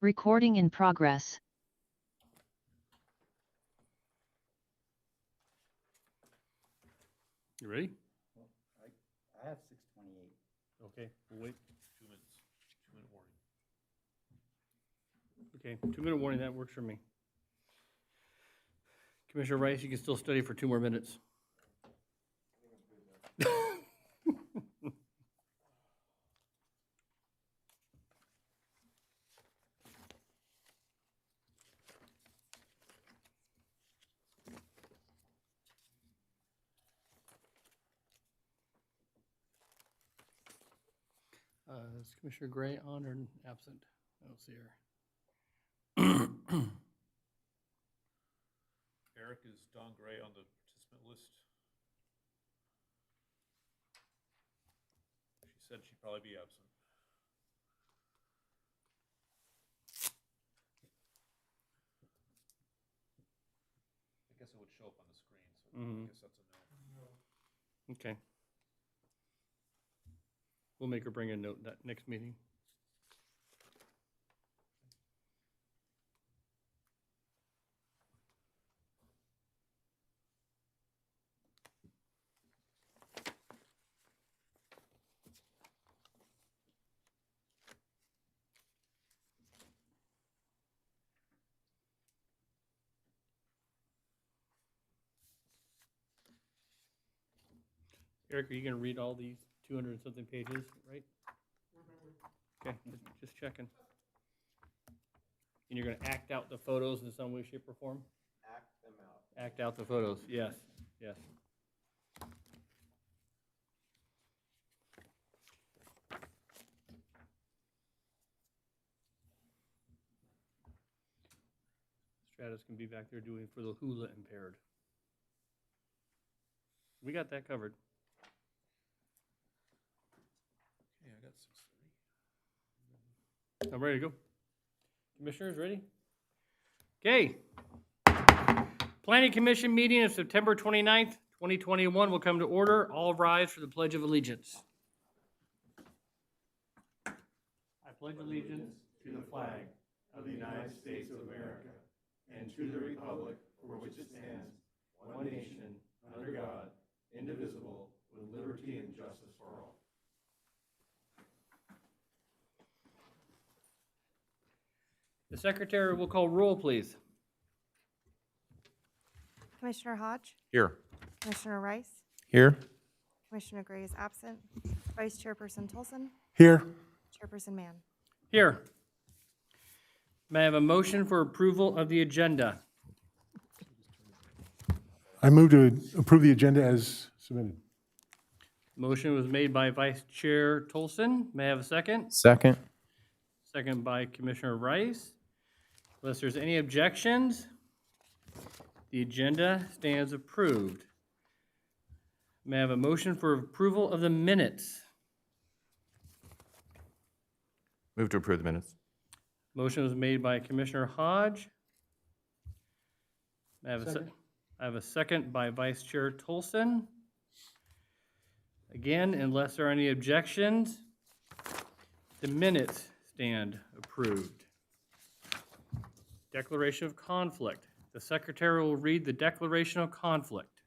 Recording in progress. You ready? Well, I have 6:28. Okay, we'll wait. 2 minutes. 2-minute warning. Okay, 2-minute warning, that works for me. Commissioner Rice, you can still study for 2 more minutes. Is Commissioner Gray on or absent? I don't see her. Eric, is Don Gray on the participant list? She said she'd probably be absent. I guess it would show up on the screen, so I guess that's a no. Okay. We'll make her bring a note that next meeting. Eric, are you gonna read all these 200 and something pages, right? Okay, just checking. And you're gonna act out the photos in some way, shape, or form? Act them out. Act out the photos, yes, yes. Stratus can be back there doing for the hula impaired. We got that covered. Okay, I got 6:30. I'm ready to go. Commissioners, ready? Okay. Planning Commission meeting of September 29th, 2021 will come to order. All rise for the Pledge of Allegiance. I pledge allegiance to the flag of the United States of America and to the republic for which it stands, one nation, under God, indivisible, with liberty and justice for all. The Secretary will call roll, please. Commissioner Hodge, Here. Commissioner Rice, Here. Commissioner Gray is absent, Vice Chairperson Tolson, Here. Chairperson Mann. Here. May I have a motion for approval of the agenda? I move to approve the agenda as submitted. Motion was made by Vice Chair Tolson. May I have a second? Second. Second by Commissioner Rice. Unless there's any objections, the agenda stands approved. May I have a motion for approval of the minutes? Move to approve the minutes. Motion was made by Commissioner Hodge. May I have Second. I have a second by Vice Chair Tolson. Again, unless there are any objections, the minutes stand approved. Declaration of conflict. The Secretary will read the declaration of conflict.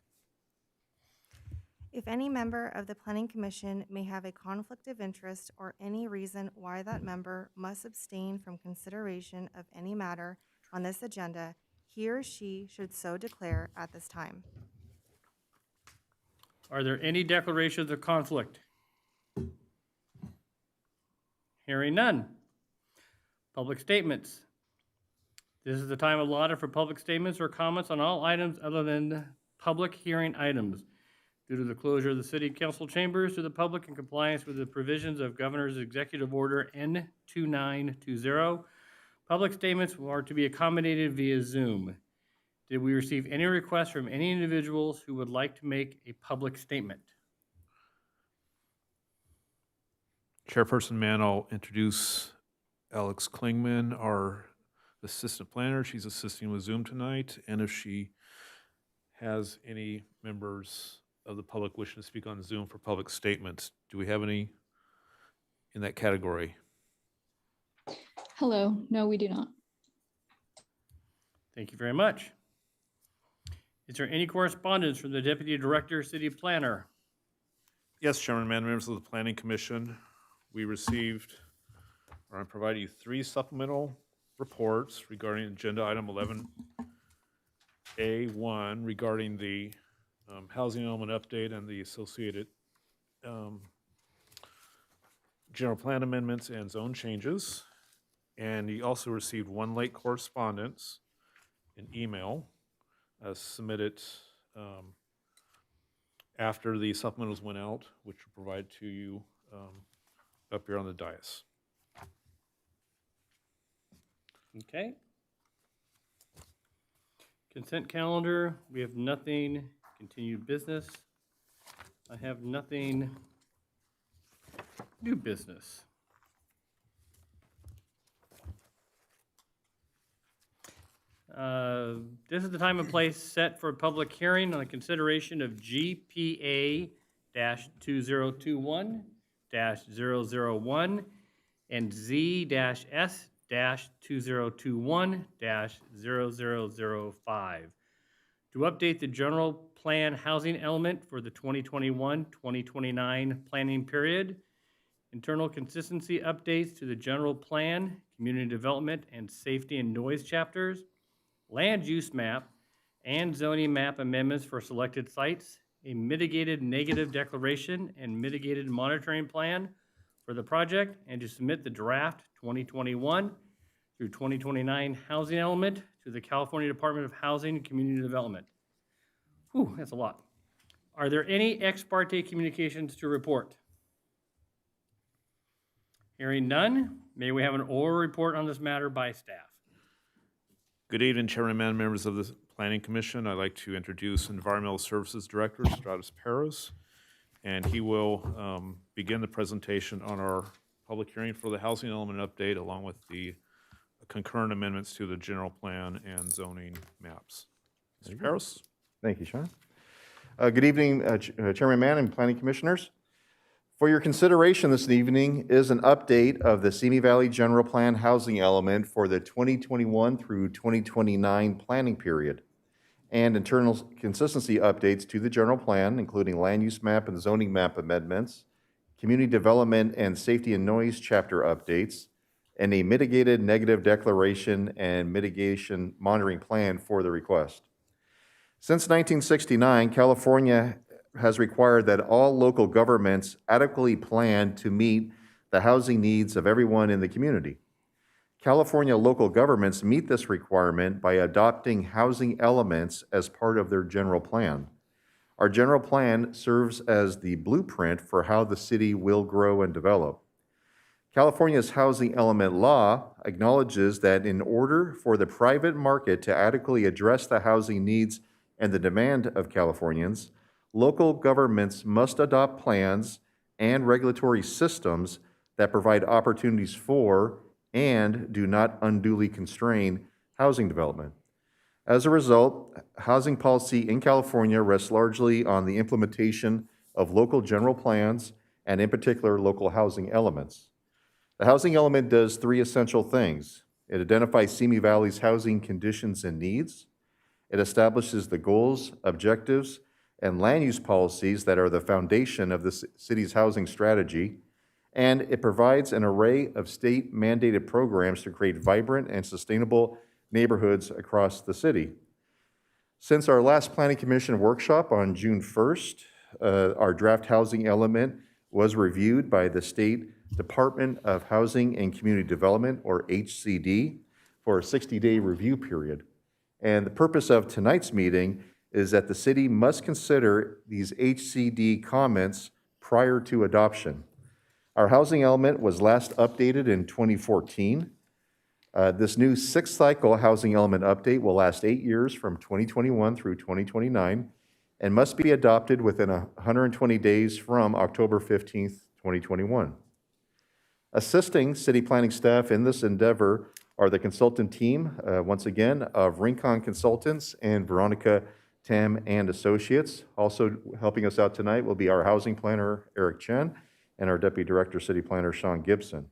If any member of the Planning Commission may have a conflict of interest or any reason why that member must abstain from consideration of any matter on this agenda, he or she should so declare at this time. Are there any declarations of conflict? Hearing none. Public statements. This is the time allotted for public statements or comments on all items other than public hearing items. Due to the closure of the City Council chambers to the public in compliance with the provisions of Governor's Executive Order N2920, public statements are to be accommodated via Zoom. Did we receive any requests from any individuals who would like to make a public statement? Chairperson Mann, I'll introduce Alex Klingman, our assistant planner. She's assisting with Zoom tonight, and if she has any members of the public wishing to speak on Zoom for public statements, do we have any in that category? Hello. No, we do not. Thank you very much. Is there any correspondence from the Deputy Director, City Planner? Yes, Chairman, members of the Planning Commission, we received, or I provided you 3 supplemental reports regarding agenda item 11A1 regarding the housing element update and the associated general plan amendments and zone changes. And you also received 1 late correspondence, an email submitted after the supplementals went out, which will provide to you up here on the dais. Okay. Consent calendar, we have nothing. Continued business, I have nothing. New business. This is the time and place set for a public hearing on the consideration of GPA-2021-001 and Z-S-2021-0005 to update the general plan housing element for the 2021-2029 planning period, internal consistency updates to the general plan, community development, and safety and noise chapters, land use map, and zoning map amendments for selected sites, a mitigated negative declaration and mitigated monitoring plan for the project, and to submit the draft 2021 through 2029 housing element to the California Department of Housing and Community Development. Whew, that's a lot. Are there any ex parte communications to report? Hearing none, may we have an oral report on this matter by staff? Good evening, Chairman and members of the Planning Commission. I'd like to introduce Environmental Services Director Stratus Peros, and he will begin the presentation on our public hearing for the housing element update, along with the concurrent amendments to the general plan and zoning maps. Mr. Peros? Thank you, Sean. Good evening, Chairman Mann and Planning Commissioners. For your consideration this evening is an update of the Simi Valley General Plan housing element for the 2021 through 2029 planning period, and internal consistency updates to the general plan, including land use map and zoning map amendments, community development and safety and noise chapter updates, and a mitigated negative declaration and mitigation monitoring plan for the request. Since 1969, California has required that all local governments adequately plan to meet the housing needs of everyone in the community. California local governments meet this requirement by adopting housing elements as part of their general plan. Our general plan serves as the blueprint for how the city will grow and develop. California's housing element law acknowledges that in order for the private market to adequately address the housing needs and the demand of Californians, local governments must adopt plans and regulatory systems that provide opportunities for and do not unduly constrain housing development. As a result, housing policy in California rests largely on the implementation of local general plans and, in particular, local housing elements. The housing element does 3 essential things. It identifies Simi Valley's housing conditions and needs. It establishes the goals, objectives, and land use policies that are the foundation of the city's housing strategy, and it provides an array of state-mandated programs to create vibrant and sustainable neighborhoods across the city. Since our last Planning Commission workshop on June 1st, our draft housing element was reviewed by the State Department of Housing and Community Development, or HCD, for a 60-day review period. And the purpose of tonight's meeting is that the city must consider these HCD comments prior to adoption. Our housing element was last updated in 2014. This new 6th cycle housing element update will last 8 years from 2021 through 2029 and must be adopted within 120 days from October 15th, 2021. Assisting city planning staff in this endeavor are the consultant team, once again, of Rincon Consultants and Veronica Tam and Associates. Also helping us out tonight will be our housing planner, Eric Chen, and our Deputy Director, City Planner, Sean Gibson.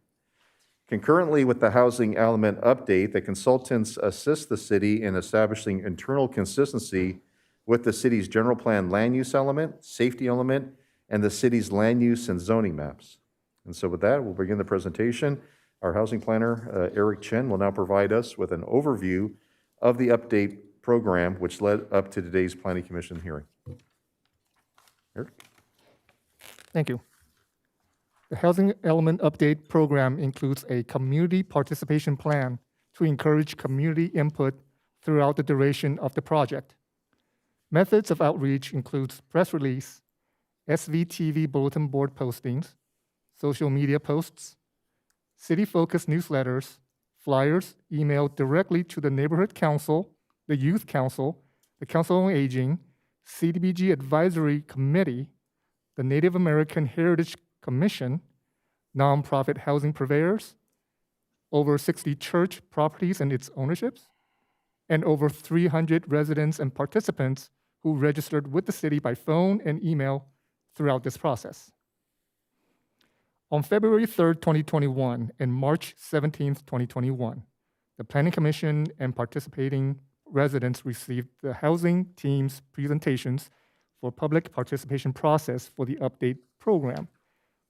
Concurrently with the housing element update, the consultants assist the city in establishing internal consistency with the city's general plan land use element, safety element, and the city's land use and zoning maps. And so with that, we'll begin the presentation. Our housing planner, Eric Chen, will now provide us with an overview of the update program which led up to today's Planning Commission hearing. Eric? Thank you. The Housing Element Update Program includes a community participation plan to encourage community input throughout the duration of the project. Methods of outreach includes press release, SVTV bulletin board postings, social media posts, city-focused newsletters, flyers emailed directly to the neighborhood council, the youth council, the council on aging, CDBG advisory committee, the Native American Heritage Commission, nonprofit housing purveyors, over 60 church properties and its ownerships, and over 300 residents and participants who registered with the city by phone and email throughout this process. On February 3rd, 2021, and March 17th, 2021, the Planning Commission and participating residents received the housing team's presentations for public participation process for the update program,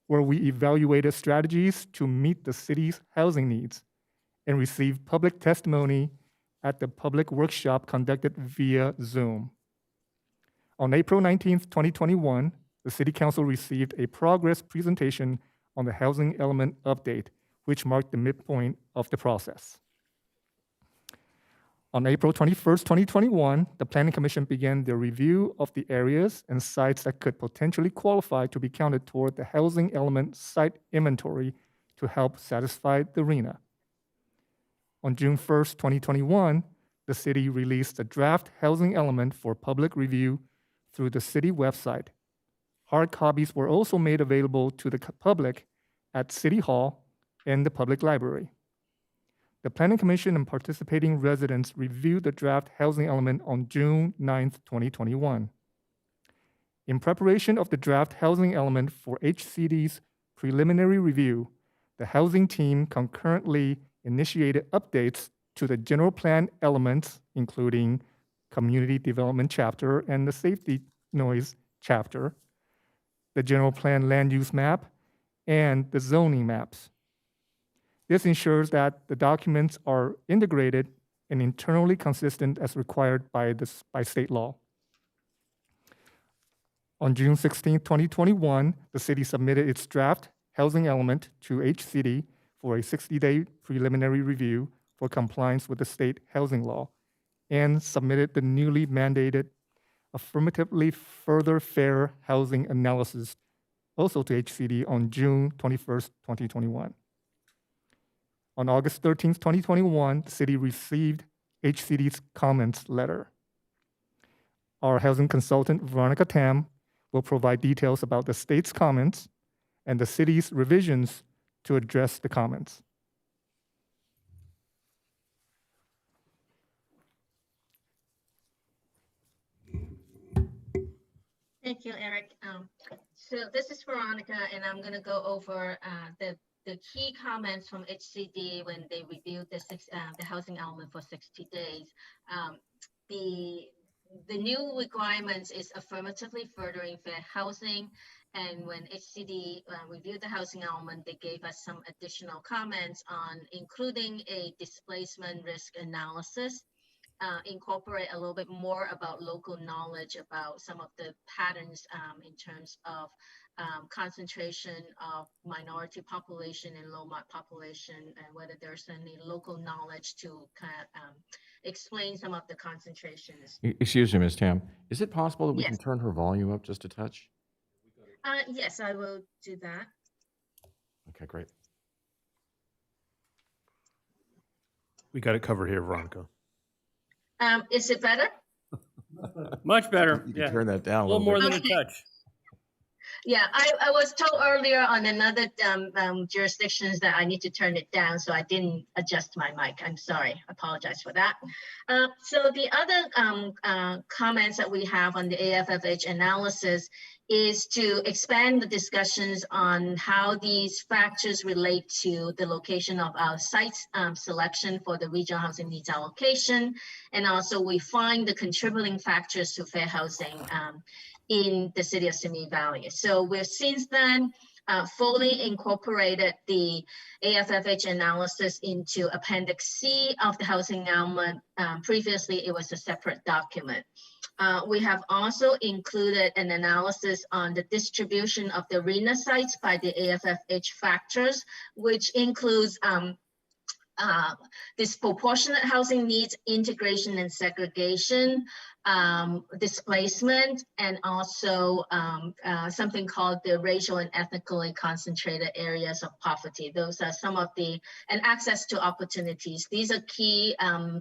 where we evaluated strategies to meet the city's housing needs and received public testimony at the public workshop conducted via Zoom. On April 19th, 2021, the City Council received a progress presentation on the housing element update, which marked the midpoint of the process. On April 21st, 2021, the Planning Commission began the review of the areas and sites that could potentially qualify to be counted toward the housing element site inventory to help satisfy the RHNA. On June 1st, 2021, the city released a draft housing element for public review through the city website. Hard copies were also made available to the public at City Hall and the public library. The Planning Commission and participating residents reviewed the draft housing element on June 9th, 2021. In preparation of the draft housing element for HCD's preliminary review, the housing team concurrently initiated updates to the general plan elements, including community development chapter and the safety noise chapter, the general plan land use map, and the zoning maps. This ensures that the documents are integrated and internally consistent as required by state law. On June 16, 2021, the city submitted its draft housing element to HCD for a 60-day preliminary review for compliance with the state housing law and submitted the newly mandated affirmatively further fair housing analysis also to HCD on June 21st, 2021. On August 13th, 2021, the city received HCD's comments letter. Our housing consultant, Veronica Tam, will provide details about the state's comments and the city's revisions to address the comments. Thank you, Eric. So this is Veronica, and I'm going to go over the key comments from HCD when they reviewed the housing element for 60 days. The new requirements is affirmatively furthering fair housing. And when HCD reviewed the housing element, they gave us some additional comments on including a displacement risk analysis, incorporate a little bit more about local knowledge about some of the patterns in terms of concentration of minority population and low population, and whether there's any local knowledge to kind of explain some of the concentrations. Excuse me, Ms. Tam. Is it possible that we Yes. can turn her volume up just a touch? Yes, I will do that. Okay, great. We got it covered here, Veronica. Is it better? Much better, You yeah. can turn that down A little more than a Okay. touch. Yeah, I was told earlier on another jurisdictions that I need to turn it down, so I didn't adjust my mic. I'm sorry, apologize for that. So the other comments that we have on the AFFH analysis is to expand the discussions on how these factors relate to the location of our sites selection for the regional housing needs allocation. And also we find the contributing factors to fair housing in the city of Simi Valley. So we've since then fully incorporated the AFFH analysis into Appendix C of the housing element. Previously, it was a separate document. We have also included an analysis on the distribution of the RHNA sites by the AFFH factors, which includes disproportionate housing needs, integration and segregation, displacement, and also something called the racial and ethnically concentrated areas of poverty. Those are some of and access to opportunities. These are key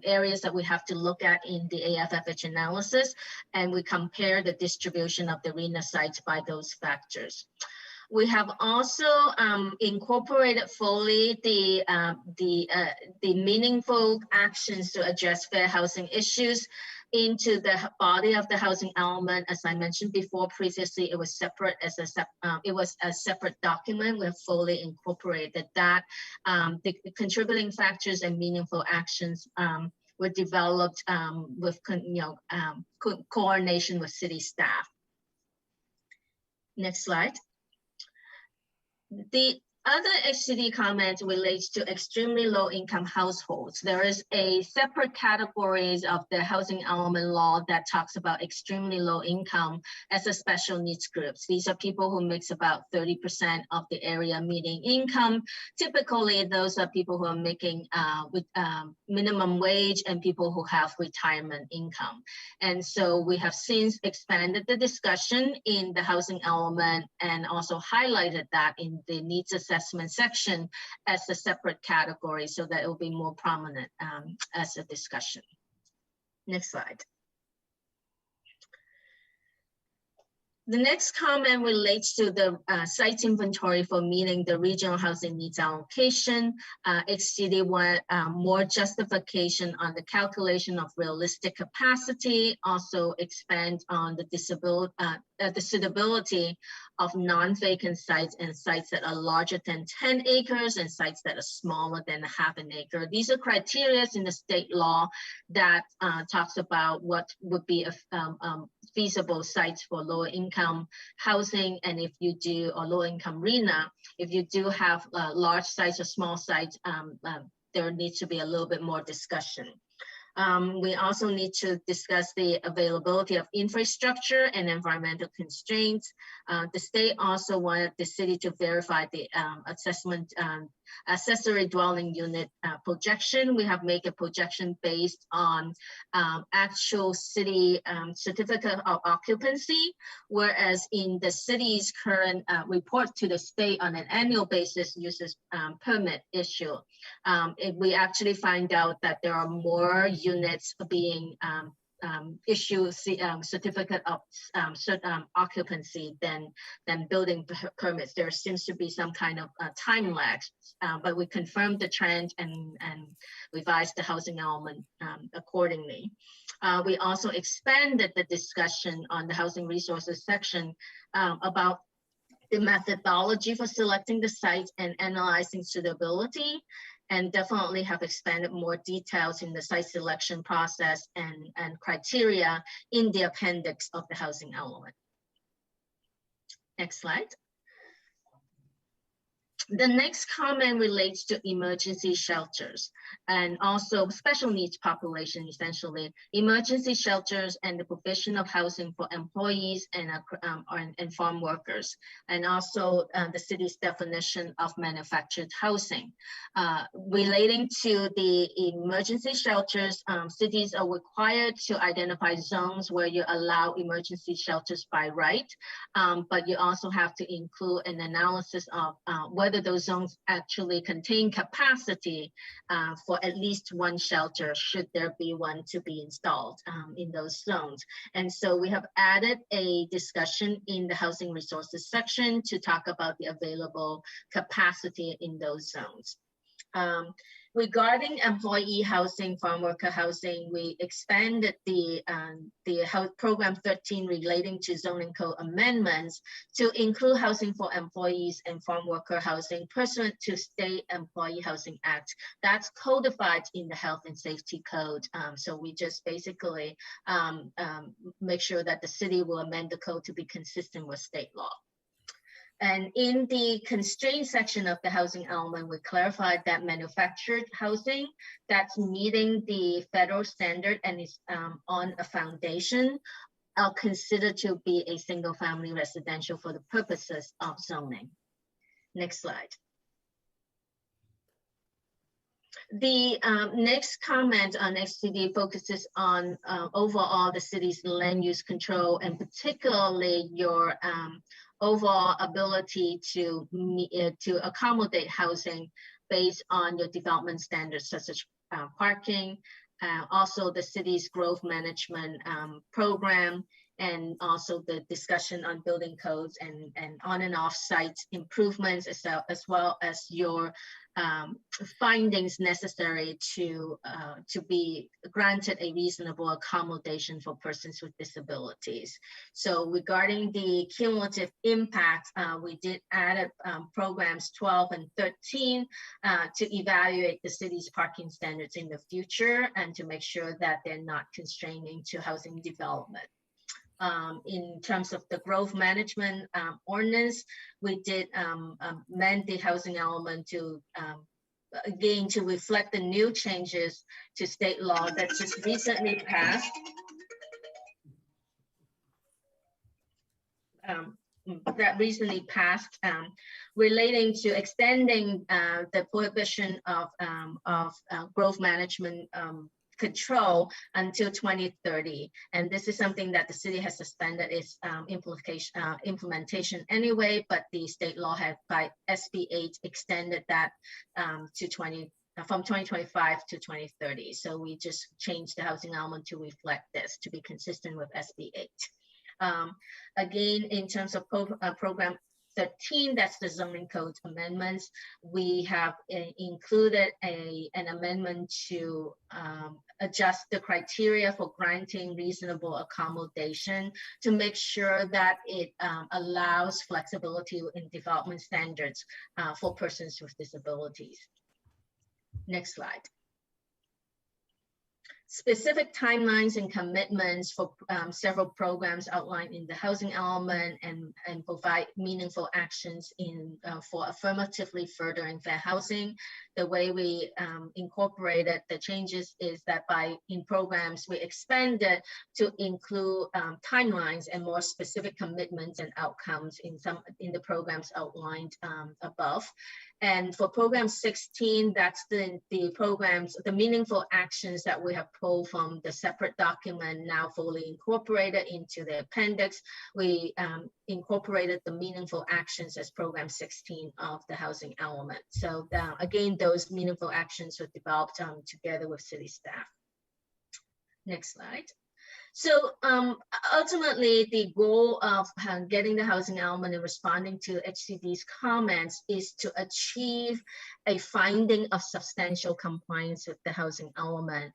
areas that we have to look at in the AFFH analysis, and we compare the distribution of the RHNA sites by those factors. We have also incorporated fully the meaningful actions to address fair housing issues into the body of the housing element. As I mentioned before, previously it was separate as a separate document. We've fully incorporated that. The contributing factors and meaningful actions were developed with coordination with city staff. Next slide. The other HCD comment relates to extremely low income households. There is a separate categories of the housing element law that talks about extremely low income as a special needs groups. These are people who makes about 30% of the area median income. Typically, those are people who are making with minimum wage and people who have retirement income. And so we have since expanded the discussion in the housing element and also highlighted that in the needs assessment section as a separate category so that it will be more prominent as a discussion. Next slide. The next comment relates to the site inventory for meeting the regional housing needs allocation. HCD want more justification on the calculation of realistic capacity, also expand on the suitability of non-vacant sites and sites that are larger than 10 acres and sites that are smaller than half an acre. These are criteria in the state law that talks about what would be a feasible sites for lower income housing, and if you do, or low income RHNA, if you do have large sites or small sites, there needs to be a little bit more discussion. We also need to discuss the availability of infrastructure and environmental constraints. The state also wanted the city to verify the assessment accessory dwelling unit projection. We have made a projection based on actual city certificate of occupancy, whereas in the city's current report to the state on an annual basis uses permit issue. We actually find out that there are more units being issue certificate of occupancy than building permits. There seems to be some kind of time lag, but we confirmed the trend and revised the housing element accordingly. We also expanded the discussion on the housing resources section about the methodology for selecting the sites and analyzing suitability, and definitely have expanded more details in the site selection process and criteria in the appendix of the housing element. Next slide. The next comment relates to emergency shelters and also special needs population, essentially. Emergency shelters and the provision of housing for employees and farm workers, and also the city's definition of manufactured housing. Relating to the emergency shelters, cities are required to identify zones where you allow emergency shelters by right, but you also have to include an analysis of whether whether those zones actually contain capacity for at least one shelter, should there be one to be installed in those zones. And so we have added a discussion in the housing resources section to talk about the available capacity in those zones. Regarding employee housing, farm worker housing, we expanded the health program 13 relating to zoning code amendments to include housing for employees and farm worker housing pursuant to State Employee Housing Act. That's codified in the Health and Safety Code. So we just basically make sure that the city will amend the code to be consistent with state law. And in the constraint section of the housing element, we clarified that manufactured housing that's meeting the federal standard and is on a foundation are considered to be a single family residential for the purposes of zoning. Next slide. The next comment on XCD focuses on overall the city's land use control, and particularly your overall ability to accommodate housing based on your development standards, such as parking, also the city's growth management program, and also the discussion on building codes and on and off site improvements, as well as your findings necessary to be granted a reasonable accommodation for persons with disabilities. So regarding the cumulative impact, we did add programs 12 and 13 to evaluate the city's parking standards in the future and to make sure that they're not constraining to housing development. In terms of the growth management ordinance, we did amend the housing element to again to reflect the new changes to state law that just recently passed. Relating to extending the prohibition of growth management control until 2030. And this is something that the city has suspended its implementation anyway, but the state law had by SB 8 extended that from 2025 to 2030. So we just changed the housing element to reflect this, to be consistent with SB 8. Again, in terms of program 13, that's the zoning code amendments. We have included an amendment to adjust the criteria for granting reasonable accommodation to make sure that it allows flexibility in development standards for persons with disabilities. Next slide. Specific timelines and commitments for several programs outlined in the housing element and provide meaningful actions for affirmatively furthering fair housing. The way we incorporated the changes is that in programs, we expanded to include timelines and more specific commitments and outcomes in the programs outlined above. And for program 16, that's the programs, the meaningful actions that we have pulled from the separate document now fully incorporated into the appendix. We incorporated the meaningful actions as program 16 of the housing element. So again, those meaningful actions were developed together with city staff. Next slide. So ultimately, the goal of getting the housing element and responding to HCD's comments is to achieve a finding of substantial compliance with the housing element.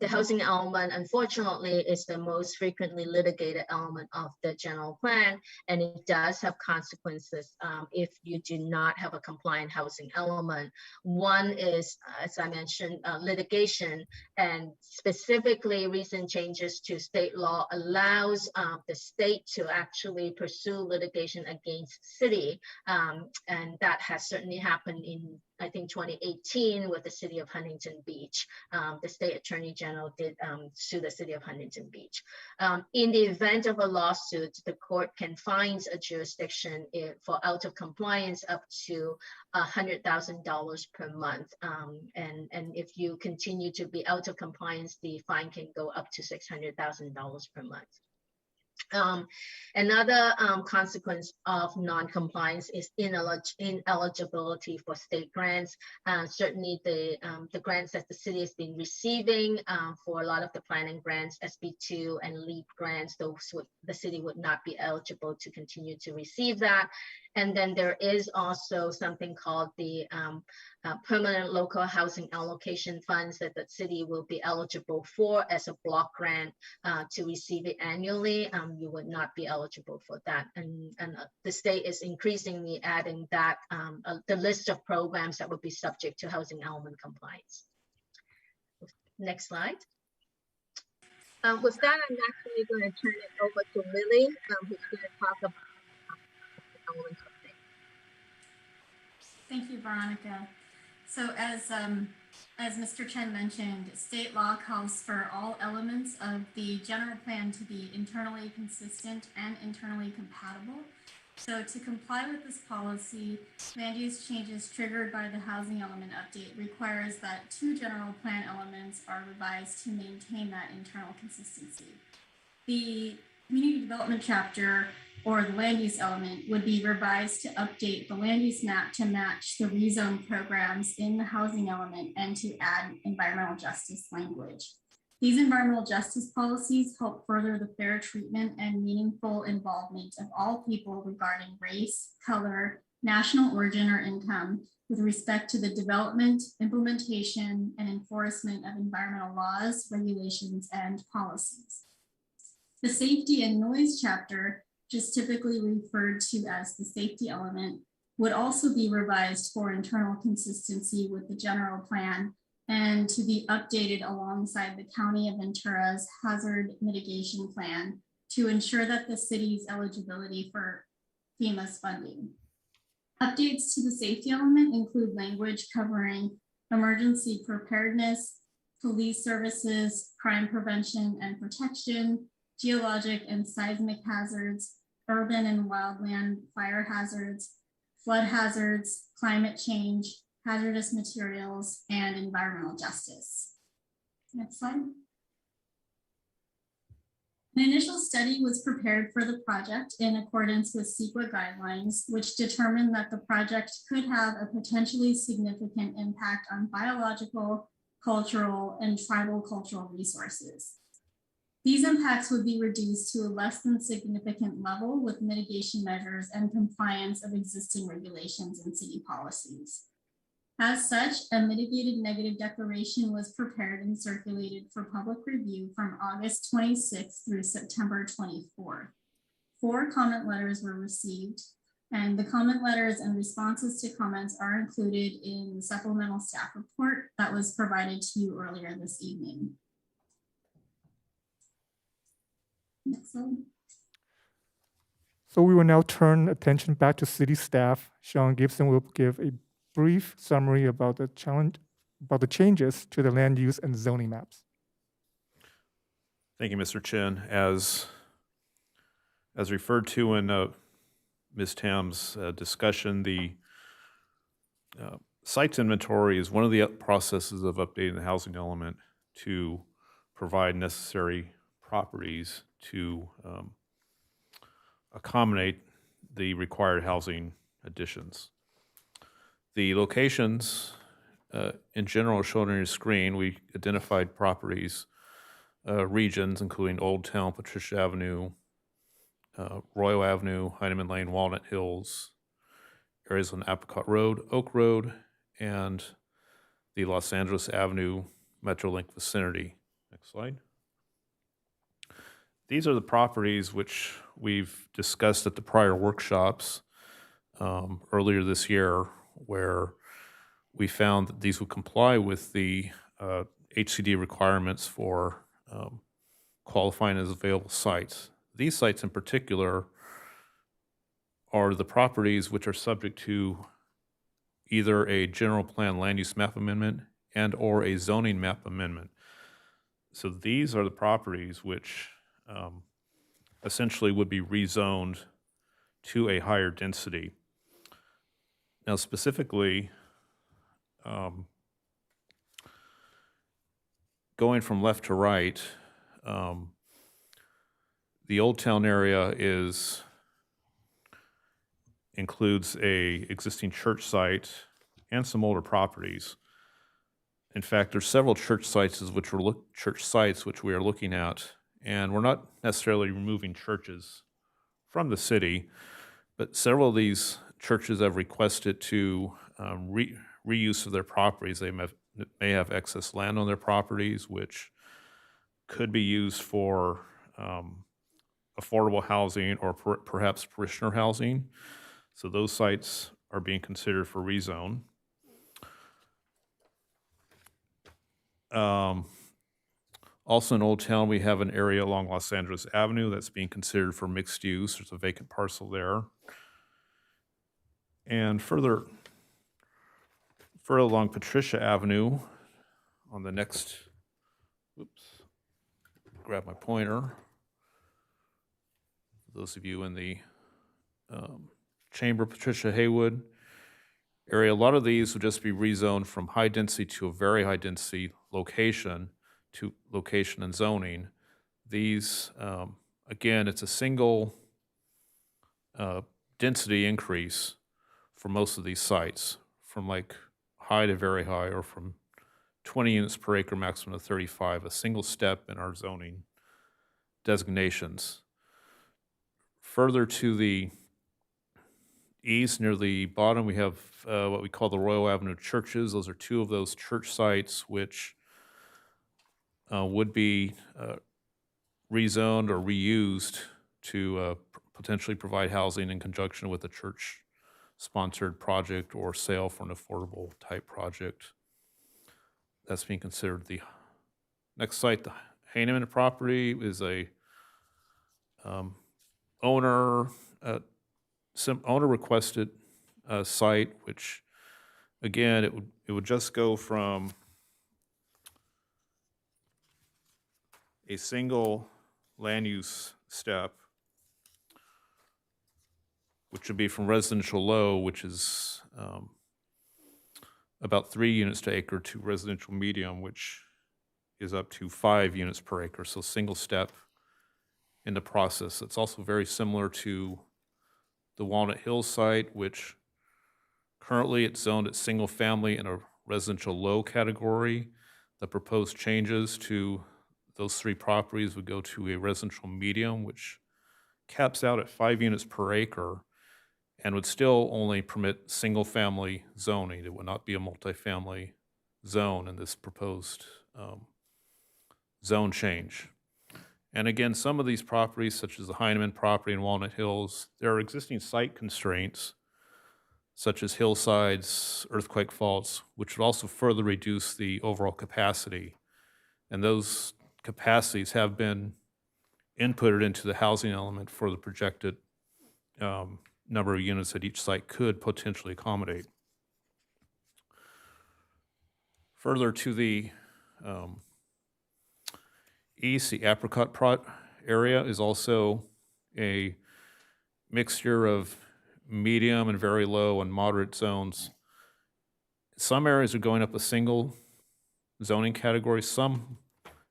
The housing element, unfortunately, is the most frequently litigated element of the general plan, and it does have consequences if you do not have a compliant housing element. One is, as I mentioned, litigation, and specifically recent changes to state law allows the state to actually pursue litigation against city, and that has certainly happened in, I think, 2018 with the city of Huntington Beach. The state attorney general did sue the city of Huntington Beach. In the event of a lawsuit, the court can fine a jurisdiction for out of compliance up to $100,000 per month. And if you continue to be out of compliance, the fine can go up to $600,000 per month. Another consequence of non-compliance is ineligibility for state grants. Certainly the grants that the city has been receiving for a lot of the planning grants, SB2 and LEAP grants, the city would not be eligible to continue to receive that. And then there is also something called the permanent local housing allocation funds that the city will be eligible for as a block grant to receive it annually. You would not be eligible for that. And the state is increasingly adding that, the list of programs that would be subject to housing element compliance. Next slide. With that, I'm actually going to turn it over to Lily, who's going to talk about element update. Thank you, Veronica. So as Mr. Chen mentioned, state law calls for all elements of the general plan to be internally consistent and internally compatible. So to comply with this policy, land use changes triggered by the housing element update requires that 2 general plan elements are revised to maintain that internal consistency. The community development chapter or the land use element would be revised to update the land use map to match the rezone programs in the housing element and to add environmental justice language. These environmental justice policies help further the fair treatment and meaningful involvement of all people regarding race, color, national origin, or income with respect to the development, implementation, and enforcement of environmental laws, regulations, and policies. The safety and noise chapter, which is typically referred to as the safety element, would also be revised for internal consistency with the general plan and to be updated alongside the County of Ventura's hazard mitigation plan to ensure that the city's eligibility for FEMA's funding. Updates to the safety element include language covering emergency preparedness, police services, crime prevention and protection, geologic and seismic hazards, urban and wildland fire hazards, flood hazards, climate change, hazardous materials, and environmental justice. Next slide. An initial study was prepared for the project in accordance with CEQA guidelines, which determined that the project could have a potentially significant impact on biological, cultural, and tribal cultural resources. These impacts would be reduced to a less than significant level with mitigation measures and compliance of existing regulations and city policies. As such, a mitigated negative declaration was prepared and circulated for public review from August 26th through September 24th. 4 comment letters were received, and the comment letters and responses to comments are included in the supplemental staff report that was provided to you earlier this evening. Next slide. So we will now turn attention back to city staff. Sean Gibson will give a brief summary about the changes to the land use and zoning maps. Thank you, Mr. Chen. As referred to in Ms. Tam's discussion, the sites inventory is one of the processes of updating the housing element to provide necessary properties to accommodate the required housing additions. The locations in general are shown on your screen. We identified properties, regions, including Old Town, Patricia Avenue, Royal Avenue, Heineman Lane, Walnut Hills, areas on Apricot Road, Oak Road, and the Los Angeles Avenue Metrolink vicinity. Next slide. These are the properties which we've discussed at the prior workshops earlier this year, where we found that these would comply with the HCD requirements for qualifying as available sites. These sites in particular are the properties which are subject to either a general plan land use map amendment and or a zoning map amendment. So these are the properties which essentially would be rezoned to a higher density. Now, specifically, going from left to right, The Old Town area includes a existing church site and some older properties. In fact, there's several church sites which we are looking at, and we're not necessarily removing churches from the city, but several of these churches have requested to reuse of their properties. They may have excess land on their properties, which could be used for affordable housing or perhaps parishioner housing. So those sites are being considered for rezone. Also in Old Town, we have an area along Los Angeles Avenue that's being considered for mixed use. There's a vacant parcel there. And further along Patricia Avenue on the next, grab my pointer. Those of you in the Chamber, Patricia Haywood area, a lot of these would just be rezoned from high density to a very high density location to location and zoning. These, again, it's a single density increase for most of these sites, from like high to very high, or from 20 units per acre maximum to 35, a single step in our zoning designations. Further to the east, near the bottom, we have what we call the Royal Avenue churches. Those are two of those church sites which would be rezoned or reused to potentially provide housing in conjunction with a church-sponsored project or sale for an affordable type project. That's being considered. The next site, the Heineman property, is a owner requested site, which again, it would just go from a single land use step, which would be from residential low, which is about 3 units to acre, to residential medium, which is up to 5 units per acre. So single step in the process. It's also very similar to the Walnut Hills site, which currently it's zoned at single family in a residential low category. The proposed changes to those 3 properties would go to a residential medium, which caps out at 5 units per acre and would still only permit single family zoning. It would not be a multifamily zone in this proposed zone change. And again, some of these properties, such as the Heineman property in Walnut Hills, there are existing site constraints, such as hillsides, earthquake faults, which would also further reduce the overall capacity. And those capacities have been inputted into the housing element for the projected number of units that each site could potentially accommodate. Further to the east, the Apricot area is also a mixture of medium and very low and moderate zones. Some areas are going up a single zoning category, some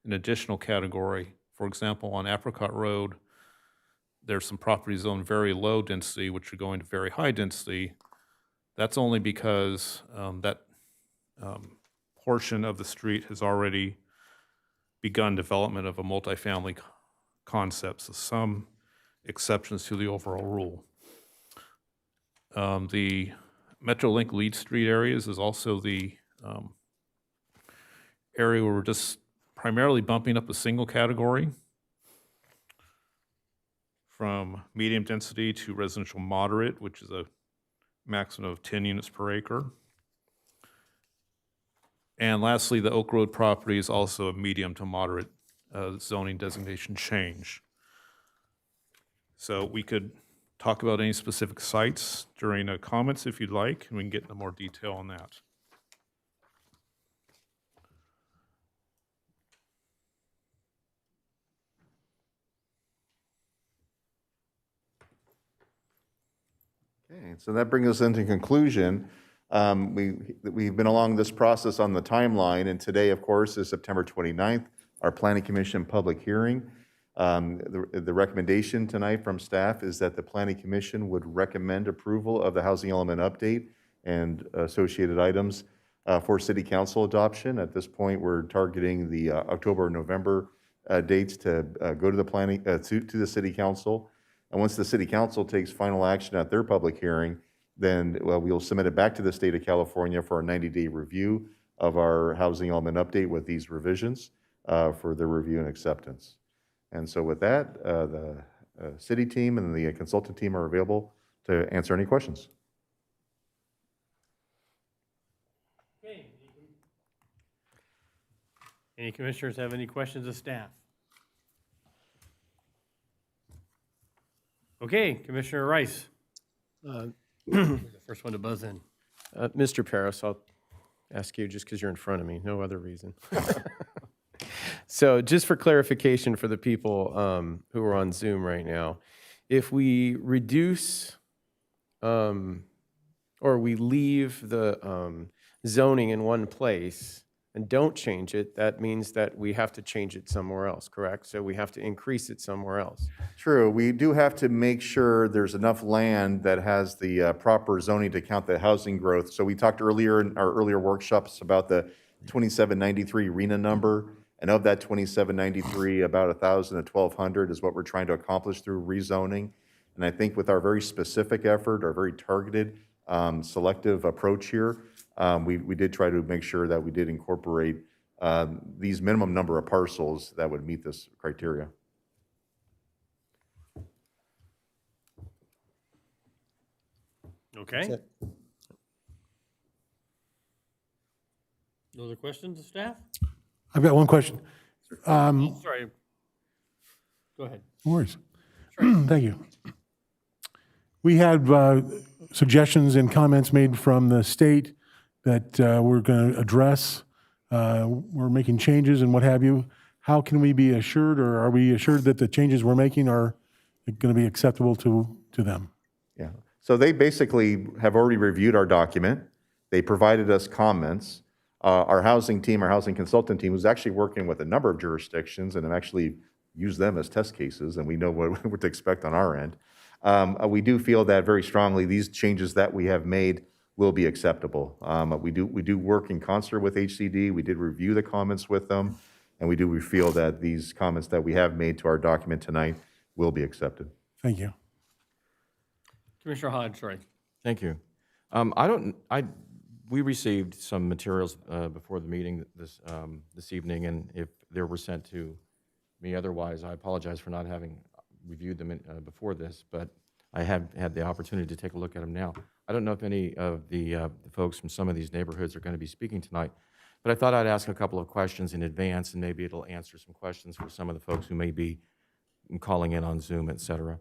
an additional category. For example, on Apricot Road, there's some properties zoned very low density, which are going to very high density. That's only because that portion of the street has already begun development of a multifamily concept, so some exceptions to the overall rule. The Metrolink Lead Street areas is also the area where we're just primarily bumping up a single category from medium density to residential moderate, which is a maximum of 10 units per acre. And lastly, the Oak Road property is also a medium to moderate zoning designation change. So we could talk about any specific sites during comments if you'd like, and we can get into more detail on that. Okay, so that brings us into conclusion. We've been along this process on the timeline, and today, of course, is September 29th, our Planning Commission public hearing. The recommendation tonight from staff is that the Planning Commission would recommend approval of the housing element update and associated items for City Council adoption. At this point, we're targeting the October or November dates to go to the planning, to the City Council. And once the City Council takes final action at their public hearing, then we'll submit it back to the state of California for a 90-day review of our housing element update with these revisions for their review and acceptance. And so with that, the city team and the consultant team are available to answer any questions. Okay. Any commissioners have any questions of staff? Okay, Commissioner Rice. The first one to buzz in. Mr. Paris, I'll ask you just because you're in front of me, no other reason. So just for clarification for the people who are on Zoom right now, if we reduce or we leave the zoning in one place and don't change it, that means that we have to change it somewhere else, correct? So we have to increase it somewhere else. True, we do have to make sure there's enough land that has the proper zoning to count the housing growth. So we talked earlier in our earlier workshops about the 2793 RENA number. And of that 2793, about 1,000 to 1,200 is what we're trying to accomplish through rezoning. And I think with our very specific effort, our very targeted, selective approach here, we did try to make sure that we did incorporate these minimum number of parcels that would meet this criteria. Okay. No other questions of staff? I've got one question. Sorry. Go ahead. No worries. Thank you. We had suggestions and comments made from the state that we're going to address. We're making changes and what have you. How can we be assured, or are we assured that the changes we're making are going to be acceptable to them? Yeah. So they basically have already reviewed our document. They provided us comments. Our housing team, our housing consultant team, was actually working with a number of jurisdictions and have actually used them as test cases, and we know what to expect on our end. We do feel that very strongly these changes that we have made will be acceptable. We do work in concert with HCD. We did review the comments with them, and we feel that these comments that we have made to our document tonight will be accepted. Thank you. Commissioner Hodge, sorry. Thank you. We received some materials before the meeting this evening, and if they were sent to me otherwise, I apologize for not having reviewed them before this, but I have had the opportunity to take a look at them now. I don't know if any of the folks from some of these neighborhoods are going to be speaking tonight, but I thought I'd ask a couple of questions in advance, and maybe it'll answer some questions for some of the folks who may be calling in on Zoom, et cetera.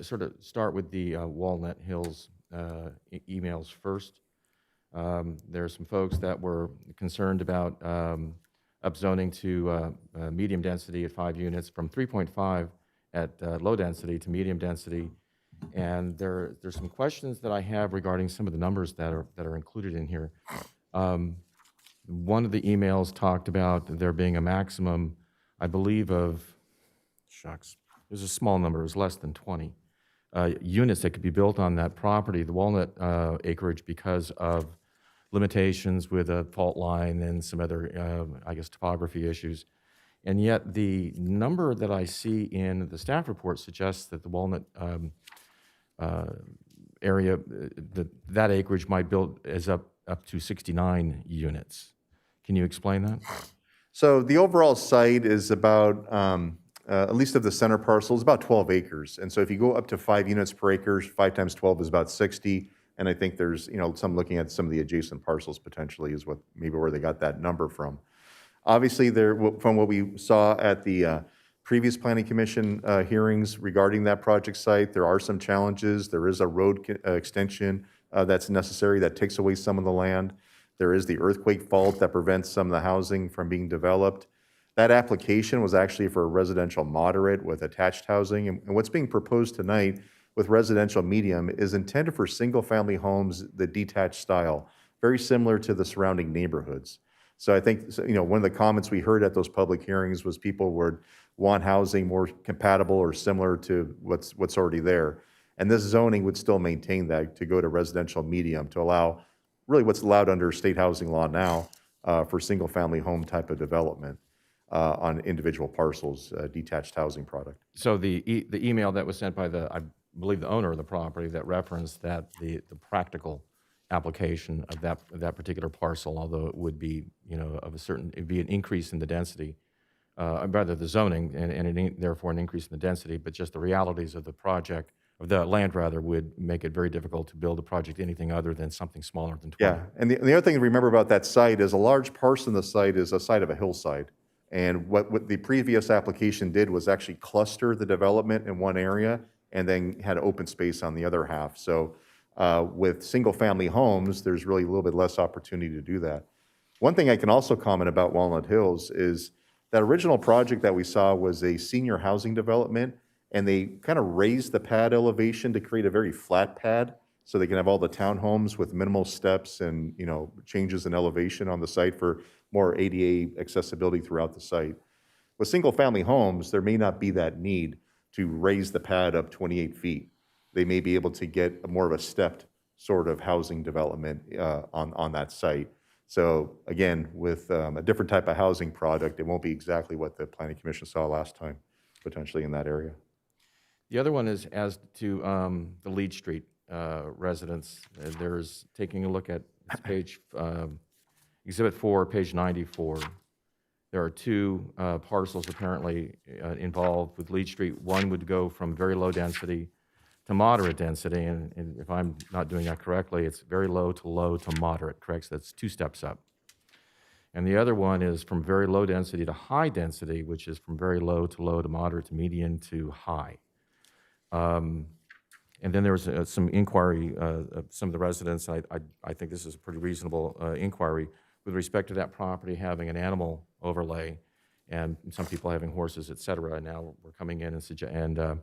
Sort of start with the Walnut Hills emails first. There are some folks that were concerned about upzoning to medium density at 5 units from 3.5 at low density to medium density. And there's some questions that I have regarding some of the numbers that are included in here. One of the emails talked about there being a maximum, I believe, of, shucks, it was a small number, it was less than 20 units that could be built on that property, the Walnut acreage, because of limitations with a fault line and some other, I guess, topography issues. And yet the number that I see in the staff report suggests that the Walnut area, that acreage might build as up to 69 units. Can you explain that? So the overall site is about, at least of the center parcel, is about 12 acres. And so if you go up to 5 units per acre, 5 times 12 is about 60. And I think there's, some looking at some of the adjacent parcels potentially is maybe where they got that number from. Obviously, from what we saw at the previous Planning Commission hearings regarding that project site, there are some challenges. There is a road extension that's necessary that takes away some of the land. There is the earthquake fault that prevents some of the housing from being developed. That application was actually for a residential moderate with attached housing. And what's being proposed tonight with residential medium is intended for single-family homes, the detached style, very similar to the surrounding neighborhoods. So I think, one of the comments we heard at those public hearings was people would want housing more compatible or similar to what's already there. And this zoning would still maintain that to go to residential medium to allow really what's allowed under state housing law now for single-family home type of development on individual parcels, detached housing product. So the email that was sent by I believe the owner of the property that referenced that the practical application of that particular parcel, although it would be, it'd be an increase in the density, rather the zoning, and therefore an increase in the density, but just the realities of the project, of the land rather, would make it very difficult to build a project anything other than something smaller than 20. Yeah, and the other thing to remember about that site is a large portion of the site is a site of a hillside. And what the previous application did was actually cluster the development in one area and then had open space on the other half. So with single-family homes, there's really a little bit less opportunity to do that. One thing I can also comment about Walnut Hills is that original project that we saw was a senior housing development, and they kind of raised the pad elevation to create a very flat pad so they can have all the townhomes with minimal steps and, changes in elevation on the site for more ADA accessibility throughout the site. With single-family homes, there may not be that need to raise the pad up 28 feet. They may be able to get more of a stepped sort of housing development on that site. So again, with a different type of housing product, it won't be exactly what the Planning Commission saw last time, potentially in that area. The other one is as to the Lead Street residents. There's taking a look at this page, Exhibit 4, page 94. There are two parcels apparently involved with Lead Street. One would go from very low density to moderate density, and if I'm not doing that correctly, it's very low to moderate, correct? So that's 2 steps up. And the other one is from very low density to high density, which is from very low to moderate to median to high. And then there was some inquiry of some of the residents. I think this is a pretty reasonable inquiry with respect to that property having an animal overlay, and some people having horses, et cetera. And now we're coming in and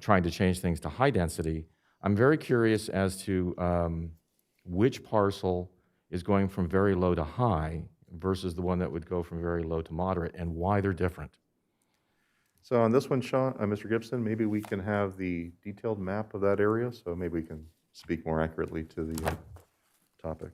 trying to change things to high density. I'm very curious as to which parcel is going from very low to high versus the one that would go from very low to moderate, and why they're different. So on this one, Sean, Mr. Gibson, maybe we can have the detailed map of that area, so maybe we can speak more accurately to the topic.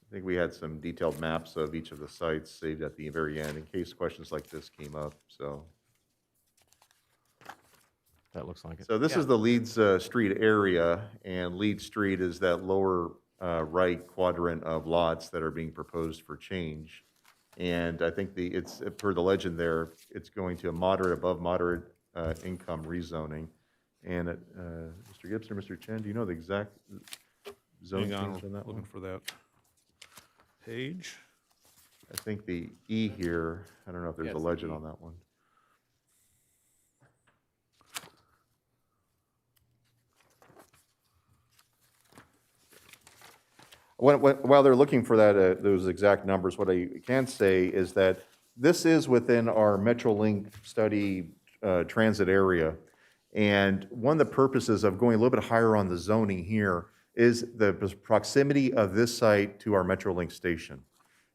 I think we had some detailed maps of each of the sites saved at the very end in case questions like this came up, so. That looks like it. So this is the Leeds Street area, and Leeds Street is that lower right quadrant of lots that are being proposed for change. And I think it's, per the legend there, it's going to a moderate, above moderate income rezoning. And Mr. Gibson or Mr. Chen, do you know the exact zoning Hang on, change on that looking one? for that page. I think the E here, I don't know if there's a legend on that one. While they're looking for that, those exact numbers, what I can say is that this is within our MetroLink study transit area. And one of the purposes of going a little bit higher on the zoning here is the proximity of this site to our MetroLink station.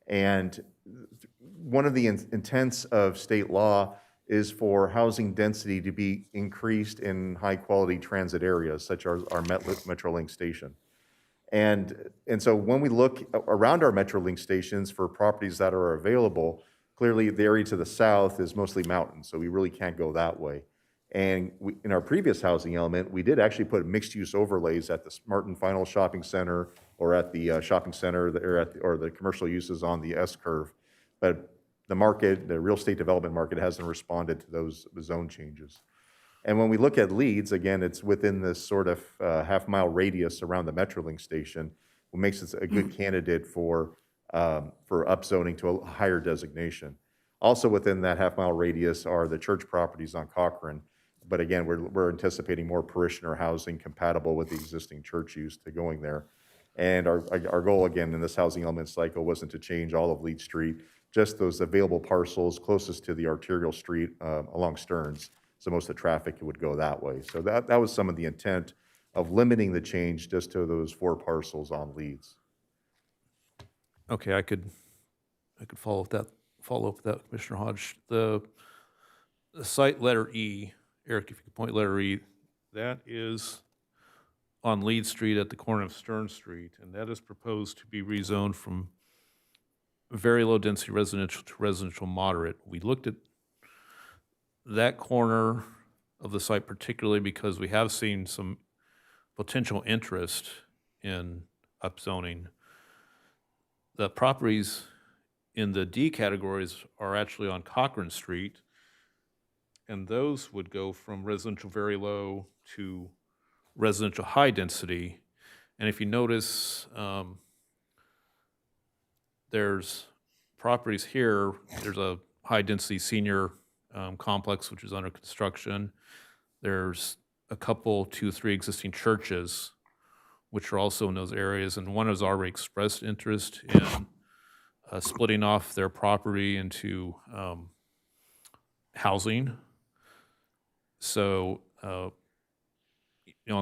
And one of the intents of state law is for housing density to be increased in high-quality transit areas, such as our MetroLink station. And so when we look around our MetroLink stations for properties that are available, clearly the area to the south is mostly mountains, so we really can't go that way. And in our previous housing element, we did actually put mixed-use overlays at the Martin Final Shopping Center or at the shopping center or the commercial uses on the S-curve. But the market, the real estate development market, hasn't responded to those zone changes. And when we look at Leeds, again, it's within this sort of half-mile radius around the MetroLink station, what makes it a good candidate for upzoning to a higher designation. Also within that half-mile radius are the church properties on Cochrane. But again, we're anticipating more parishioner housing compatible with the existing church use to going there. And our goal, again, in this housing element cycle wasn't to change all of Leeds Street, just those available parcels closest to the arterial street along Stearns so most of the traffic would go that way. So that was some of the intent of limiting the change just to those 4 parcels on Leeds. Okay, I could follow up with that, Commissioner Hodge. The site letter E, Eric, if you could point letter E, that is on Leeds Street at the corner of Stern Street, and that is proposed to be rezoned from very low density residential to residential moderate. We looked at that corner of the site particularly because we have seen some potential interest in upzoning. The properties in the D categories are actually on Cochran Street, and those would go from residential very low to residential high density. And if you notice, there's properties here, there's a high density senior complex which is under construction. There's a couple, 2, 3 existing churches which are also in those areas, and one has already expressed interest in splitting off their property into housing. So, on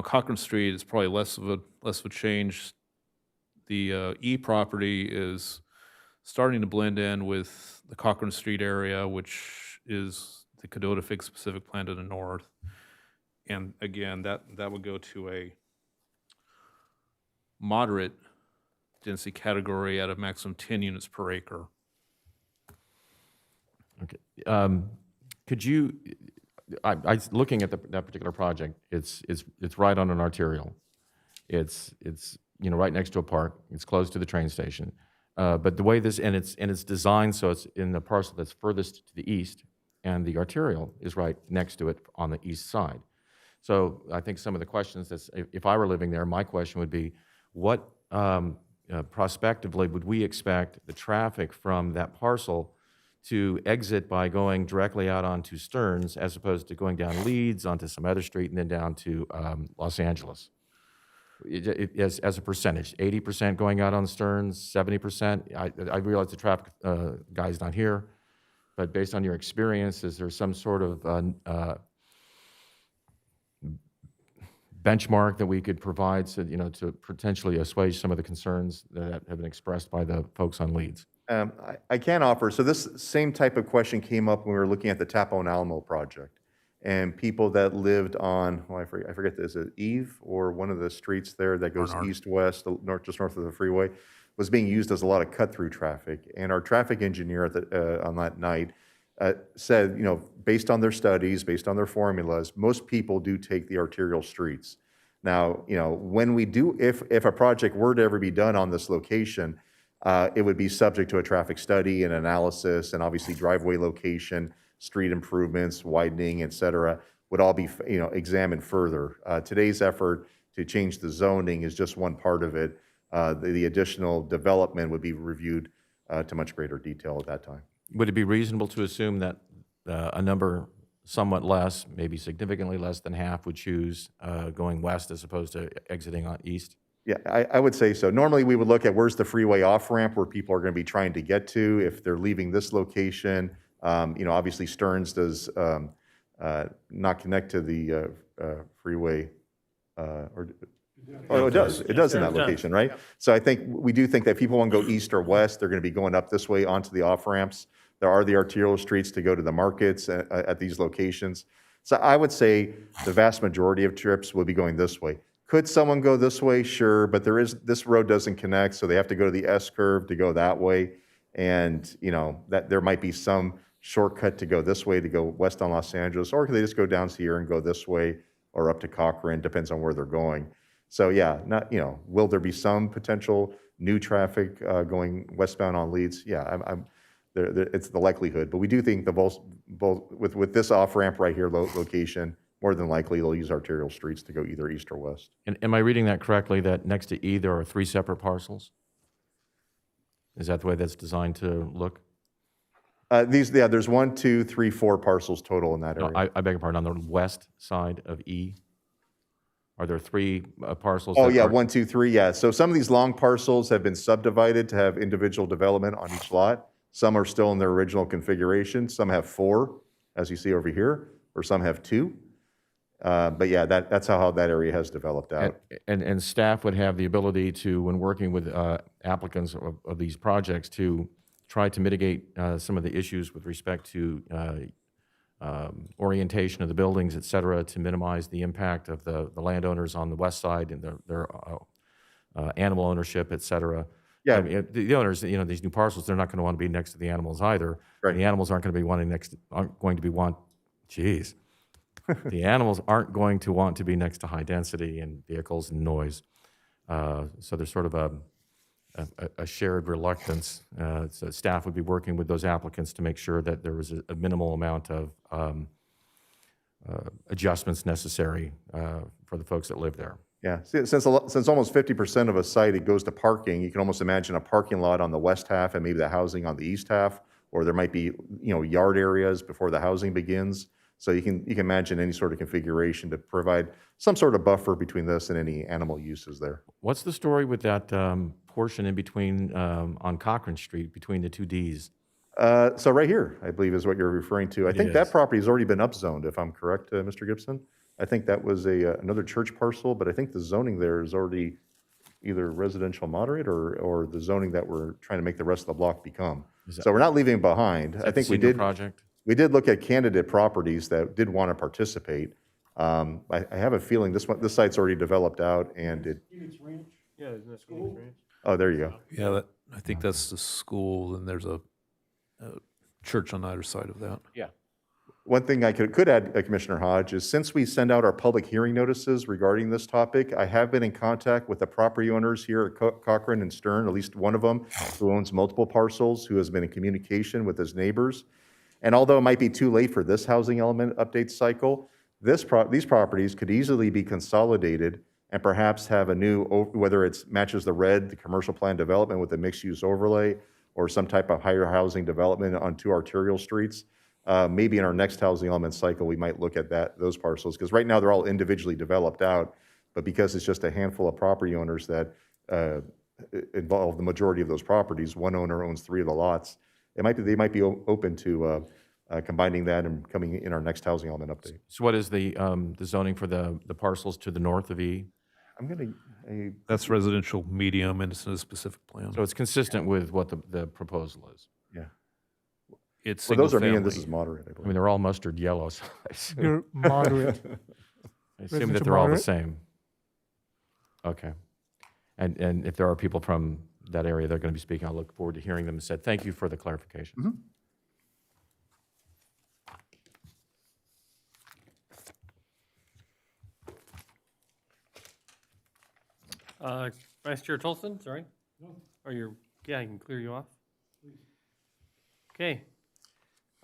Cochran Street, it's probably less of a change. The E property is starting to blend in with the Cochran Street area, which is the Cadota Fig Specific plant to the north. And again, that would go to a moderate density category at a maximum 10 units per acre. Okay. Could you, looking at that particular project, it's right on an arterial. It's right next to a park. It's close to the train station. But the way this, and it's designed so it's in the parcel that's furthest to the east, and the arterial is right next to it on the east side. So I think some of the questions if I were living there, my question would be, what prospectively would we expect the traffic from that parcel to exit by going directly out onto Stearns as opposed to going down Leeds onto some other street and then down to Los Angeles? As a percentage, 80% going out on Stearns, 70%? I realize the traffic guy's not here, but based on your experience, is there some sort of benchmark that we could provide to potentially assuage some of the concerns that have been expressed by the folks on Leeds? I can offer, so this same type of question came up when we were looking at the Tapone Alamo project. And people that lived on, I forget, is it Eve or one of the streets there that goes east-west, just north of the freeway, was being used as a lot of cut-through traffic. And our traffic engineer on that night said, based on their studies, based on their formulas, most people do take the arterial streets. Now, when we do, if a project were to ever be done on this location, it would be subject to a traffic study and analysis, and obviously driveway location, street improvements, widening, et cetera, would all be examined further. Today's effort to change the zoning is just one part of it. The additional development would be reviewed to much greater detail at that time. Would it be reasonable to assume that a number somewhat less, maybe significantly less than half, would choose going west as opposed to exiting on east? Yeah, I would say so. Normally, we would look at where's the freeway off-ramp where people are going to be trying to get to. If they're leaving this location, obviously Stearns does not connect to the freeway. It does. It does in that location, right? So I think we do think that people want to go east or west, they're going to be going up this way onto the off-ramps. There are the arterial streets to go to the markets at these locations. So I would say the vast majority of trips will be going this way. Could someone go this way? Sure, but this road doesn't connect, so they have to go to the S-curve to go that way. And, that there might be some shortcut to go this way, to go west on Los Angeles, or could they just go down here and go this way or up to Cochran, depends on where they're going. So yeah, will there be some potential new traffic going westbound on Leeds? Yeah, it's the likelihood, but we do think both with this off-ramp right here location, more than likely they'll use arterial streets to go either east or west. And am I reading that correctly, that next to E there are 3 separate parcels? Is that the way that's designed to look? There's 1, 2, 3, 4 parcels total in that area. No, I beg your pardon, on the west side of E? Are there 3 parcels? Oh, yeah, 1, 2, 3, yeah. So some of these long parcels have been subdivided to have individual development on each lot. Some are still in their original configuration. Some have 4, as you see over here, or some have 2. But yeah, that's how that area has developed out. And staff would have the ability to, when working with applicants of these projects, to try to mitigate some of the issues with respect to orientation of the buildings, et cetera, to minimize the impact of the landowners on the west side and their animal ownership, et cetera. Yeah. I mean, the owners, these new parcels, they're not going to want to be next to the animals either. Right. The animals aren't going to be the animals aren't going to want to be next to high density and vehicles and noise. So there's sort of a shared reluctance. So staff would be working with those applicants to make sure that there was a minimal amount of adjustments necessary for the folks that live there. Yeah, since almost 50% of a site, it goes to parking, you can almost imagine a parking lot on the west half and maybe the housing on the east half, or there might be, yard areas before the housing begins. So you can imagine any sort of configuration to provide some sort of buffer between this and any animal uses there. What's the story with that portion in between, on Cochrane Street, between the two Ds? So right here, I believe is what you're referring to. I think that Yes. property has already been upzoned, if I'm correct, Mr. Gibson. I think that was another church parcel, but I think the zoning there is already either residential moderate or the zoning that we're trying to make the rest of the block become. So we're not leaving it behind. Is I that think the we senior did. project? We did look at candidate properties that did want to participate. I have a feeling this site's already developed out and it, Yeah, isn't that Phoenix Ranch? oh, there you go. Yeah, I think that's the school, and there's a church on either side of that. Yeah. One thing I could add, Commissioner Hodge, is since we send out our public hearing notices regarding this topic, I have been in contact with the property owners here at Cochrane and Stern, at least one of them, who owns multiple parcels, who has been in communication with his neighbors. And although it might be too late for this housing element update cycle, these properties could easily be consolidated and perhaps have a new, whether it matches the red, the commercial plan development with a mixed-use overlay, or some type of higher housing development on 2 arterial streets. Maybe in our next housing element cycle, we might look at those parcels, because right now they're all individually developed out, but because it's just a handful of property owners that involve the majority of those properties, one owner owns 3 of the lots, they might be open to combining that and coming in our next housing element update. So what is the zoning for the parcels to the north of E? I'm gonna, That's residential medium, and it's in a specific plan. So it's consistent with what the proposal is. yeah. It's Well, single those are me and this family. is moderate, I I mean, believe. they're all mustard yellow, so I assume You're moderate. that residential they're all the moderate? same. Okay. And if there are people from that area, they're going to be speaking, I look forward to hearing them and said, thank you for the clarification. Vice Chair Tolson, sorry? No. Or I can clear you off. Okay.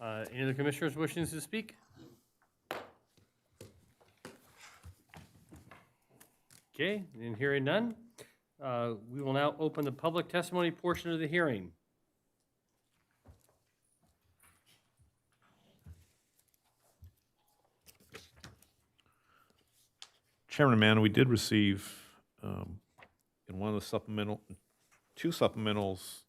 Any other commissioners wishing to speak? Okay, and hearing none, we will now open the public testimony portion of the hearing. Chairman Mann, we did receive in one of the two supplementals,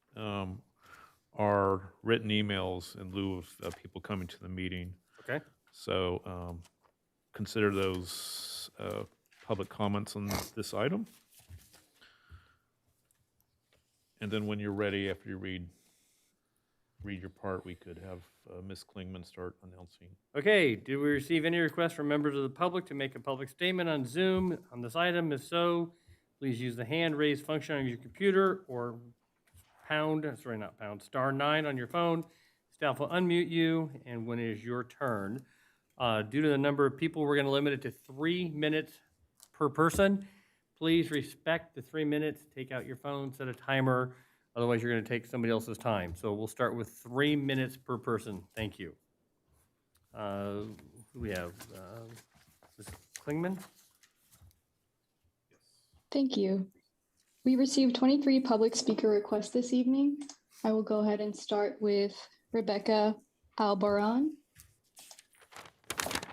are written emails in lieu of people coming to the meeting. Okay. So consider those public comments on this item. And then when you're ready, after you read your part, we could have Ms. Klingman start announcing. Okay, did we receive any requests from members of the public to make a public statement on Zoom on this item? If so, please use the hand raise function on your computer or star 9 on your phone. Staff will unmute you, and when it is your turn. Due to the number of people, we're going to limit it to 3 minutes per person. Please respect the 3 minutes. Take out your phone, set a timer. Otherwise, you're going to take somebody else's time. So we'll start with 3 minutes per person. Thank you. We have Ms. Klingman. Thank you. We received 23 public speaker requests this evening. I will go ahead and start with Rebecca Albaran.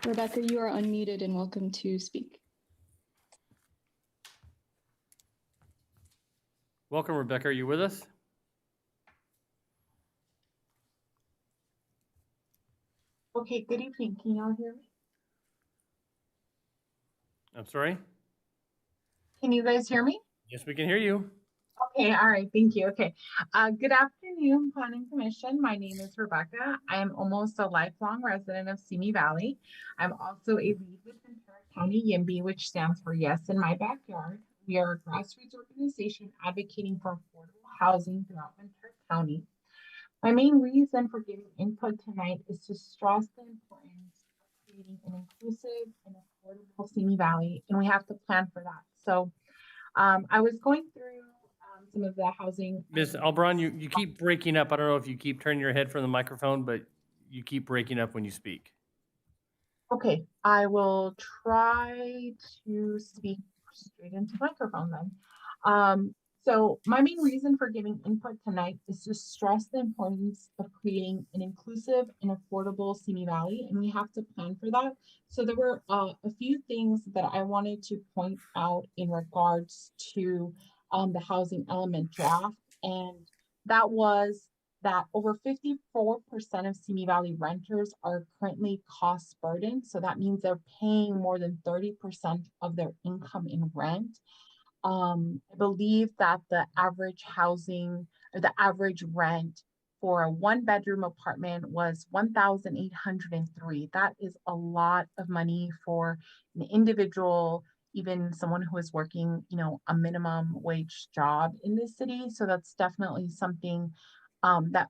Rebecca, you are unmuted and welcome to speak. Welcome, Rebecca. Are you with us? Okay, good evening. Can y'all hear me? I'm sorry? Can you guys hear me? Yes, we can hear you. Okay, all right, thank you. Okay. Good afternoon, Planning Commission. My name is Rebecca. I am almost a lifelong resident of Simi Valley. I'm also a lead with Ventura County YIMBY, which stands for Yes in My Backyard. We are a grassroots organization advocating for affordable housing throughout Ventura County. My main reason for giving input tonight is to stress the importance of creating an inclusive and affordable Simi Valley, and we have to plan for that. So I was going through some of the housing. Ms. Albron, you keep breaking up. I don't know if you keep turning your head from the microphone, but you keep breaking up when you speak. Okay, I will try to speak straight into the microphone then. So my main reason for giving input tonight is to stress the importance of creating an inclusive and affordable Simi Valley, and we have to plan for that. So there were a few things that I wanted to point out in regards to the housing element draft, and that was that over 54% of Simi Valley renters are currently cost burdened. So that means they're paying more than 30% of their income in rent. I believe that the average housing or the average rent for a 1-bedroom apartment was $1,803. That is a lot of money for an individual, even someone who is working, a minimum wage job in this city. So that's definitely something that,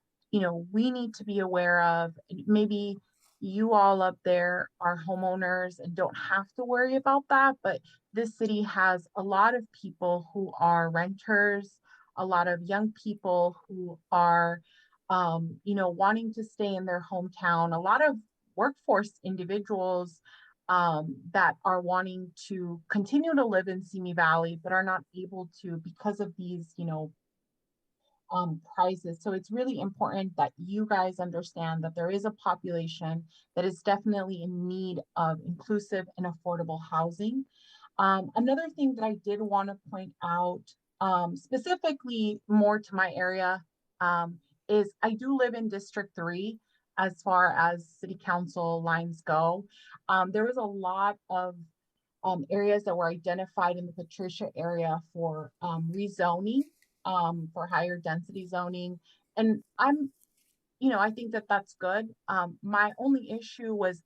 we need to be aware of. Maybe you all up there are homeowners and don't have to worry about that, but this city has a lot of people who are renters, a lot of young people who are, wanting to stay in their hometown, a lot of workforce individuals that are wanting to continue to live in Simi Valley, but are not able to because of these, prices. So it's really important that you guys understand that there is a population that is definitely in need of inclusive and affordable housing. Another thing that I did want to point out, specifically more to my area, is I do live in District 3 as far as city council lines go. There was a lot of areas that were identified in the Patricia area for rezoning, for higher density zoning. And I think that that's good. My only issue was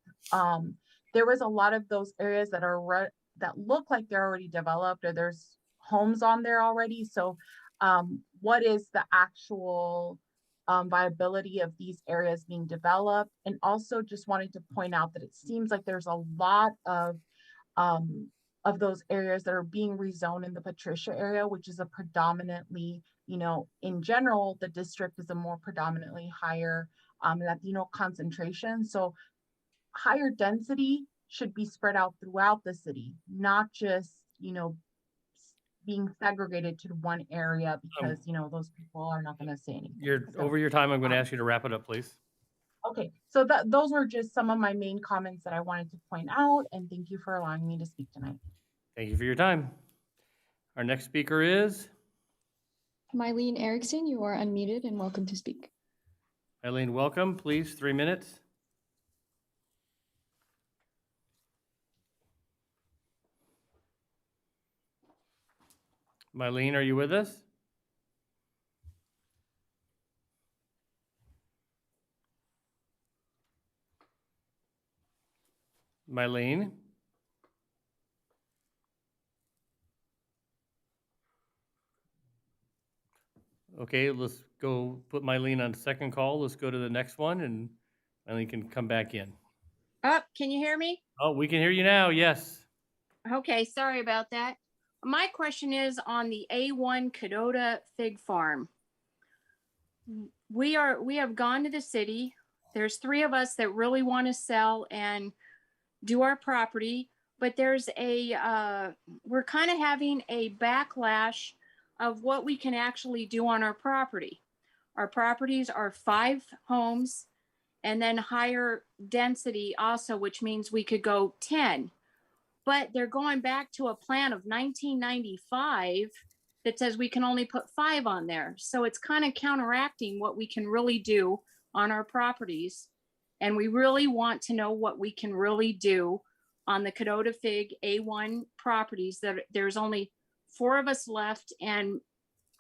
there was a lot of those areas that are that look like they're already developed or there's homes on there already. So what is the actual viability of these areas being developed? And also just wanted to point out that it seems like there's a lot of those areas that are being rezoned in the Patricia area, which is a predominantly, in general, the district is a more predominantly higher Latino concentration. So higher density should be spread out throughout the city, not just, being segregated to one area because, those people are not going to say anything. You're So, over your time. I'm going to ask you to wrap it up, please. okay, so those were just some of my main comments that I wanted to point out, and thank you for allowing me to speak tonight. Thank you for your time. Our next speaker is Mylene Erickson, you are unmuted and welcome to speak. Eileen. Welcome, please. 3 minutes. Mylene, are you with us? Mylene? Okay, let's go put Mylene on second call. Let's go to the next one and Mylene can come back in. Oh, can you hear me? Oh, we can hear you now. Yes. Okay, sorry about that. My question is on the A1 Cadota Fig Farm. We have gone to the city. There's 3 of us that really want to sell and do our property, but there's we're kind of having a backlash of what we can actually do on our property. Our properties are 5 homes and then higher density also, which means we could go 10. But they're going back to a plan of 1995 that says we can only put 5 on there. So it's kind of counteracting what we can really do on our properties. And we really want to know what we can really do on the Cadota Fig A1 properties, that there's only 4 of us left and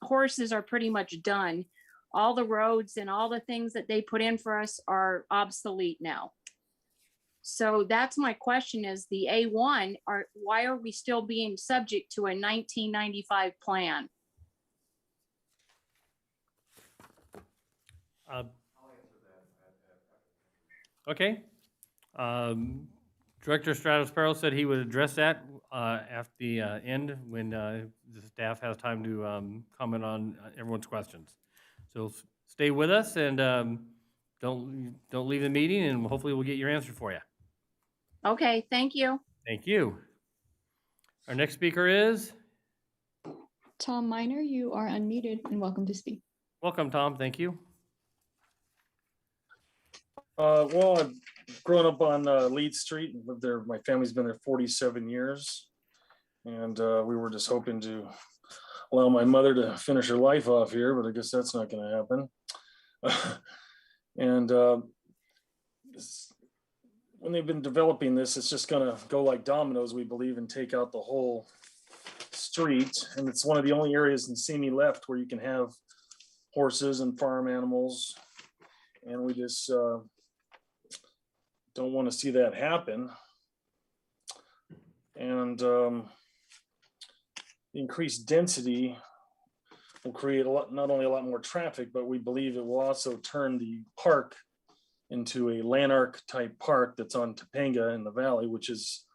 horses are pretty much done. All the roads and all the things that they put in for us are obsolete now. So that's my question, is the A1, why are we still being subject to a 1995 plan? Okay. Director Stratos-Perro said he would address that at the end when the staff has time to comment on everyone's questions. So stay with us and don't leave the meeting, and hopefully we'll get your answer for you. Okay, thank you. Thank you. Our next speaker is? Tom Miner, you are unmuted and welcome to speak. Welcome, Tom. Thank you. Well, I've grown up on Lead Street and lived there. My family's been there 47 years. And we were just hoping to allow my mother to finish her life off here, but I guess that's not going to happen. And when they've been developing this, it's just going to go like dominoes, we believe, and take out the whole street. And it's one of the only areas in Simi left where you can have horses and farm animals. And we just don't want to see that happen. And increased density will create not only a lot more traffic, but we believe it will also turn the park into a Lanark type park that's on Topanga in the valley, which is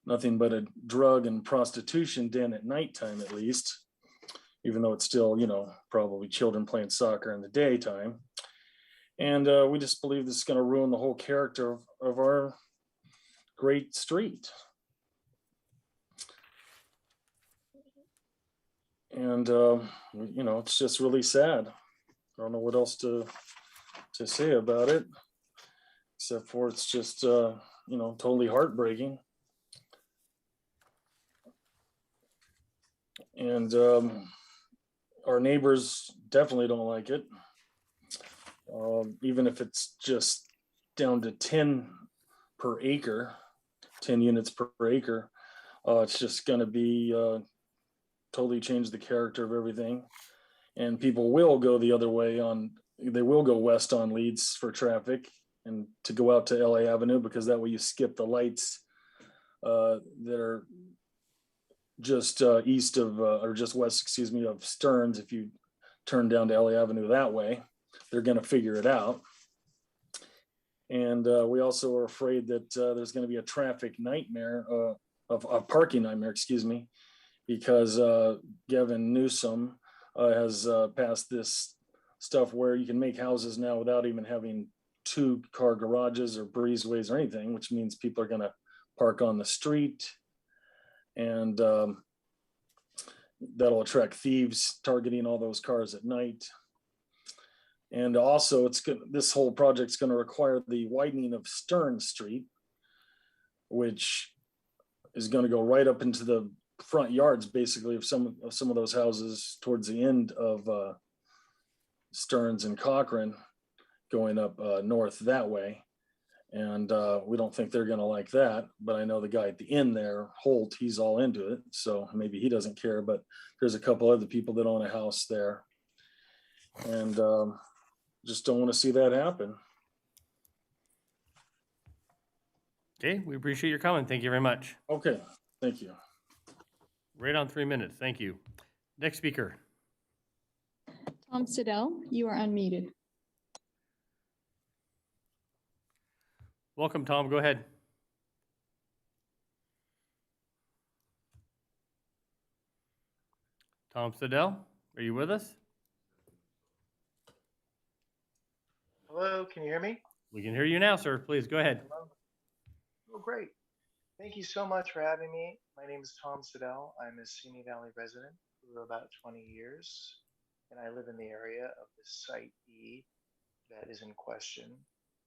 nothing but a drug and prostitution den at nighttime, at least, even though it's still, probably children playing soccer in the daytime. And we just believe this is going to ruin the whole character of our great street. And, it's just really sad. I don't know what else to say about it, except for it's just, totally heartbreaking. And our neighbors definitely don't like it. Even if it's just down to 10 per acre, 10 units per acre, it's just going to be totally change the character of everything. And people will go the other way they will go west on Leeds for traffic and to go out to LA Avenue, because that way you skip the lights that are just east of, or just west, of Stearns. If you turn down to LA Avenue that way, they're going to figure it out. And we also are afraid that there's going to be a traffic nightmare, a parking nightmare, because Gavin Newsom has passed this stuff where you can make houses now without even having 2-car garages or breezeways or anything, which means people are going to park on the street. And that'll attract thieves targeting all those cars at night. And also, this whole project's going to require the widening of Stearns Street, which is going to go right up into the front yards, basically, of some of those houses towards the end of Stearns and Cochrane, going up north that way. And we don't think they're going to like that. But I know the guy at the end there, Holt, he's all into it. So maybe he doesn't care. But there's a couple other people that own a house there. And just don't want to see that happen. Okay, we appreciate your comment. Thank you very much. Okay, thank you. Right on 3 minutes. Thank you. Next speaker. Tom Siddell, you are unmuted. Welcome, Tom. Go ahead. Tom Siddell, are you with us? Hello, can you hear me? We can hear you now, sir. Please go ahead. Hello. Oh, great. Thank you so much for having me. My name is Tom Siddell. I'm a Simi Valley resident for about 20 years, and I live in the area of the Site E that is in question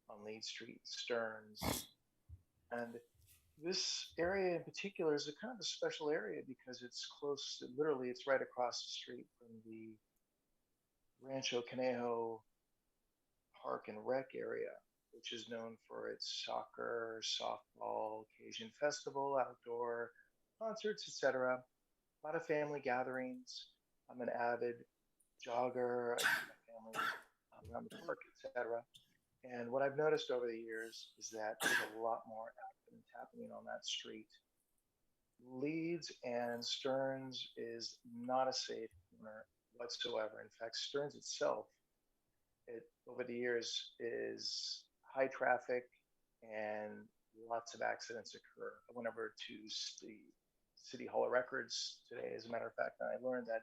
on Lead Street, Stearns. And this area in particular is a kind of a special area because it's close, literally it's right across the street from the Rancho Conejo Park and Rec area. which is known for its soccer, softball, Cajun festival, outdoor concerts, etc. A lot of family gatherings. I'm an avid jogger. I take my family around the park, etc. And what I've noticed over the years is that there's a lot more accidents happening on that street. Leeds and Stearns is not a safe corner whatsoever. In fact, Stearns itself, over the years, is high traffic and lots of accidents occur. I went over to the City Hall of Records today, as a matter of fact, and I learned that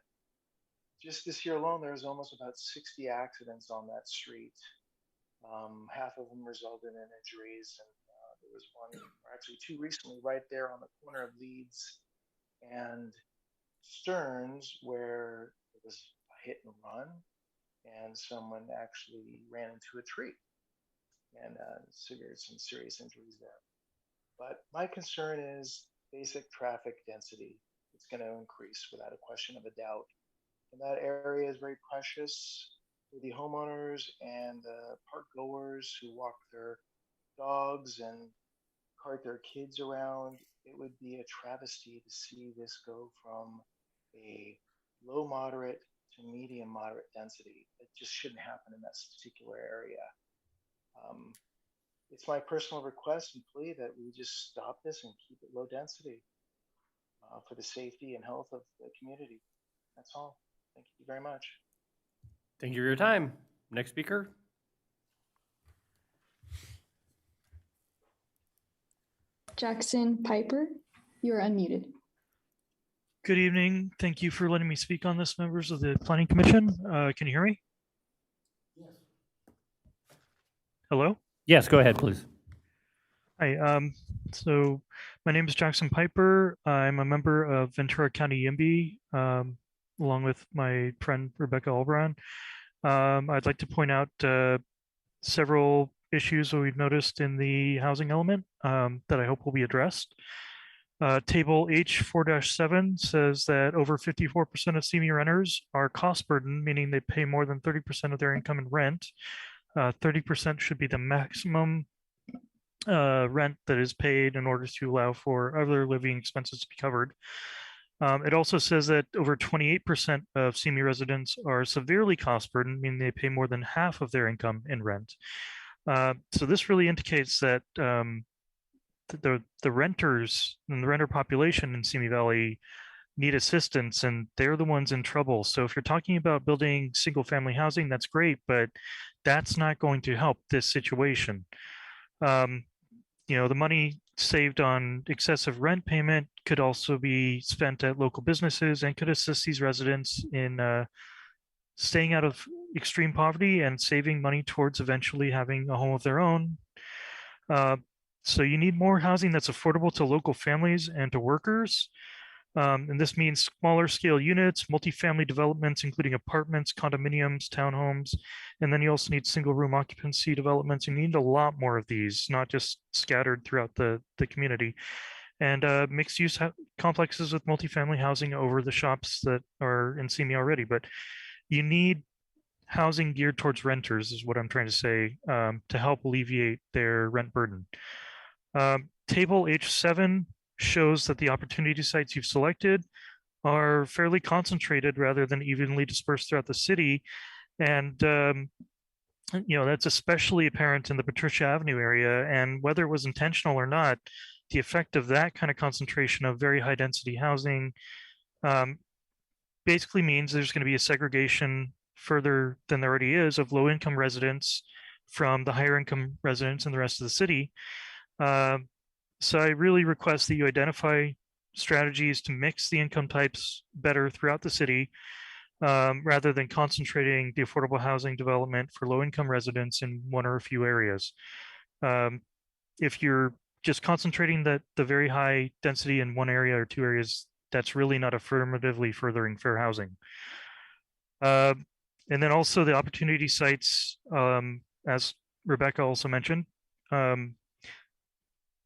just this year alone, there was almost about 60 accidents on that street. Half of them resulted in injuries, and there was one, or actually two recently, right there on the corner of Leeds and Stearns, where there was a hit and run, and someone actually ran into a tree, and some serious injuries there. But my concern is basic traffic density. It's going to increase without a question of a doubt. And that area is very precious for the homeowners and the park goers who walk their dogs and cart their kids around. It would be a travesty to see this go from a low moderate to medium moderate density. It just shouldn't happen in that particular area. It's my personal request and plea that we just stop this and keep it low density for the safety and health of the community. That's all. Thank you very much. Thank you for your time. Next speaker. Jackson Piper, you are unmuted. Good evening. Thank you for letting me speak on this, members of the Planning Commission. Can you hear me? Yes. Hello? Yes, go ahead, please. Hi. So my name is Jackson Piper. I'm a member of Ventura County YIMBY, along with my friend Rebecca Albaran. I'd like to point out several issues that we've noticed in the housing element that I hope will be addressed. Table H4-7 says that over 54% of CME renters are cost burdened, meaning they pay more than 30% of their income in rent. 30% should be the maximum rent that is paid in order to allow for other living expenses to be covered. It also says that over 28% of CME residents are severely cost burdened, meaning they pay more than half of their income in rent. So this really indicates that the renters and the renter population in Simi Valley need assistance, and they're the ones in trouble. So if you're talking about building single family housing, that's great, but that's not going to help this situation. You know, the money saved on excessive rent payment could also be spent at local businesses and could assist these residents in staying out of extreme poverty and saving money towards eventually having a home of their own. So you need more housing that's affordable to local families and to workers. And this means smaller scale units, multifamily developments, including apartments, condominiums, townhomes. And then you also need single room occupancy developments. You need a lot more of these, not just scattered throughout the community. And mixed use complexes with multifamily housing over the shops that are in CME already. But you need housing geared towards renters is what I'm trying to say, to help alleviate their rent burden. Table H7 shows that the opportunity sites you've selected are fairly concentrated rather than evenly dispersed throughout the city. And, you know, that's especially apparent in the Patricia Avenue area. And whether it was intentional or not, the effect of that kind of concentration of very high density housing basically means there's going to be a segregation further than there already is of low income residents from the higher income residents in the rest of the city. So I really request that you identify strategies to mix the income types better throughout the city, rather than concentrating the affordable housing development for low income residents in one or a few areas. If you're just concentrating the very high density in one area or two areas, that's really not affirmatively furthering fair housing. And then also the opportunity sites, as Rebecca also mentioned,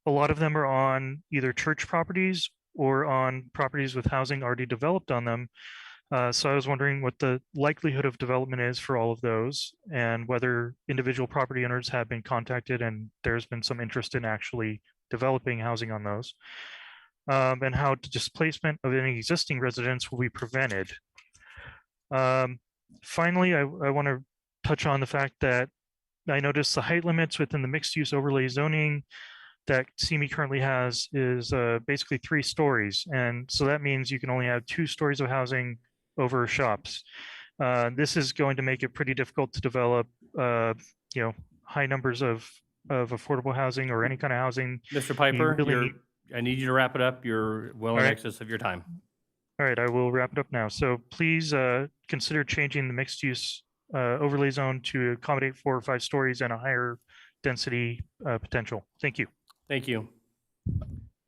a lot of them are on either church properties or on properties with housing already developed on them. So I was wondering what the likelihood of development is for all of those and whether individual property owners have been contacted and there's been some interest in actually developing housing on those. And how displacement of any existing residents will be prevented. Finally, I want to touch on the fact that I noticed the height limits within the mixed use overlay zoning that CME currently has is basically 3 stories. And so that means you can only have 2 stories of housing over shops. This is going to make it pretty difficult to develop, high numbers of affordable housing or any kind of housing. Mr. Piper, really I need you to wrap it up. You're well in All right. excess of your time. All right, I will wrap it up now. So please consider changing the mixed use overlay zone to accommodate 4 or 5 stories and a higher density potential. Thank you. Thank you.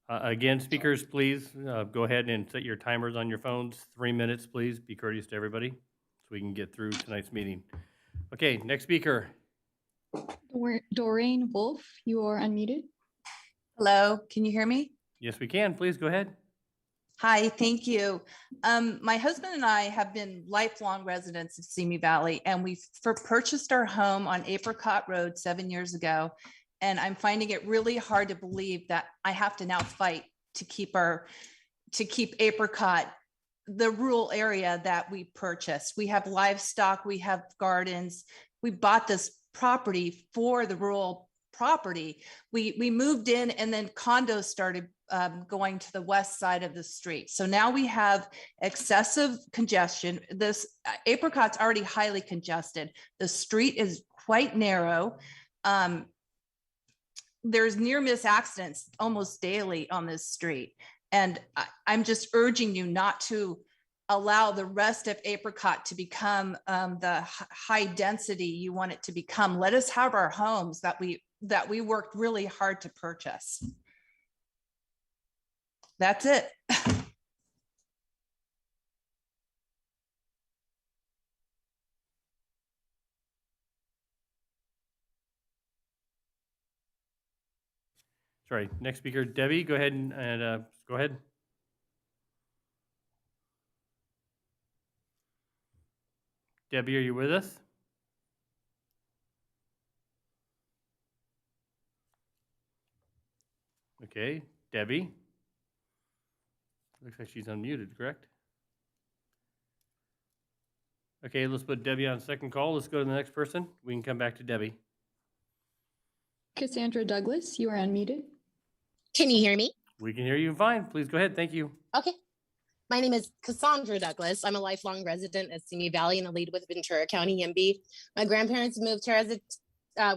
Again, speakers, please go ahead and set your timers on your phones. 3 minutes, please. Be courteous to everybody so we can get through tonight's meeting. Okay, next speaker. Doreen Wolf, you are unmuted. Hello, can you hear me? Yes, we can. Please go ahead. Hi, thank you. My husband and I have been lifelong residents of Simi Valley, and we purchased our home on Apricot Road 7 years ago. And I'm finding it really hard to believe that I have to now fight to keep Apricot, the rural area that we purchased. We have livestock, we have gardens. We bought this property for the rural property. We moved in, and then condos started going to the west side of the street. So now we have excessive congestion. This Apricot's already highly congested. The street is quite narrow. There's near miss accidents almost daily on this street. And I'm just urging you not to allow the rest of Apricot to become the high density you want it to become. Let us have our homes that we worked really hard to purchase. That's it. Sorry, next speaker, Debbie, go ahead and go ahead. Debbie, are you with us? Okay, Debbie. Looks like she's unmuted, correct? Okay, let's put Debbie on second call. Let's go to the next person. We can come back to Debbie. Cassandra Douglas, you are unmuted. Can you hear me? We can hear you fine. Please go ahead. Thank you. Okay. My name is Cassandra Douglas. I'm a lifelong resident of Simi Valley and a lead with Ventura County MB. My grandparents moved here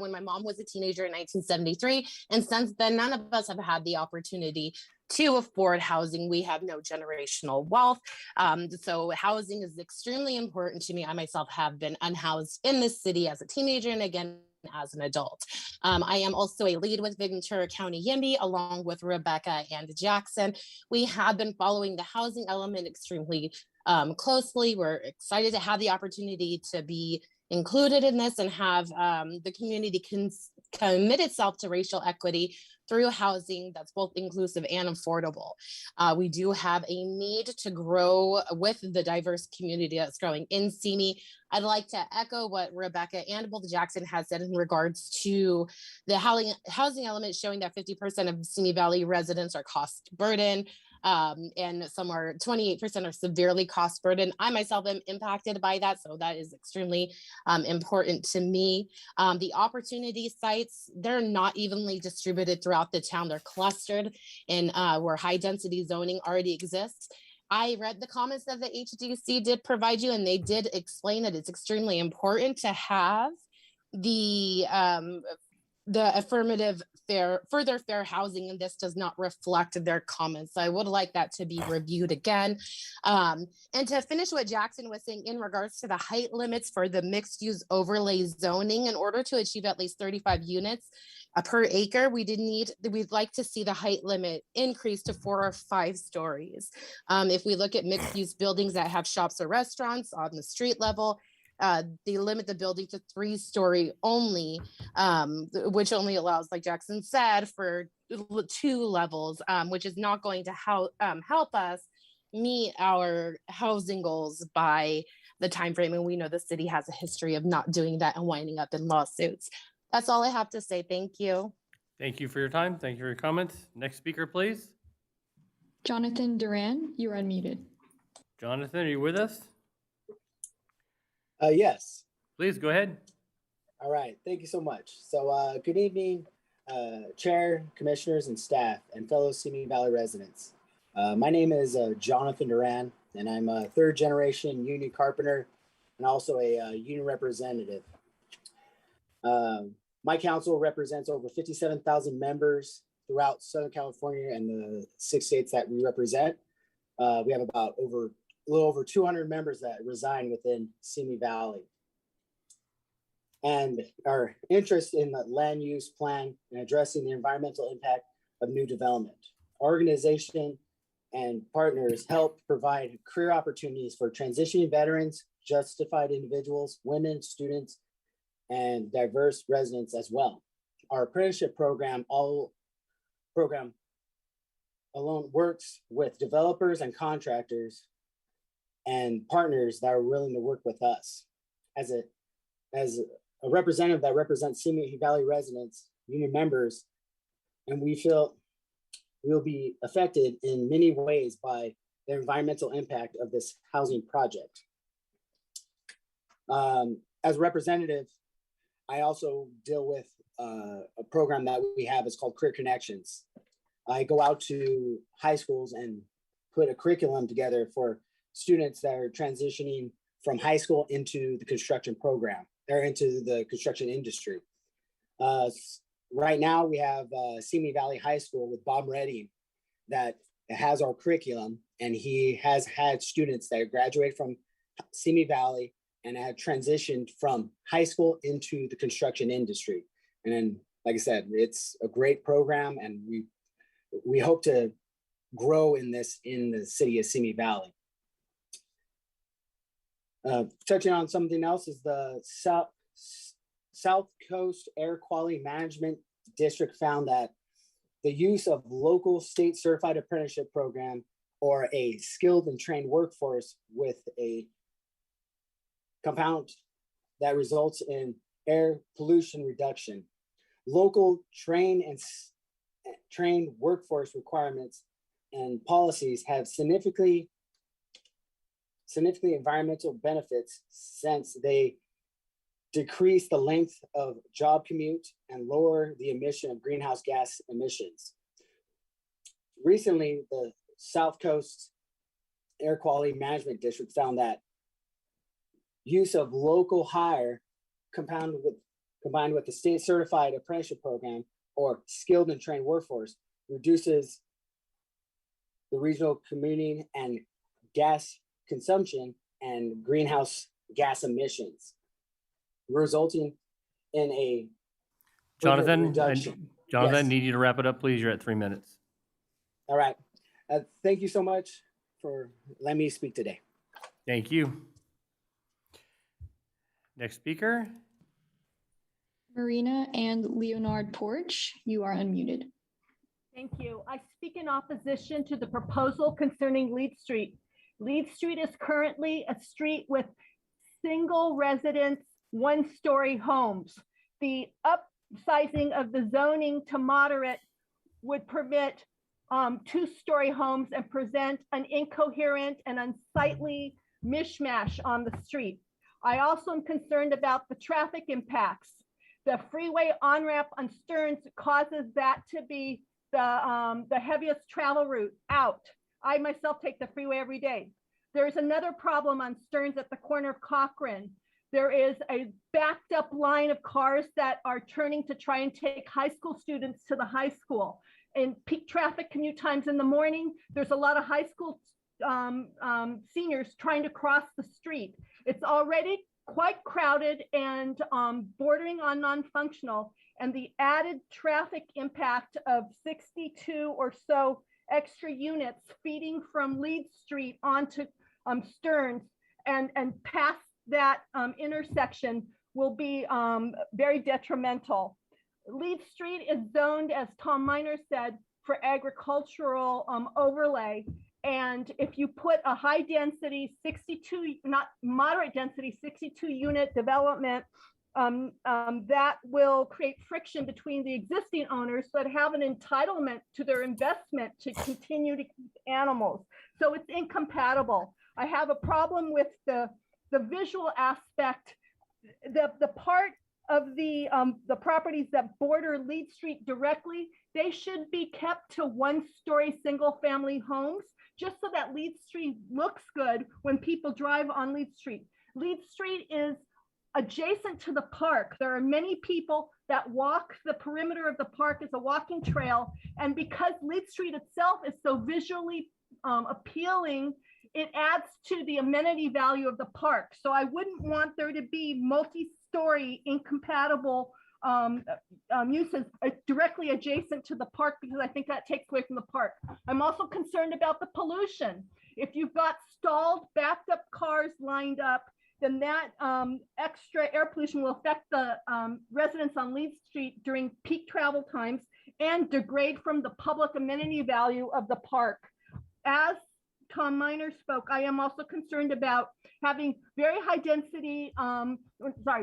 when my mom was a teenager in 1973. And since then, none of us have had the opportunity to afford housing. We have no generational wealth. So housing is extremely important to me. I myself have been unhoused in this city as a teenager and again as an adult. I am also a lead with Ventura County YIMBY along with Rebecca and Jackson. We have been following the housing element extremely closely. We're excited to have the opportunity to be included in this and have the community commit itself to racial equity through housing that's both inclusive and affordable. We do have a need to grow with the diverse community that's growing in Simi. I'd like to echo what Rebecca and both Jackson has said in regards to the housing element, showing that 50% of Simi Valley residents are cost burden. And some are 28% are severely cost burden. I myself am impacted by that, so that is extremely important to me. The opportunity sites, they're not evenly distributed throughout the town. They're clustered in where high density zoning already exists. I read the comments that the HDC did provide you, and they did explain that it's extremely important to have the affirmative further fair housing, and this does not reflect their comments. So I would like that to be reviewed again. And to finish what Jackson was saying in regards to the height limits for the mixed use overlay zoning, in order to achieve at least 35 units per acre, we'd like to see the height limit increase to 4 or 5 stories. If we look at mixed use buildings that have shops or restaurants on the street level, they limit the building to 3-story only, which only allows, like Jackson said, for 2 levels, which is not going to help us meet our housing goals by the time frame. And we know the city has a history of not doing that and winding up in lawsuits. That's all I have to say. Thank you. Thank you for your time. Thank you for your comments. Next speaker, please. Jonathan Duran, you're unmuted. Jonathan, are you with us? Yes. Please go ahead. All right. Thank you so much. So good evening, Chair, Commissioners, and staff, and fellow Simi Valley residents. My name is Jonathan Duran, and I'm a third-generation union carpenter and also a union representative. My council represents over 57,000 members throughout Southern California and the 6 states that we represent. We have about a little over 200 members that reside within Simi Valley. And our interest in the land use plan and addressing the environmental impact of new development. Our organization and partners help provide career opportunities for transitioning veterans, justified individuals, women, students, and diverse residents as well. Our apprenticeship program alone works with developers and contractors and partners that are willing to work with us. As a representative that represents Simi Valley residents, union members, and we feel we'll be affected in many ways by the environmental impact of this housing project. As a representative, I also deal with a program that we have. It's called Career Connections. I go out to high schools and put a curriculum together for students that are transitioning from high school into the construction program or into the construction industry. Right now we have Simi Valley High School with Bob Redding that has our curriculum, and he has had students that graduate from Simi Valley and have transitioned from high school into the construction industry. And then, like I said, it's a great program, and we hope to grow in the city of Simi Valley. Touching on something else is the South Coast Air Quality Management District found that the use of local state certified apprenticeship program or a skilled and trained workforce with a compound that results in air pollution reduction. Local trained workforce requirements and policies have significantly environmental benefits since they decrease the length of job commute and lower the emission of greenhouse gas emissions. Recently, the South Coast Air Quality Management District found that use of local hire combined with the state certified apprenticeship program or skilled and trained workforce reduces the regional commuting and gas consumption and greenhouse gas emissions, resulting in a Jonathan, reduction. Jonathan, Yes. need you to wrap it up, please. You're at 3 minutes. All right. Thank you so much for letting me speak today. Thank you. Next speaker. Marina and Leonard Porch, you are unmuted. Thank you. I speak in opposition to the proposal concerning Lead Street. Lead Street is currently a street with single residence, one-story homes. The upsizing of the zoning to moderate would permit two-story homes and present an incoherent and unsightly mishmash on the street. I also am concerned about the traffic impacts. The freeway on-ramp on Stearns causes that to be the heaviest travel route out. I myself take the freeway every day. There's another problem on Stearns at the corner of Cochrane. There is a backed up line of cars that are turning to try and take high school students to the high school. In peak traffic commute times in the morning, there's a lot of high school seniors trying to cross the street. It's already quite crowded and bordering on non-functional, and the added traffic impact of 62 or so extra units feeding from Lead Street onto Stearns and past that intersection will be very detrimental. Lead Street is zoned, as Tom Miner said, for agricultural overlay, And if you put a high density 62, not moderate density 62 unit development, that will create friction between the existing owners that have an entitlement to their investment to continue to keep animals. So it's incompatible. I have a problem with the visual aspect. The part of the properties that border Lead Street directly, they should be kept to one-story single-family homes, just so that Lead Street looks good when people drive on Lead Street. Lead Street is adjacent to the park. There are many people that walk the perimeter of the park as a walking trail. And because Lead Street itself is so visually appealing, it adds to the amenity value of the park. So I wouldn't want there to be multi-story incompatible uses directly adjacent to the park, because I think that takes away from the park. I'm also concerned about the pollution. If you've got stalled, backed up cars lined up, then that extra air pollution will affect the residents on Lead Street during peak travel times and degrade from the public amenity value of the park. As Tom Miner spoke, I am also concerned about having very high density,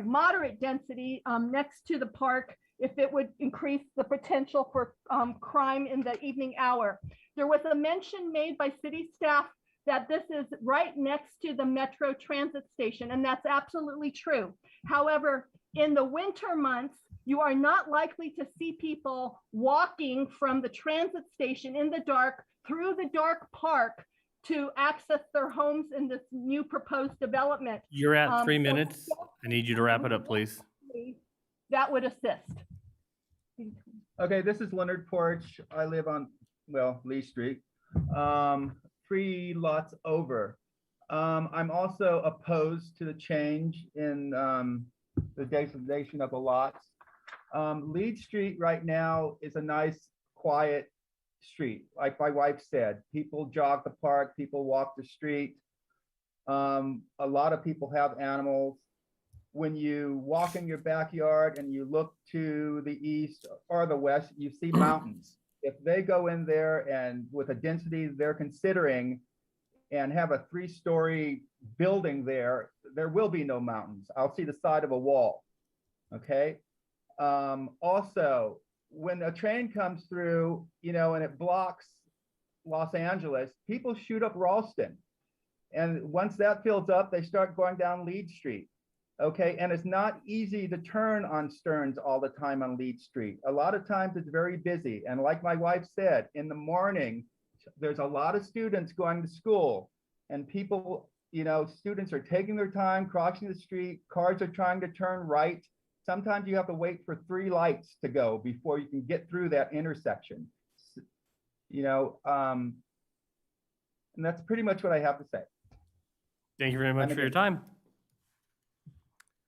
moderate density next to the park, if it would increase the potential for crime in the evening hour. There was a mention made by city staff that this is right next to the Metro Transit station, and that's absolutely true. However, in the winter months, you are not likely to see people walking from the transit station in the dark through the dark park to access their homes in this new proposed development. You're at 3 So minutes. I need you to wrap it up, please. that would assist. Okay, this is Leonard Porch. I live on, well, Lee Street, 3 lots over. I'm also opposed to the change in the designation of the lots. Lead Street right now is a nice, quiet street. Like my wife said, people jog the park, people walk the street. A lot of people have animals. When you walk in your backyard and you look to the east or the west, you see mountains. If they go in there and with a density they're considering and have a 3-story building there, there will be no mountains. I'll see the side of a wall, okay? Also, when a train comes through, you know, and it blocks Los Angeles, people shoot up Ralston. And once that fills up, they start going down Lead Street. Okay, and it's not easy to turn on Stearns all the time on Lead Street. A lot of times it's very busy. And like my wife said, in the morning, there's a lot of students going to school and people, you know, students are taking their time crossing the street, cars are trying to turn right. Sometimes you have to wait for 3 lights to go before you can get through that intersection. You know, and that's pretty much what I have to say. Thank you very much for your time.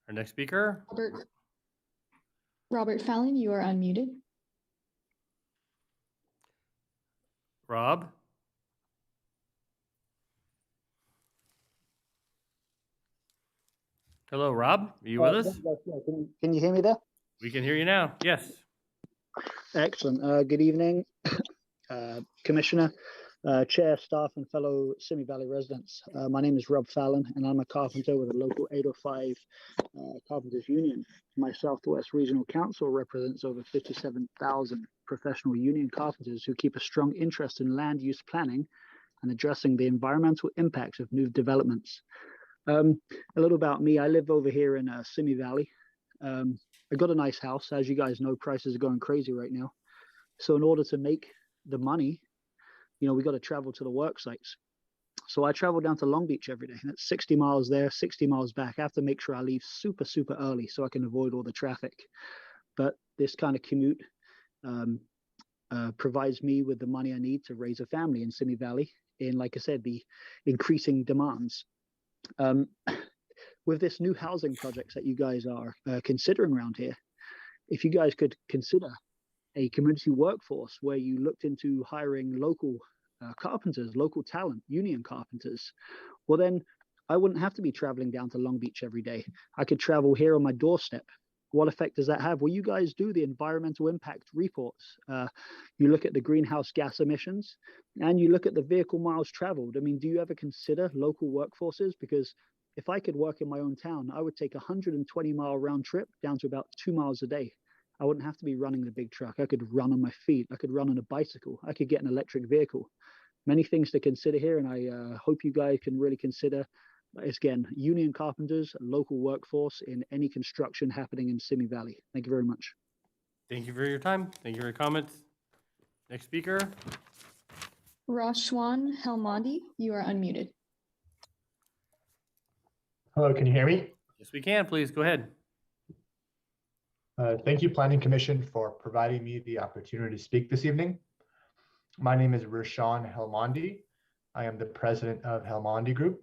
Our next speaker. Robert Fallon, you are unmuted. Rob. Hello, Rob. Are you with us? Can you hear me there? We can hear you now. Yes. Excellent. Good evening, Commissioner, Chair, staff, and fellow Simi Valley residents. My name is Rob Fallon, and I'm a carpenter with a local 805 Carpenters Union. My Southwest Regional Council represents over 57,000 professional union carpenters who keep a strong interest in land use planning and addressing the environmental impacts of new developments. A little about me. I live over here in Simi Valley. I got a nice house. As you guys know, prices are going crazy right now. So in order to make the money, you know, we got to travel to the work sites. So I travel down to Long Beach every day. And it's 60 miles there, 60 miles back. I have to make sure I leave super, super early so I can avoid all the traffic. But this kind of commute provides me with the money I need to raise a family in Simi Valley in, like I said, the increasing demands. With this new housing projects that you guys are considering around here, if you guys could consider a community workforce where you looked into hiring local carpenters, local talent, union carpenters, well then I wouldn't have to be traveling down to Long Beach every day. I could travel here on my doorstep What effect does that have? Well, you guys do the environmental impact reports. You look at the greenhouse gas emissions and you look at the vehicle miles traveled. I mean, do you ever consider local workforces? Because if I could work in my own town, I would take a 120-mile round trip down to about 2 miles a day. I wouldn't have to be running the big truck. I could run on my feet. I could run on a bicycle. I could get an electric vehicle. Many things to consider here, and I hope you guys can really consider, again, union carpenters, local workforce in any construction happening in Simi Valley. Thank you very much. Thank you for your time. Thank you for your comments. Next speaker. Rashwan Helmandi, you are unmuted. Hello, can you hear me? Yes, we can. Please go ahead. Thank you, Planning Commission, for providing me the opportunity to speak this evening. My name is Rashwan Helmandi. I am the president of Helmandi Group.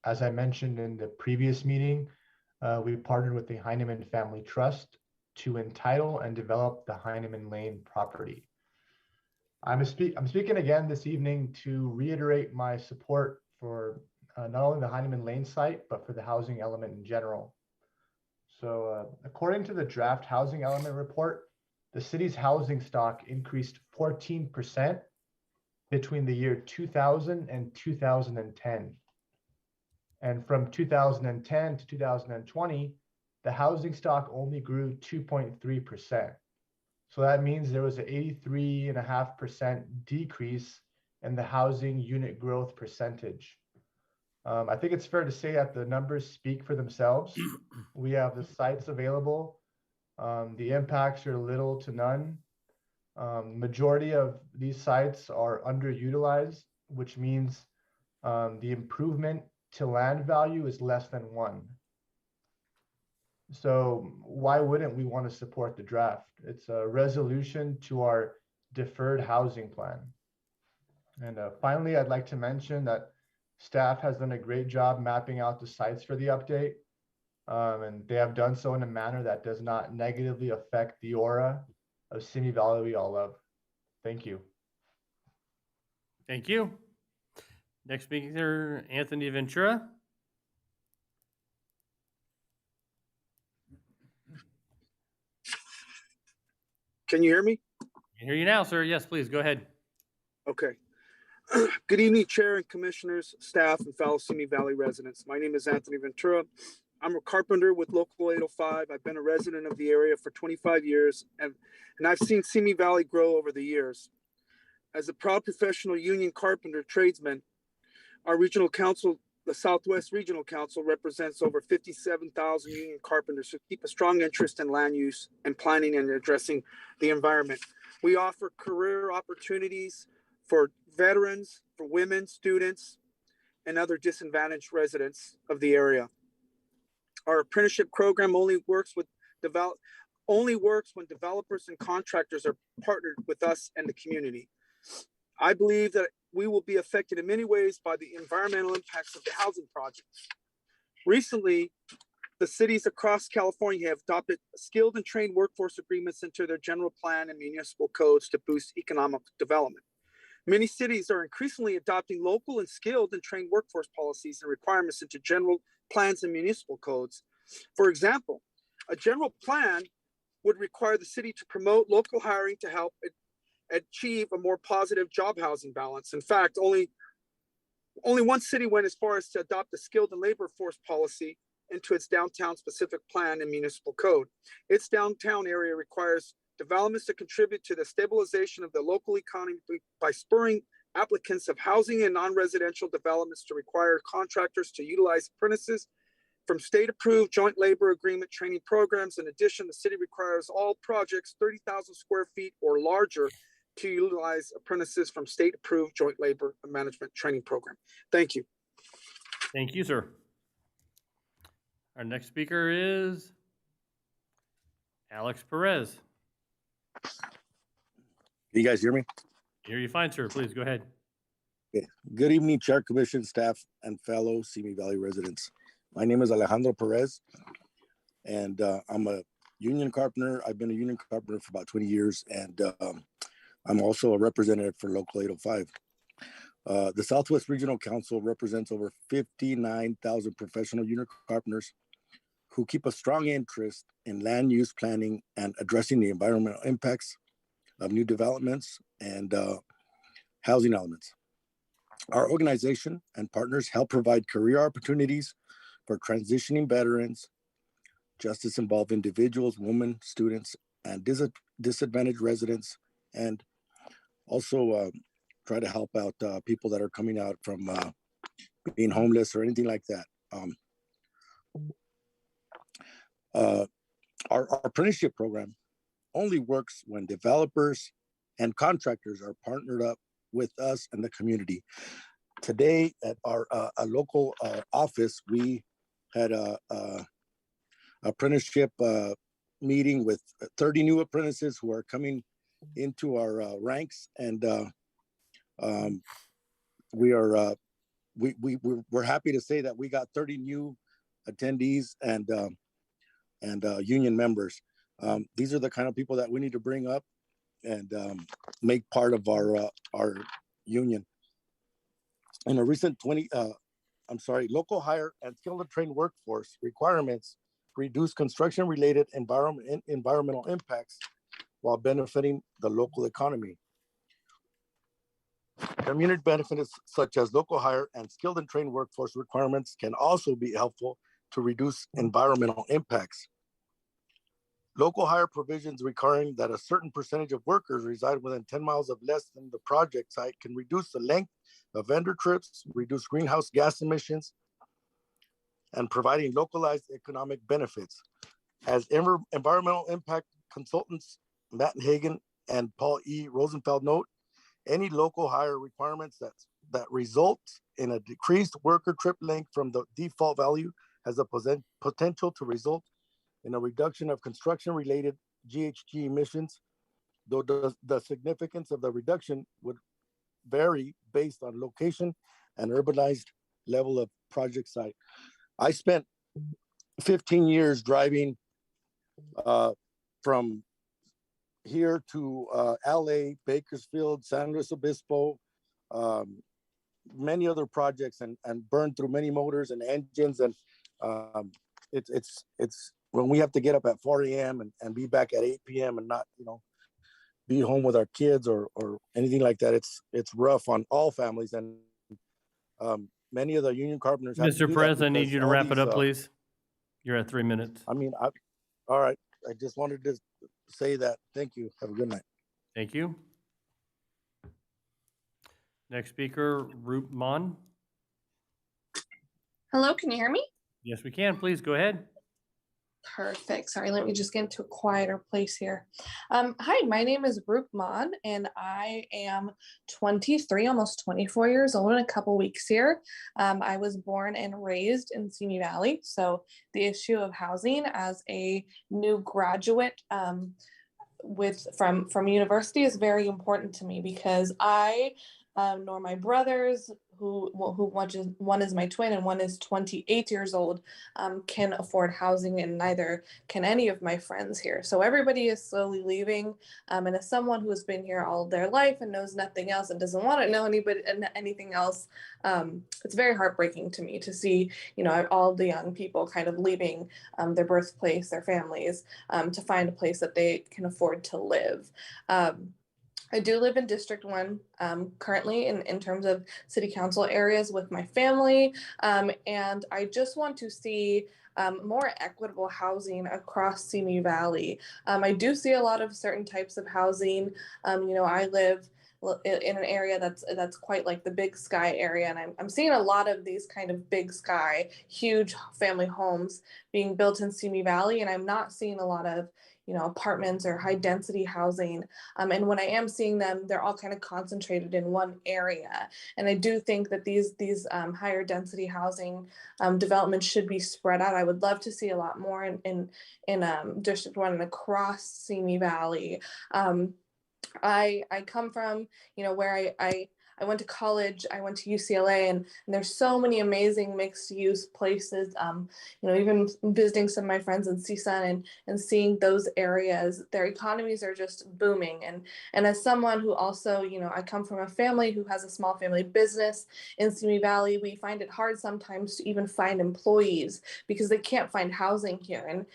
As I mentioned in the previous meeting, we partnered with the Heineman Family Trust to entitle and develop the Heineman Lane property. I'm speaking again this evening to reiterate my support for not only the Heineman Lane site, but for the housing element in general. So according to the draft housing element report, the city's housing stock increased 14% between the year 2000 and 2010. And from 2010 to 2020, the housing stock only grew 2.3%. So that means there was an 83.5% decrease in the housing unit growth percentage. I think it's fair to say that the numbers speak for themselves. We have the sites available. The impacts are little to none. Majority of these sites are underutilized, which means the improvement to land value is less than 1. So why wouldn't we want to support the draft? It's a resolution to our deferred housing plan. And finally, I'd like to mention that staff has done a great job mapping out the sites for the update. And they have done so in a manner that does not negatively affect the aura of Simi Valley we all love. Thank you. Thank you. Next speaker, Anthony Ventura. Can you hear me? I hear you now, sir. Yes, please go ahead. Okay. Good evening, Chair and Commissioners, staff, and fellow Simi Valley residents. My name is Anthony Ventura. I'm a carpenter with Local 805. I've been a resident of the area for 25 years, and I've seen Simi Valley grow over the years. As a proud professional union carpenter tradesman, our regional council, the Southwest Regional Council, represents over 57,000 union carpenters who keep a strong interest in land use and planning and addressing the environment. We offer career opportunities for veterans, for women, students, and other disadvantaged residents of the area. Our apprenticeship program only works when developers and contractors are partnered with us and the community. I believe that we will be affected in many ways by the environmental impacts of the housing projects. Recently, the cities across California have adopted skilled and trained workforce agreements into their general plan and municipal codes to boost economic development. Many cities are increasingly adopting local and skilled and trained workforce policies and requirements into general plans and municipal codes. For example, a general plan would require the city to promote local hiring to help achieve a more positive job housing balance. In fact, only one city went as far as to adopt a skilled and labor force policy into its downtown specific plan and municipal code. Its downtown area requires developments to contribute to the stabilization of the local economy by spurring applicants of housing and non-residential developments to require contractors to utilize apprentices from state-approved joint labor agreement training programs. In addition, the city requires all projects 30,000 square feet or larger to utilize apprentices from state-approved joint labor management training program. Thank you. Thank you, sir. Our next speaker is Alex Perez. Can you guys hear me? Hear you fine, sir. Please go ahead. Okay. Good evening, Chair, Commission, staff, and fellow Simi Valley residents. My name is Alejandro Perez, and I'm a union carpenter. I've been a union carpenter for about 20 years, and I'm also a representative for Local 805. The Southwest Regional Council represents over 59,000 professional union carpenters who keep a strong interest in land use planning and addressing the environmental impacts of new developments and housing elements. Our organization and partners help provide career opportunities for transitioning veterans, justice-involved individuals, women, students, and disadvantaged residents, and also try to help out people that are coming out from being homeless or anything like that. Our apprenticeship program only works when developers and contractors are partnered up with us and the community. Today at our a local office, we had a apprenticeship meeting with 30 new apprentices who are coming into our ranks, and we're happy to say that we got 30 new attendees and union members. These are the kind of people that we need to bring up and make part of our union. In a recent local hire and skilled and trained workforce requirements reduce construction-related environmental impacts while benefiting the local economy. Community benefits such as local hire and skilled and trained workforce requirements can also be helpful to reduce environmental impacts. Local hire provisions requiring that a certain percentage of workers reside within 10 miles of less than the project site can reduce the length of vendor trips, reduce greenhouse gas emissions, and providing localized economic benefits. As environmental impact consultants Matt Hagen and Paul E. Rosenfeld note, any local hire requirements that result in a decreased worker trip length from the default value has a potential to result in a reduction of construction-related GHG emissions, though the significance of the reduction would vary based on location and urbanized level of project site. I spent 15 years driving from here to LA, Bakersfield, San Luis Obispo, many other projects, and burned through many motors and engines. And it's when we have to get up at 4 a.m. and be back at 8 p.m. and not, be home with our kids or anything like that. It's rough on all families. And many of the union carpenters have to Mr. do Perez, that I need because you to all wrap it these, up, please. You're at 3 minutes. all right. I just wanted to say that. Thank you. Have a good night. Thank you. Next speaker, Roop Mon. Hello, can you hear me? Yes, we can. Please go ahead. Perfect. Sorry, let me just get into a quieter place here. Hi, my name is Roop Mon, and I am 23, almost 24 years old in a couple weeks here. I was born and raised in Simi Valley, so the issue of housing as a new graduate from university is very important to me because I nor my brothers, one is my twin and one is 28 years old, can afford housing, and neither can any of my friends here. So everybody is slowly leaving. And as someone who has been here all their life and knows nothing else and doesn't want to know anything else, it's very heartbreaking to me to see, all the young people kind of leaving their birthplace, their families, to find a place that they can afford to live. I do live in District 1 currently in terms of city council areas with my family, and I just want to see more equitable housing across Simi Valley. I do see a lot of certain types of housing. I live in an area that's quite like the Big Sky area, and I'm seeing a lot of these kind of Big Sky, huge family homes being built in Simi Valley, and I'm not seeing a lot of apartments or high density housing. And when I am seeing them, they're all kind of concentrated in one area. And I do think that these higher density housing developments should be spread out. I would love to see a lot more in District 1 and across Simi Valley. I come from, where I went to college, I went to UCLA, and there's so many amazing mixed use places. Even visiting some of my friends in CSUN and seeing those areas, their economies are just booming. And as someone who also, I come from a family who has a small family business in Simi Valley, we find it hard sometimes to even find employees because they can't find housing here. And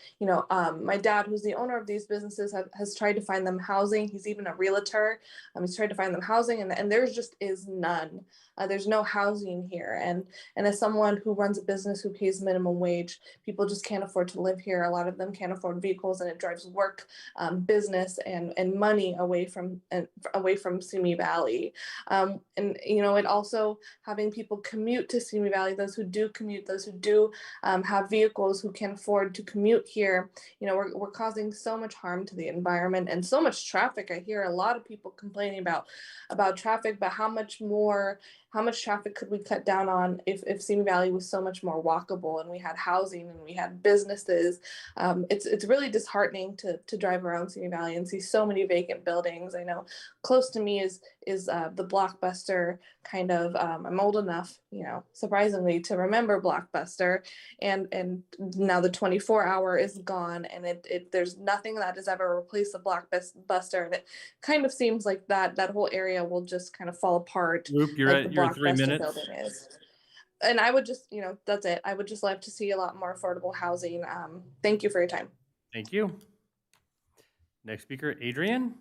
my dad, who's the owner of these businesses, has tried to find them housing. He's even a realtor. He's tried to find them housing, and there's just is none. There's no housing here. And as someone who runs a business who pays minimum wage, people just can't afford to live here. A lot of them can't afford vehicles, and it drives work, business, and money away from Simi Valley. It also having people commute to Simi Valley, those who do commute, those who do have vehicles, who can afford to commute here, we're causing so much harm to the environment and so much traffic. I hear a lot of people complaining about traffic, but how much traffic could we cut down on if Simi Valley was so much more walkable and we had housing and we had businesses? It's really disheartening to drive around Simi Valley and see so many vacant buildings. I know close to me is the Blockbuster kind of. I'm old enough, surprisingly, to remember Blockbuster, and now the 24-hour is gone, and there's nothing that has ever replaced the Blockbuster, and it kind of seems like that whole area will just kind of fall apart. Luke, you're like at the your 3 Blockbuster minutes. building is. And I would just, that's it. I would just love to see a lot more affordable housing. Thank you for your time. Thank you. Next speaker, Adrian.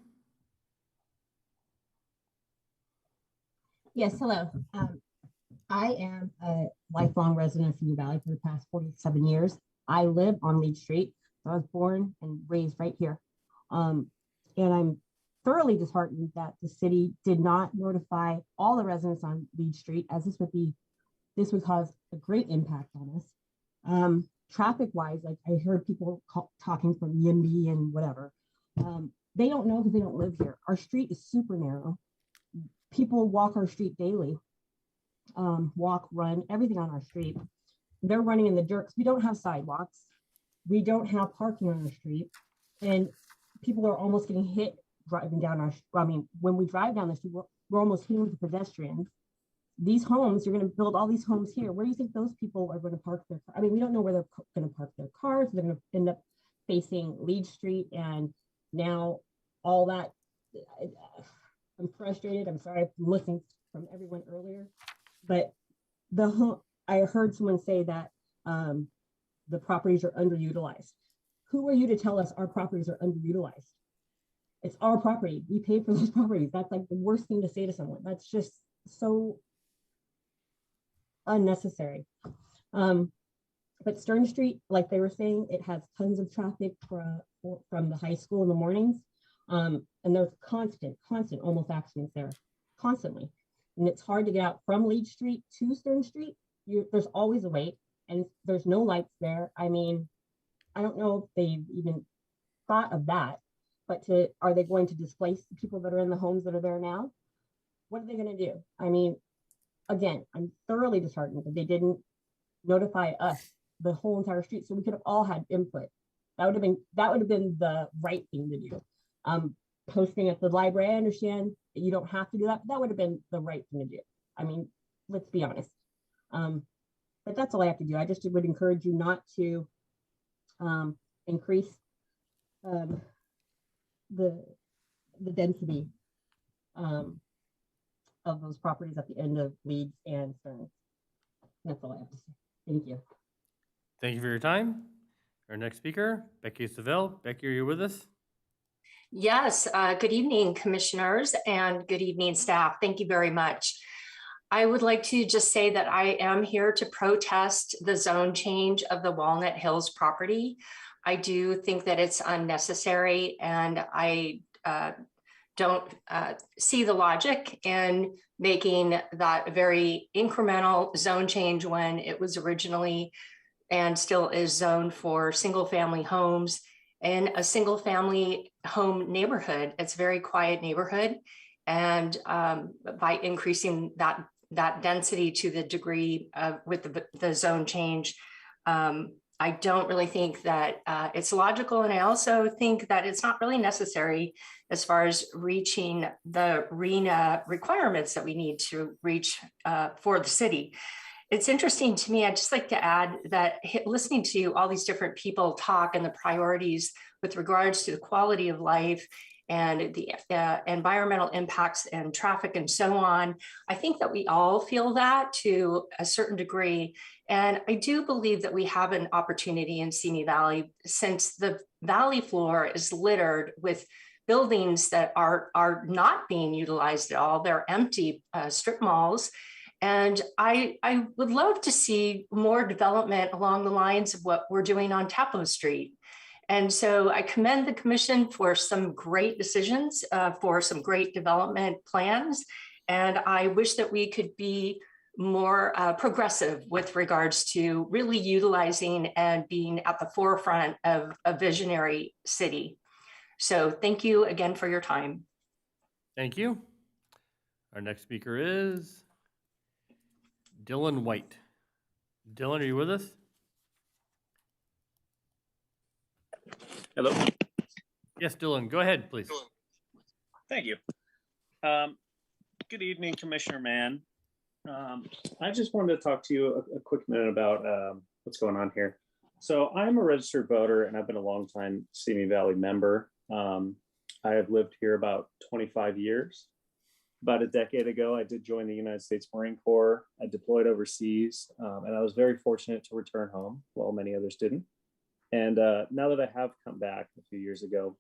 Yes, hello. I am a lifelong resident of Simi Valley for the past 47 years. I live on Leach Street. So I was born and raised right here. And I'm thoroughly disheartened that the city did not notify all the residents on Leach Street, as this would cause a great impact on us. Traffic wise, like I heard people talking from YIMBY and whatever. They don't know because they don't live here. Our street is super narrow. People walk our street daily, walk, run, everything on our street. They're running in the dirt because we don't have sidewalks. We don't have parking on our street. And people are almost getting hit driving down our street. I mean, when we drive down the street, we're almost hitting the pedestrians. These homes, you're going to build all these homes here. Where do you think those people are going to park their cars? I mean, we don't know where they're going to park their cars. They're going to end up facing Leach Street, and now all that. I'm frustrated. I'm sorry for listening from everyone earlier, but I heard someone say that the properties are underutilized. Who are you to tell us our properties are underutilized? It's our property. We paid for those properties. That's like the worst thing to say to someone. That's just so unnecessary. But Stern Street, like they were saying, it has tons of traffic from the high school in the mornings. And there's constant almost accidents there, constantly. And it's hard to get out from Leach Street to Stern Street. There's always a wait, and there's no lights there. I mean, I don't know if they've even thought of that, but are they going to displace the people that are in the homes that are there now? What are they going to do? I mean, again, I'm thoroughly disheartened that they didn't notify us, the whole entire street, so we could have all had input. That would have been the right thing to do. Posting at the library, I understand that you don't have to do that, but that would have been the right thing to do. I mean, let's be honest. But that's all I have to do. I just would encourage you not to increase the density of those properties at the end of Leeds and Stern. That's all I have to say. Thank you. Thank you for your time. Our next speaker, Becky Savelle. Becky, are you with us? Yes, good evening, commissioners, and good evening, staff. Thank you very much. I would like to just say that I am here to protest the zone change of the Walnut Hills property. I do think that it's unnecessary, and I don't see the logic in making that very incremental zone change when it was originally and still is zoned for single-family homes in a single-family home neighborhood. It's a very quiet neighborhood, and by increasing that density to the degree with the zone change, I don't really think that it's logical. And I also think that it's not really necessary as far as reaching the RENA requirements that we need to reach for the city. It's interesting to me. I'd just like to add that listening to all these different people talk and the priorities with regards to the quality of life and the environmental impacts and traffic and so on, I think that we all feel that to a certain degree. And I do believe that we have an opportunity in Simi Valley, since the valley floor is littered with buildings that are not being utilized at all. They're empty strip malls. And I would love to see more development along the lines of what we're doing on Taplow Street. And so I commend the commission for some great decisions, for some great development plans. And I wish that we could be more progressive with regards to really utilizing and being at the forefront of a visionary city. So thank you again for your time. Thank you. Our next speaker is Dylan White. Dylan, are you with us? Hello. Yes, Dylan, go ahead, please. Thank you. Good evening, Commissioner Mann. I just wanted to talk to you a quick minute about what's going on here. So I'm a registered voter and I've been a longtime Simi Valley member. I have lived here about 25 years. About a decade ago, I did join the United States Marine Corps. I deployed overseas and I was very fortunate to return home, while many others didn't. And now that I have come back a few years ago,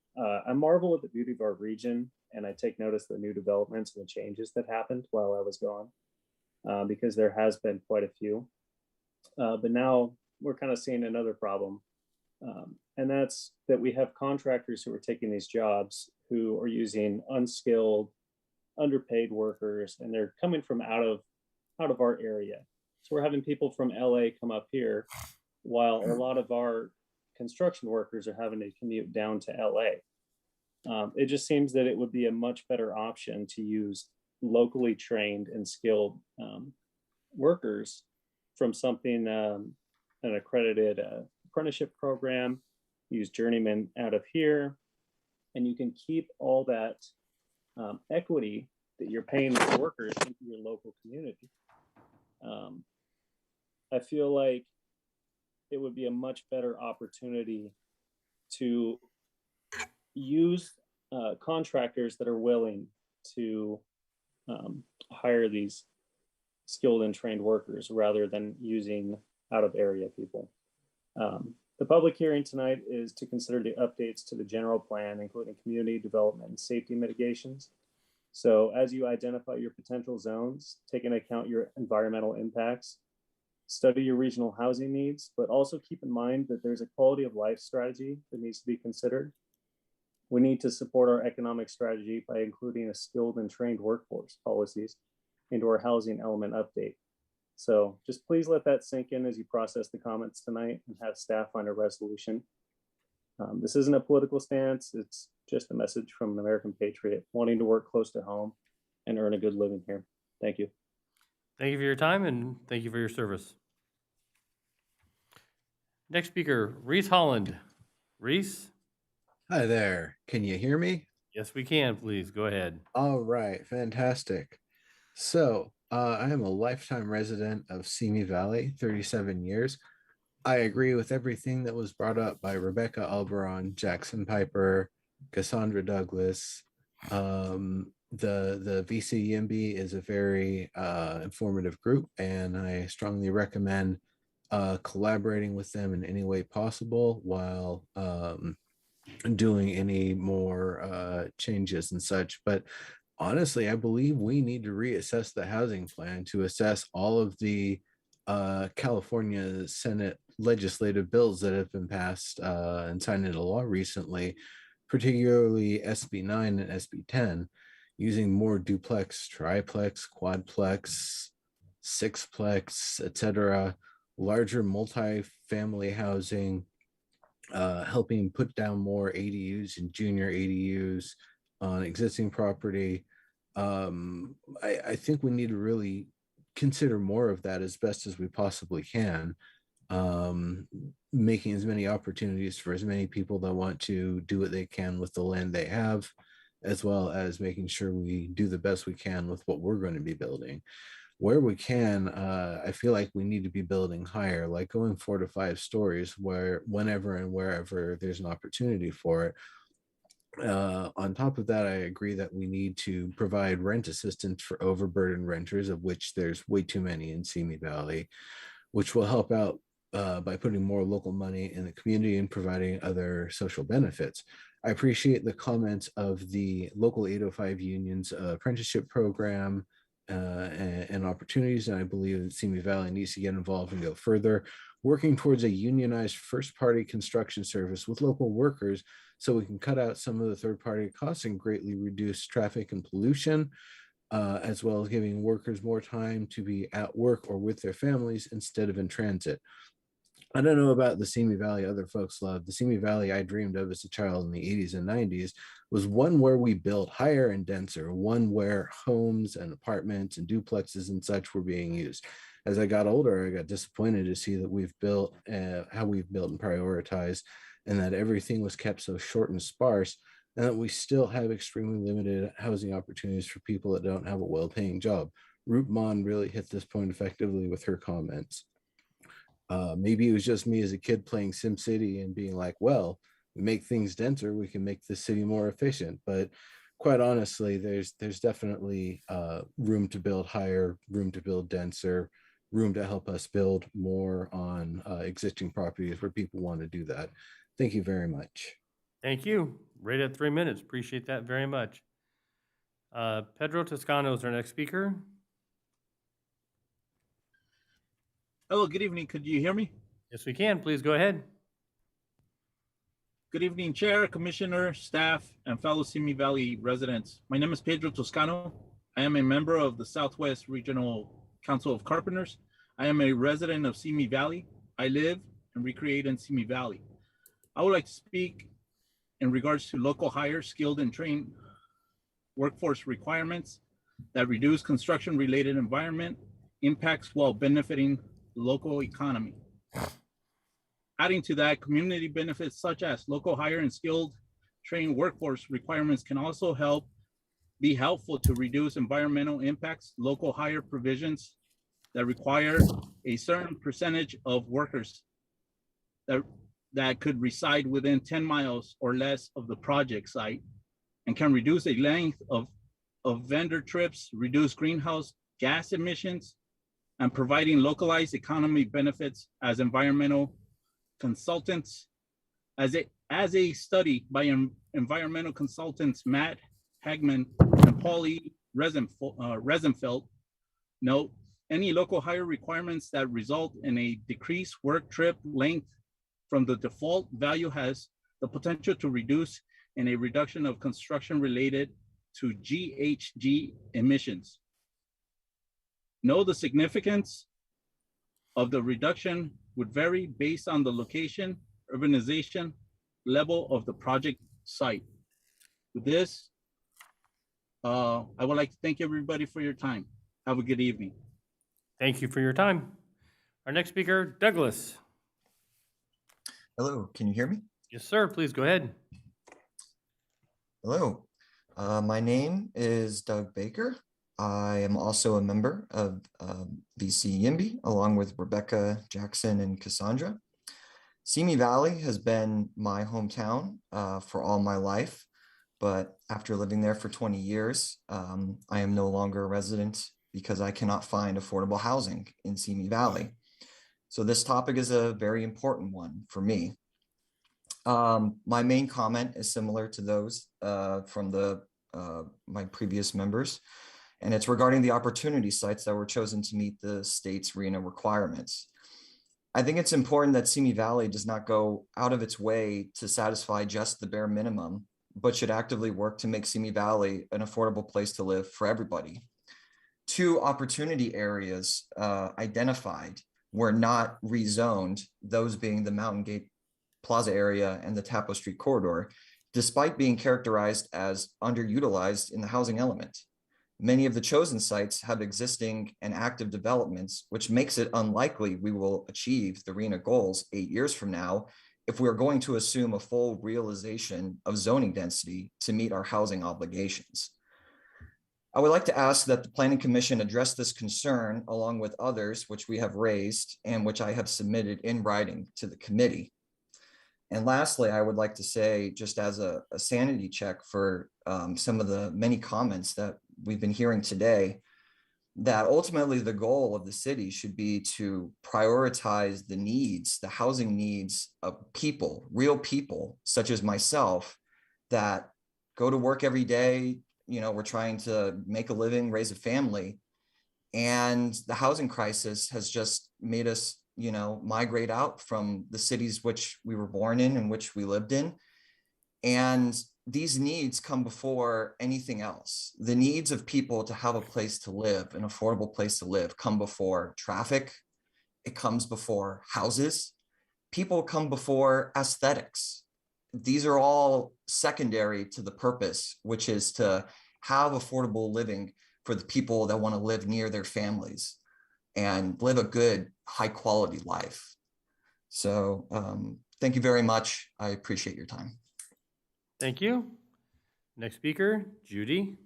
I marvel at the beauty of our region, and I take notice of the new developments and the changes that happened while I was gone, because there has been quite a few. But now we're kind of seeing another problem, and that's that we have contractors who are taking these jobs who are using unskilled, underpaid workers, and they're coming from out of our area. So we're having people from LA come up here, while a lot of our construction workers are having to commute down to LA. It just seems that it would be a much better option to use locally trained and skilled workers from something, an accredited apprenticeship program, use journeymen out of here, and you can keep all that equity that you're paying the workers into your local community. I feel like it would be a much better opportunity to use contractors that are willing to hire these skilled and trained workers rather than using out of area people. The public hearing tonight is to consider the updates to the general plan, including community development and safety mitigations. So as you identify your potential zones, take into account your environmental impacts, study your regional housing needs, but also keep in mind that there's a quality of life strategy that needs to be considered. We need to support our economic strategy by including a skilled and trained workforce policies into our housing element update. So just please let that sink in as you process the comments tonight and have staff find a resolution. This isn't a political stance. It's just a message from an American patriot wanting to work close to home and earn a good living here. Thank you. Thank you for your time and thank you for your service. Next speaker, Reese Holland. Reese? Hi there. Can you hear me? Yes, we can. Please go ahead. All right. Fantastic. So I am a lifetime resident of Simi Valley, 37 years. I agree with everything that was brought up by Rebecca Alberon, Jackson Piper, Cassandra Douglas. The VCEMB is a very informative group, and I strongly recommend collaborating with them in any way possible while doing any more changes and such. But honestly, I believe we need to reassess the housing plan to assess all of the California Senate legislative bills that have been passed and signed into law recently, particularly SB 9 and SB 10, using more duplex, triplex, quadplex, sixplex, etc., larger multi-family housing, helping put down more ADUs and junior ADUs on existing property. I think we need to really consider more of that as best as we possibly can. making as many opportunities for as many people that want to do what they can with the land they have, as well as making sure we do the best we can with what we're going to be building. Where we can, I feel like we need to be building higher, like going 4 to 5 stories where whenever and wherever there's an opportunity for it. On top of that, I agree that we need to provide rent assistance for overburdened renters, of which there's way too many in Simi Valley, which will help out by putting more local money in the community and providing other social benefits. I appreciate the comments of the local 805 unions apprenticeship program and opportunities, and I believe that Simi Valley needs to get involved and go further, working towards a unionized first-party construction service with local workers so we can cut out some of the third-party costs and greatly reduce traffic and pollution, as well as giving workers more time to be at work or with their families instead of in transit. I don't know about the Simi Valley other folks love. The Simi Valley I dreamed of as a child in the 80s and 90s was one where we built higher and denser, one where homes and apartments and duplexes and such were being used. As I got older, I got disappointed to see that we've built, how we've built and prioritized, and that everything was kept so short and sparse, and that we still have extremely limited housing opportunities for people that don't have a well-paying job. Ruth Mon really hit this point effectively with her comments. Maybe it was just me as a kid playing SimCity and being like, well, we make things denser, we can make the city more efficient. But quite honestly, there's definitely room to build higher, room to build denser, room to help us build more on existing properties where people want to do that. Thank you very much. Thank you. Right at 3 minutes. Appreciate that very much. Pedro Toscano is our next speaker. Hello, good evening. Could you hear me? Yes, we can. Please go ahead. Good evening, Chair, Commissioner, staff, and fellow Simi Valley residents. My name is Pedro Toscano. I am a member of the Southwest Regional Council of Carpenters. I am a resident of Simi Valley. I live and recreate in Simi Valley. I would like to speak in regards to local hire, skilled and trained workforce requirements that reduce construction-related environment impacts while benefiting the local economy. Adding to that, community benefits such as local hire and skilled trained workforce requirements can also be helpful to reduce environmental impacts. Local hire provisions that require a certain percentage of workers that could reside within 10 miles or less of the project site and can reduce the length of vendor trips, reduce greenhouse gas emissions, and providing localized economy benefits as environmental consultants. As a study by environmental consultants Matt Hagman and Paul E. Rosenfeld note, any local hire requirements that result in a decreased work trip length from the default value has the potential to reduce in a reduction of construction related to GHG emissions. Know the significance of the reduction would vary based on the location, urbanization, level of the project site. With this, I would like to thank everybody for your time. Have a good evening. Thank you for your time. Our next speaker, Douglas. Hello, can you hear me? Yes, sir. Please go ahead. Hello, my name is Doug Baker. I am also a member of VC YIMBY, along with Rebecca, Jackson, and Cassandra. Simi Valley has been my hometown for all my life, but after living there for 20 years, I am no longer a resident because I cannot find affordable housing in Simi Valley. So this topic is a very important one for me. My main comment is similar to those from my previous members, and it's regarding the opportunity sites that were chosen to meet the state's RHNA requirements. I think it's important that Simi Valley does not go out of its way to satisfy just the bare minimum, but should actively work to make Simi Valley an affordable place to live for everybody. 2 opportunity areas identified were not rezoned, those being the Mountain Gate Plaza area and the Taplow Street corridor, despite being characterized as underutilized in the housing element. Many of the chosen sites have existing and active developments, which makes it unlikely we will achieve the RHNA goals 8 years from now if we're going to assume a full realization of zoning density to meet our housing obligations. I would like to ask that the Planning Commission address this concern along with others which we have raised and which I have submitted in writing to the committee. And lastly, I would like to say, just as a sanity check for some of the many comments that we've been hearing today, that ultimately the goal of the city should be to prioritize the needs, the housing needs of people, real people, such as myself, that go to work every day. You know, we're trying to make a living, raise a family. And the housing crisis has just made us, you know, migrate out from the cities which we were born in and which we lived in. And these needs come before anything else. The needs of people to have a place to live, an affordable place to live, come before traffic. It comes before houses. People come before aesthetics. These are all secondary to the purpose, which is to have affordable living for the people that want to live near their families and live a good, high quality life. So thank you very much. I appreciate your time. Thank you. Next speaker, Judy.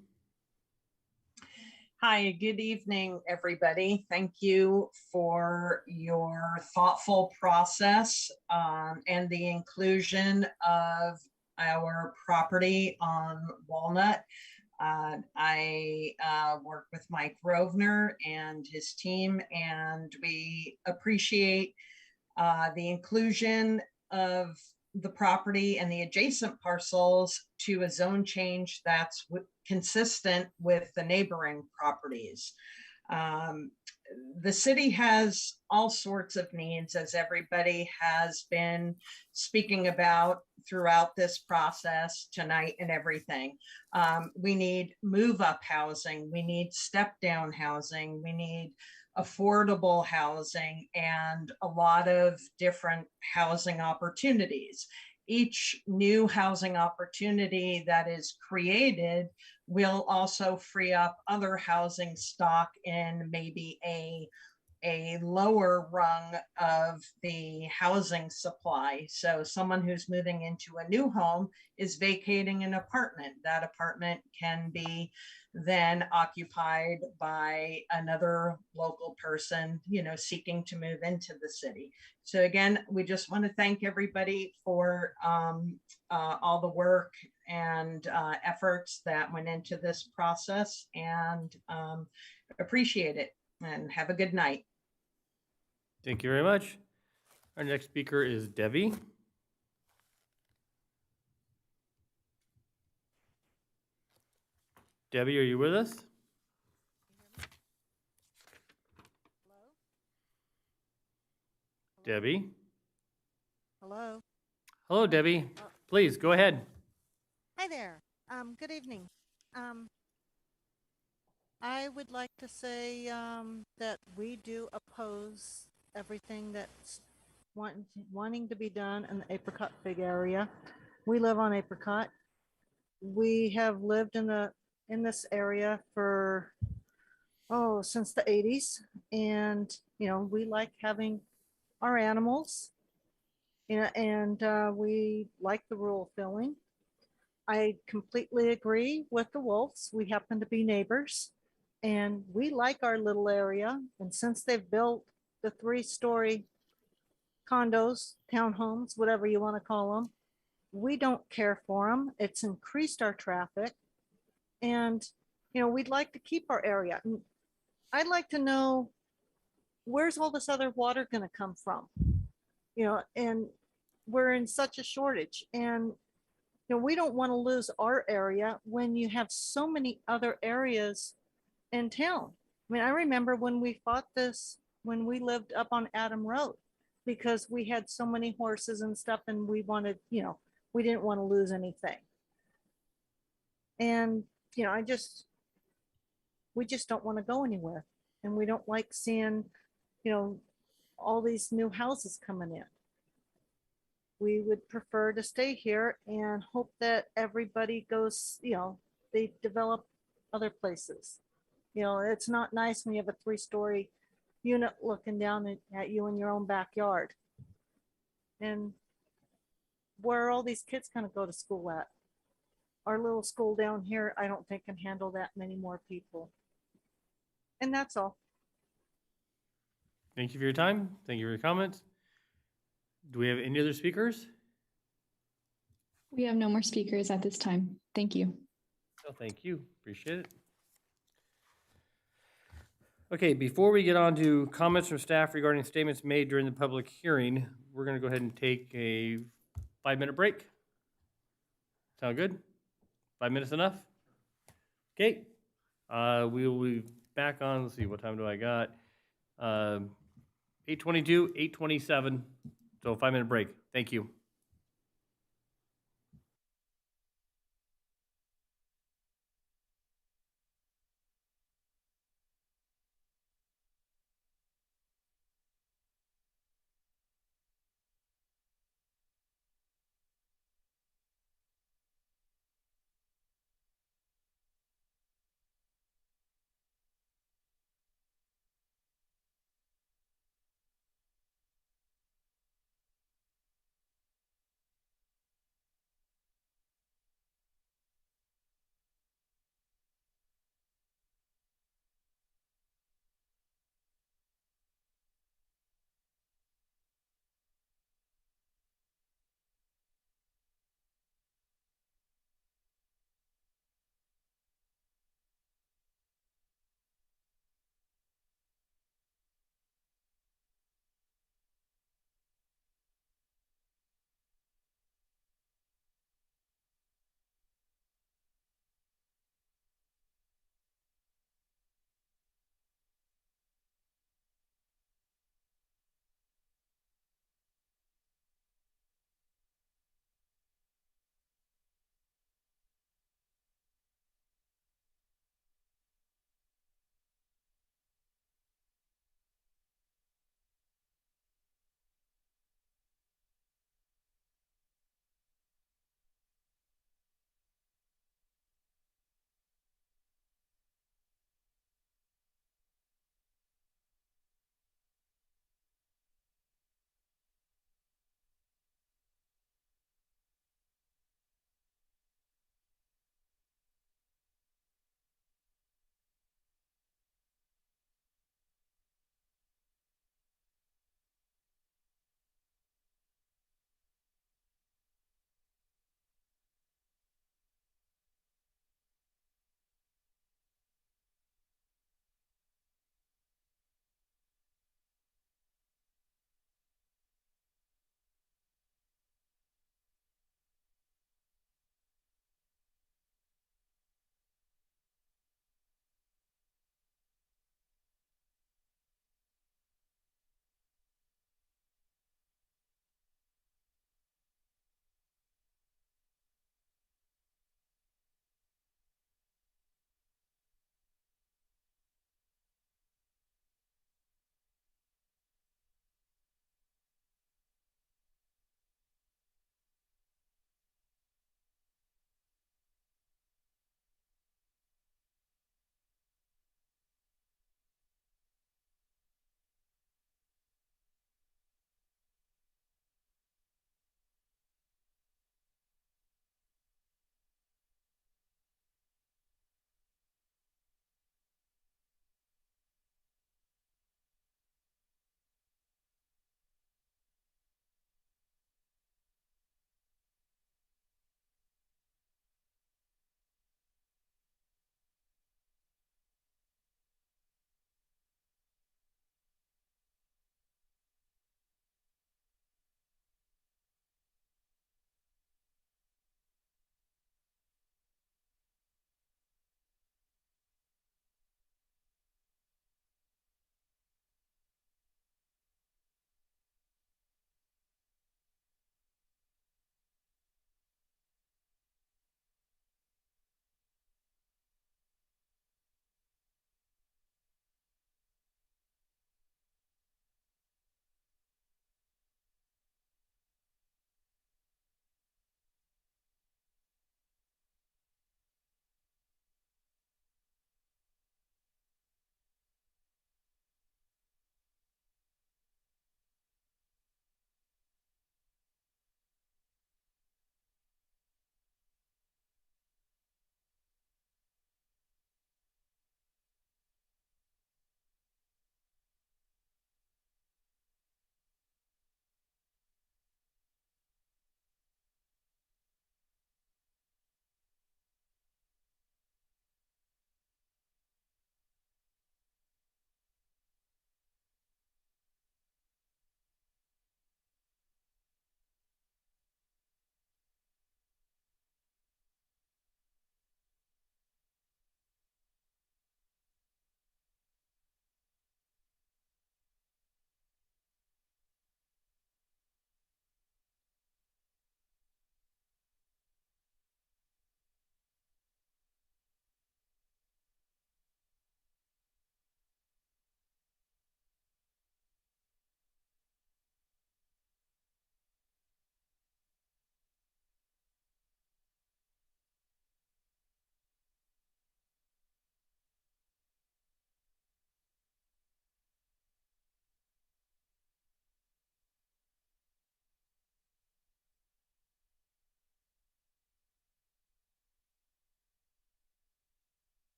Hi, good evening, everybody. Thank you for your thoughtful process and the inclusion of our property on Walnut. I work with Mike Rovner and his team, and we appreciate the inclusion of the property and the adjacent parcels to a zone change that's consistent with the neighboring properties. The city has all sorts of needs, as everybody has been speaking about throughout this process tonight and everything. We need move-up housing, we need step-down housing, we need affordable housing, and a lot of different housing opportunities. Each new housing opportunity that is created will also free up other housing stock in maybe a lower rung of the housing supply. So someone who's moving into a new home is vacating an apartment. That apartment can be then occupied by another local person, you know, seeking to move into the city. So again, we just want to thank everybody for all the work and efforts that went into this process, and appreciate it, and have a good night. Thank you very much. Our next speaker is Debbie. Debbie, are you with us? Debbie? Hello. Hello, Debbie. Please, go ahead. Hi there. Good evening. I would like to say that we do oppose everything that's wanting to be done in the Apricot Fig area. We live on Apricot. We have lived in this area for since the 80s, and you know, we like having our animals, you know, and we like the rural feeling. I completely agree with the Wolves. We happen to be neighbors, and we like our little area. And since they've built the 3-story condos, townhomes, whatever you want to call them, we don't care for them. It's increased our traffic, and you know, we'd like to keep our area. And I'd like to know, where's all this other water going to come from? You know, and we're in such a shortage, and you know, we don't want to lose our area when you have so many other areas in town. I mean, I remember when we fought this when we lived up on Adam Road, because we had so many horses and stuff, and we wanted, you know, we didn't want to lose anything. And you know, we just don't want to go anywhere, and we don't like seeing, you know, all these new houses coming in. We would prefer to stay here and hope that everybody goes, you know, they develop other places. You know, it's not nice when you have a 3-story unit looking down at you in your own backyard. And where are all these kids gonna go to school at? Our little school down here, I don't think can handle that many more people. And that's all. Thank you for your time. Thank you for your comments. Do we have any other speakers? We have no more speakers at this time. Thank you. Oh, thank you. Appreciate it. Okay, before we get on to comments from staff regarding statements made during the public hearing, we're going to go ahead and take a 5-minute break. Sound good? 5 minutes enough? Okay. We will be back on, let's see, what time do I got? 8:22, 8:27. So 5-minute break. Thank you.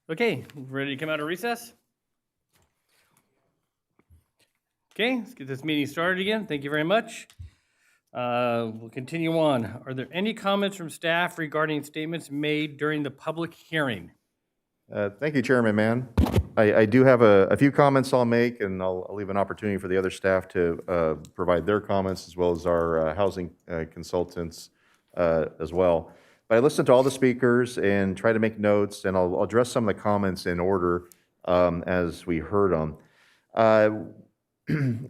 Okay, ready to come out of recess? Okay, let's get this meeting started again. Thank you very much. We'll continue on. Are there any comments from staff regarding statements made during the public hearing? Thank you, Chairman Mann. I do have a few comments I'll make, and I'll leave an opportunity for the other staff to provide their comments, as well as our housing consultants as well. But I listened to all the speakers and try to make notes, and I'll address some of the comments in order as we heard them.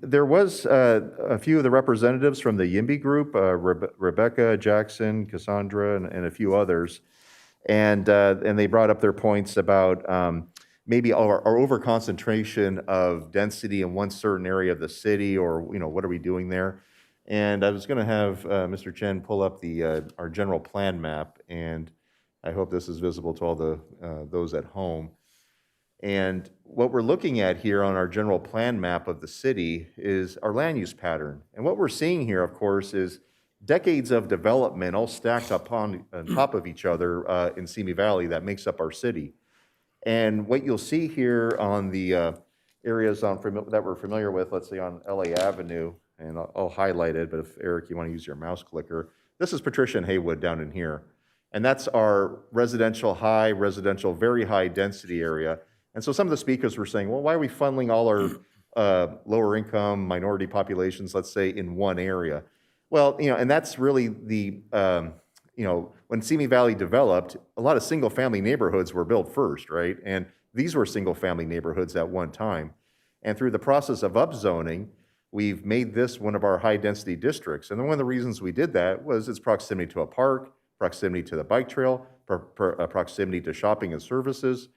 There was a few of the representatives from the YIMBY group, Rebecca, Jackson, Cassandra, and a few others, and they brought up their points about maybe our over-concentration of density in one certain area of the city, or what are we doing there? And I was going to have Mr. Chen pull up our general plan map, and I hope this is visible to all those at home. And what we're looking at here on our general plan map of the city is our land use pattern. And what we're seeing here, of course, is decades of development all stacked on top of each other in Simi Valley that makes up our city. And what you'll see here on the areas that we're familiar with, let's say on LA Avenue, and I'll highlight it, but if Eric, you want to use your mouse clicker, this is Patricia and Haywood down in here. And that's our residential, very high density area. And so some of the speakers were saying, well, why are we funneling all our lower income minority populations, let's say, in one area? Well, and that's really the, when Simi Valley developed, a lot of single family neighborhoods were built first, right? And these were single family neighborhoods at one time. And through the process of upzoning, we've made this one of our high density districts. And one of the reasons we did that was its proximity to a park, proximity to the bike trail, proximity to shopping and services,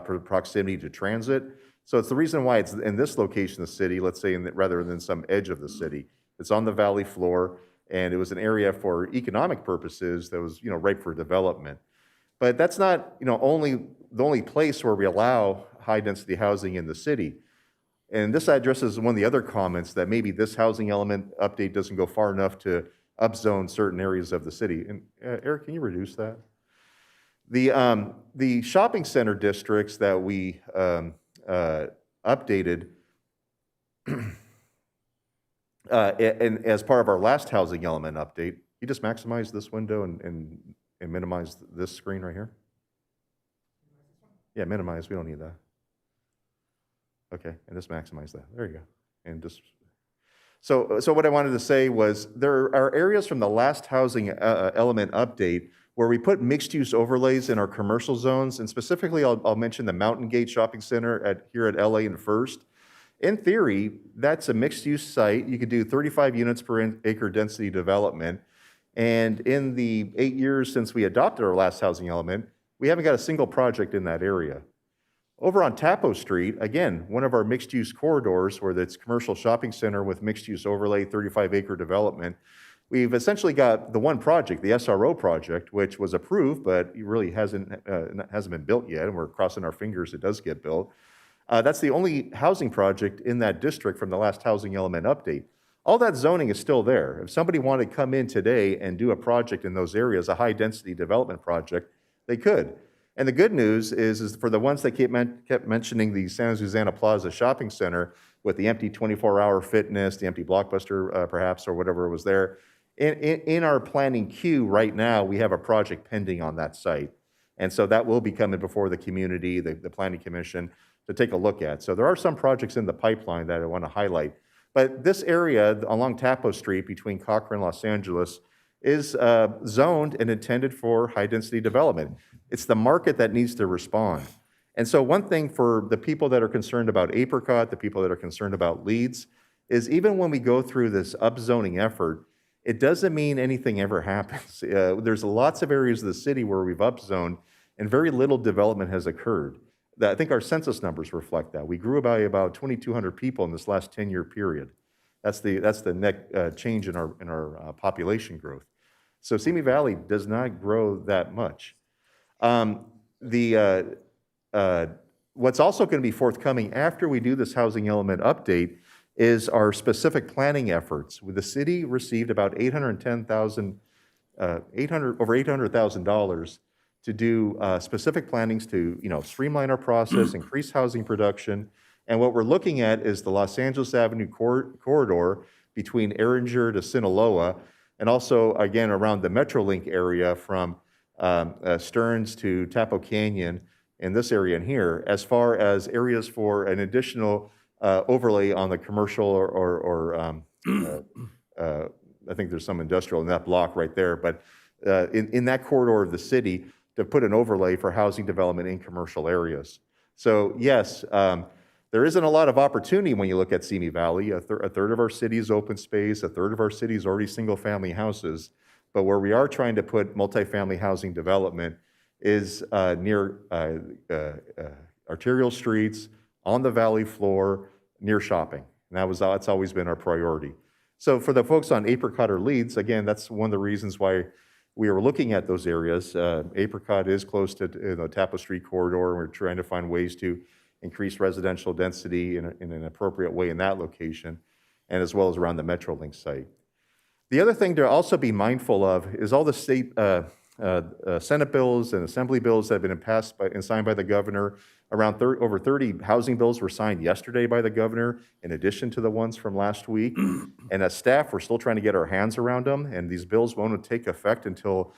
proximity to transit. So it's the reason why it's in this location of the city, let's say, rather than some edge of the city. It's on the valley floor, and it was an area for economic purposes that was, ripe for development. But that's not, the only place where we allow high density housing in the city. And this addresses one of the other comments that maybe this housing element update doesn't go far enough to upzone certain areas of the city. And Eric, can you reduce that? The shopping center districts that we updated and as part of our last housing element update, you just maximize this window and minimize this screen right here? Yeah, minimize, we don't need that. Okay, and just maximize that, there you go. And just, so what I wanted to say was there are areas from the last housing element update where we put mixed-use overlays in our commercial zones, and specifically, I'll mention the Mountain Gate Shopping Center here at LA and First. In theory, that's a mixed-use site. You could do 35 units per acre density development, and in the 8 years since we adopted our last housing element, we haven't got a single project in that area. Over on Tapo Street, again, one of our mixed-use corridors where it's commercial shopping center with mixed-use overlay, 35-acre development, we've essentially got the one project, the SRO project, which was approved, but it really hasn't been built yet, and we're crossing our fingers it does get built. That's the only housing project in that district from the last housing element update. All that zoning is still there. If somebody wanted to come in today and do a project in those areas, a high-density development project, they could. And the good news is for the ones that kept mentioning the Santa Susana Plaza Shopping Center with the empty 24-hour fitness, the empty Blockbuster perhaps, or whatever was there, in our planning queue right now, we have a project pending on that site. And so that will be coming before the community, the Planning Commission, to take a look at. So there are some projects in the pipeline that I want to highlight. But this area along Tapo Street between Cochrane and Los Angeles is zoned and intended for high-density development. It's the market that needs to respond. And so one thing for the people that are concerned about Apricot, the people that are concerned about Leeds, is even when we go through this upzoning effort, it doesn't mean anything ever happens. There's lots of areas of the city where we've upzoned and very little development has occurred. I think our census numbers reflect that. We grew by about 2,200 people in this last 10-year period. That's the net change in our population growth. So Simi Valley does not grow that much. What's also going to be forthcoming after we do this housing element update is our specific planning efforts. The city received about over $800,000 to do specific plannings to, streamline our process, increase housing production. And what we're looking at is the Los Angeles Avenue corridor between Erringer to Sinaloa, and also, again, around the Metrolink area from Stearns to Tapo Canyon in this area in here, as far as areas for an additional overlay on the commercial or I think there's some industrial in that block right there, but in that corridor of the city to put an overlay for housing development in commercial areas. So yes, there isn't a lot of opportunity when you look at Simi Valley. A third of our city is open space, a third of our city is already single-family houses, but where we are trying to put multifamily housing development is near arterial streets, on the valley floor, near shopping. And that's always been our priority. So for the folks on Apricot or Leeds, again, that's one of the reasons why we are looking at those areas. Apricot is close to the Tapo Street corridor, and we're trying to find ways to increase residential density in an appropriate way in that location, and as well as around the Metrolink site. The other thing to also be mindful of is all the state Senate bills and Assembly bills that have been passed and signed by the governor. Around over 30 housing bills were signed yesterday by the governor, in addition to the ones from last week. And as staff, we're still trying to get our hands around them, and these bills won't take effect until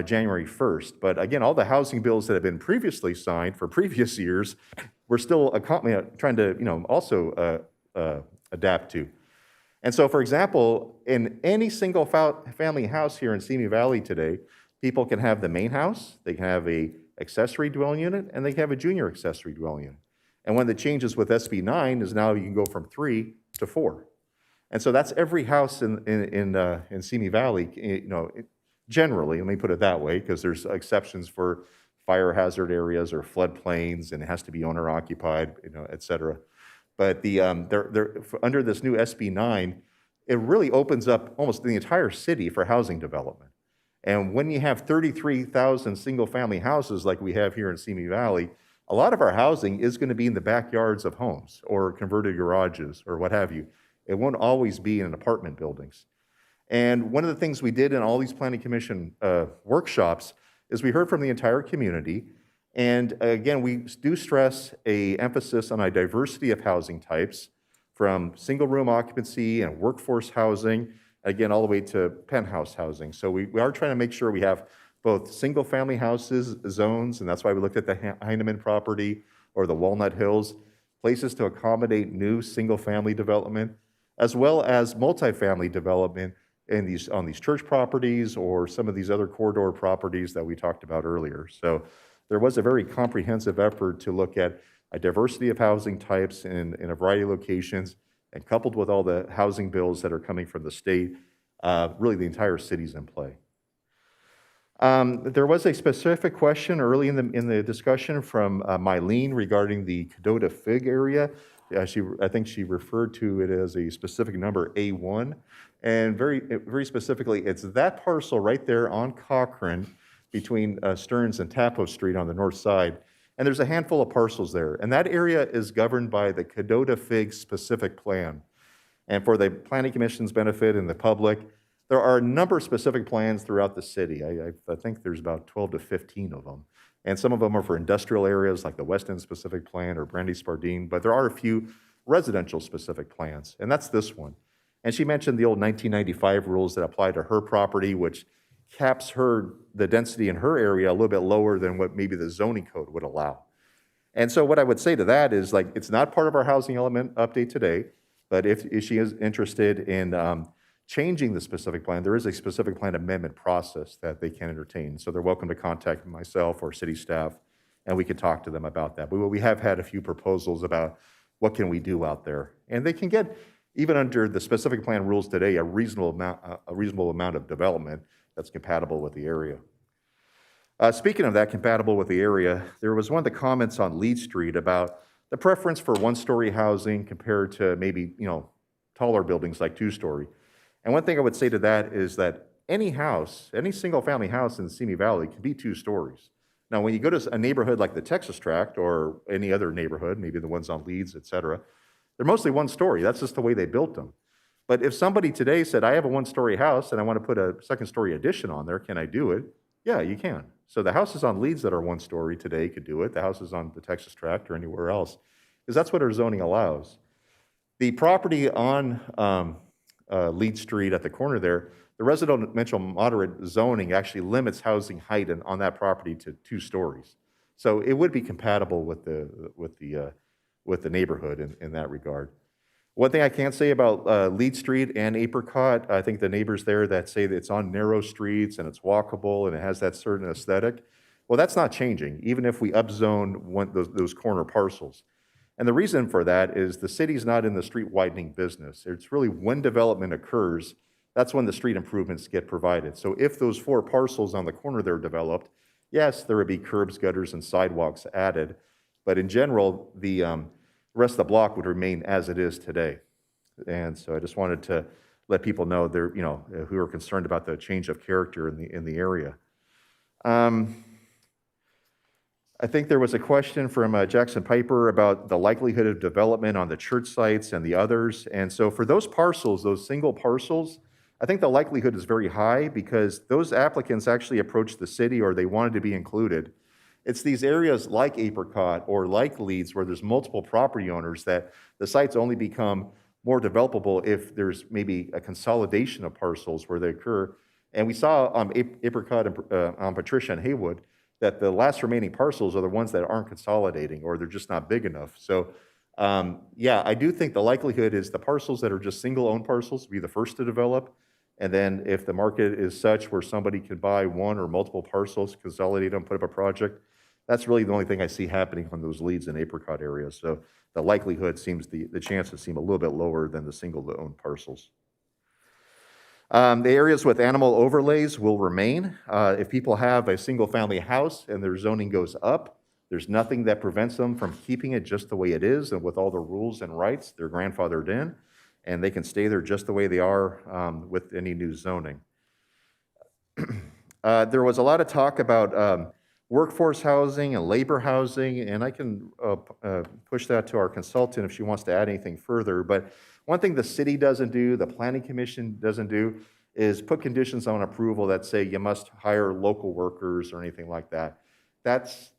January 1st. But again, all the housing bills that have been previously signed for previous years, we're still trying to also adapt to. And so, for example, in any single family house here in Simi Valley today, people can have the main house, they can have a accessory dwelling unit, and they can have a junior accessory dwelling unit. And one of the changes with SB 9 is now you can go from 3 to 4. And so that's every house in Simi Valley, generally, let me put it that way, because there's exceptions for fire hazard areas or floodplains, and it has to be owner occupied, et cetera. But under this new SB 9, it really opens up almost the entire city for housing development. And when you have 33,000 single-family houses like we have here in Simi Valley, a lot of our housing is going to be in the backyards of homes or converted garages or what have you. It won't always be in apartment buildings. And one of the things we did in all these Planning Commission workshops is we heard from the entire community. And again, we do stress an emphasis on a diversity of housing types, from single-room occupancy and workforce housing, again, all the way to penthouse housing. So we are trying to make sure we have both single-family houses, zones, and that's why we looked at the Heinemann property or the Walnut Hills, places to accommodate new single-family development, as well as multifamily development on these church properties or some of these other corridor properties that we talked about earlier. So there was a very comprehensive effort to look at a diversity of housing types in a variety of locations, and coupled with all the housing bills that are coming from the state, really the entire city's in play. There was a specific question early in the discussion from Mylene regarding the Cadota Fig area. I think she referred to it as a specific number A1, and very specifically, it's that parcel right there on Cochrane between Stearns and Tapo Street on the north side. And there's a handful of parcels there. And that area is governed by the Cadota Fig specific plan. And for the Planning Commission's benefit and the public, there are a number of specific plans throughout the city. I think there's about 12 to 15 of them. And some of them are for industrial areas like the West End specific plan or Brandy Spardine, but there are a few residential specific plans, and that's this one. And she mentioned the old 1995 rules that apply to her property, which caps the density in her area a little bit lower than what maybe the zoning code would allow. And so what I would say to that is, like, it's not part of our housing element update today, but if she is interested in changing the specific plan, there is a specific plan amendment process that they can entertain. So they're welcome to contact myself or city staff, and we can talk to them about that. But we have had a few proposals about what can we do out there. And they can get, even under the specific plan rules today, a reasonable amount of development that's compatible with the area. Speaking of that, compatible with the area, there was one of the comments on Leeds Street about the preference for one-story housing compared to maybe, taller buildings like two-story. And one thing I would say to that is that any house, any single-family house in the Simi Valley can be 2 stories. Now, when you go to a neighborhood like the Texas Tract or any other neighborhood, maybe the ones on Leeds, et cetera, they're mostly 1 story. That's just the way they built them. But if somebody today said, I have a 1-story house and I want to put a 2nd-story addition on there, can I do it? Yeah, you can. So the houses on Leeds that are 1-story today could do it. The houses on the Texas Tract or anywhere else, because that's what our zoning allows. The property on Leeds Street at the corner there, the residential moderate zoning actually limits housing height on that property to 2 stories. So it would be compatible with the neighborhood in that regard. One thing I can say about Leeds Street and Apricot, I think the neighbors there that say that it's on narrow streets and it's walkable and it has that certain aesthetic, well, that's not changing, even if we upzone those corner parcels. And the reason for that is the city's not in the street widening business. It's really when development occurs, that's when the street improvements get provided. So if those 4 parcels on the corner there are developed, yes, there would be curbs, gutters, and sidewalks added, but in general, the rest of the block would remain as it is today. And so I just wanted to let people know there, who are concerned about the change of character in the area. I think there was a question from Jackson Piper about the likelihood of development on the church sites and the others. And so for those parcels, those single parcels, I think the likelihood is very high because those applicants actually approached the city or they wanted to be included. It's these areas like Apricot or like Leeds where there's multiple property owners that the sites only become more developable if there's maybe a consolidation of parcels where they occur. And we saw on Apricot and on Patricia and Haywood that the last remaining parcels are the ones that aren't consolidating or they're just not big enough. So yeah, I do think the likelihood is the parcels that are just single-owned parcels will be the first to develop. And then if the market is such where somebody can buy 1 or multiple parcels, consolidate them, put up a project, that's really the only thing I see happening on those Leeds and Apricot areas. So the likelihood seems, the chances seem a little bit lower than the single-owned parcels. The areas with animal overlays will remain. If people have a single-family house and their zoning goes up, there's nothing that prevents them from keeping it just the way it is and with all the rules and rights they're grandfathered in, and they can stay there just the way they are with any new zoning. There was a lot of talk about workforce housing and labor housing, and I can push that to our consultant if she wants to add anything further. But one thing the city doesn't do, the Planning Commission doesn't do, is put conditions on approval that say you must hire local workers or anything like that. That's,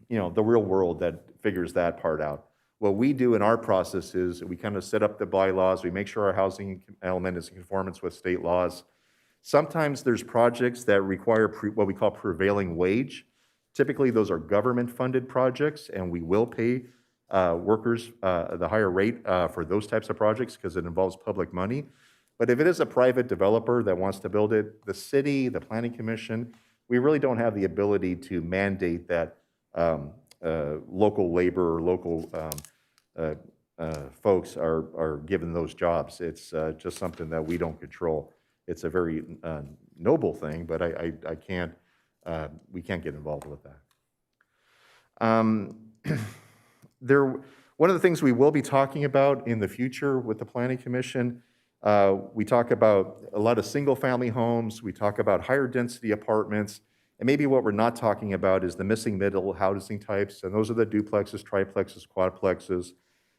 the real world that figures that part out. What we do in our process is we kind of set up the bylaws, we make sure our housing element is in conformance with state laws. Sometimes there's projects that require what we call prevailing wage. Typically, those are government-funded projects, and we will pay workers the higher rate for those types of projects because it involves public money. But if it is a private developer that wants to build it, the city, the Planning Commission, we really don't have the ability to mandate that local labor or local folks are given those jobs. It's just something that we don't control. It's a very noble thing, but I can't, we can't get involved with that. One of the things we will be talking about in the future with the Planning Commission, we talk about a lot of single-family homes, we talk about higher density apartments, and maybe what we're not talking about is the missing middle housing types, and those are the duplexes, triplexes, quadplexes.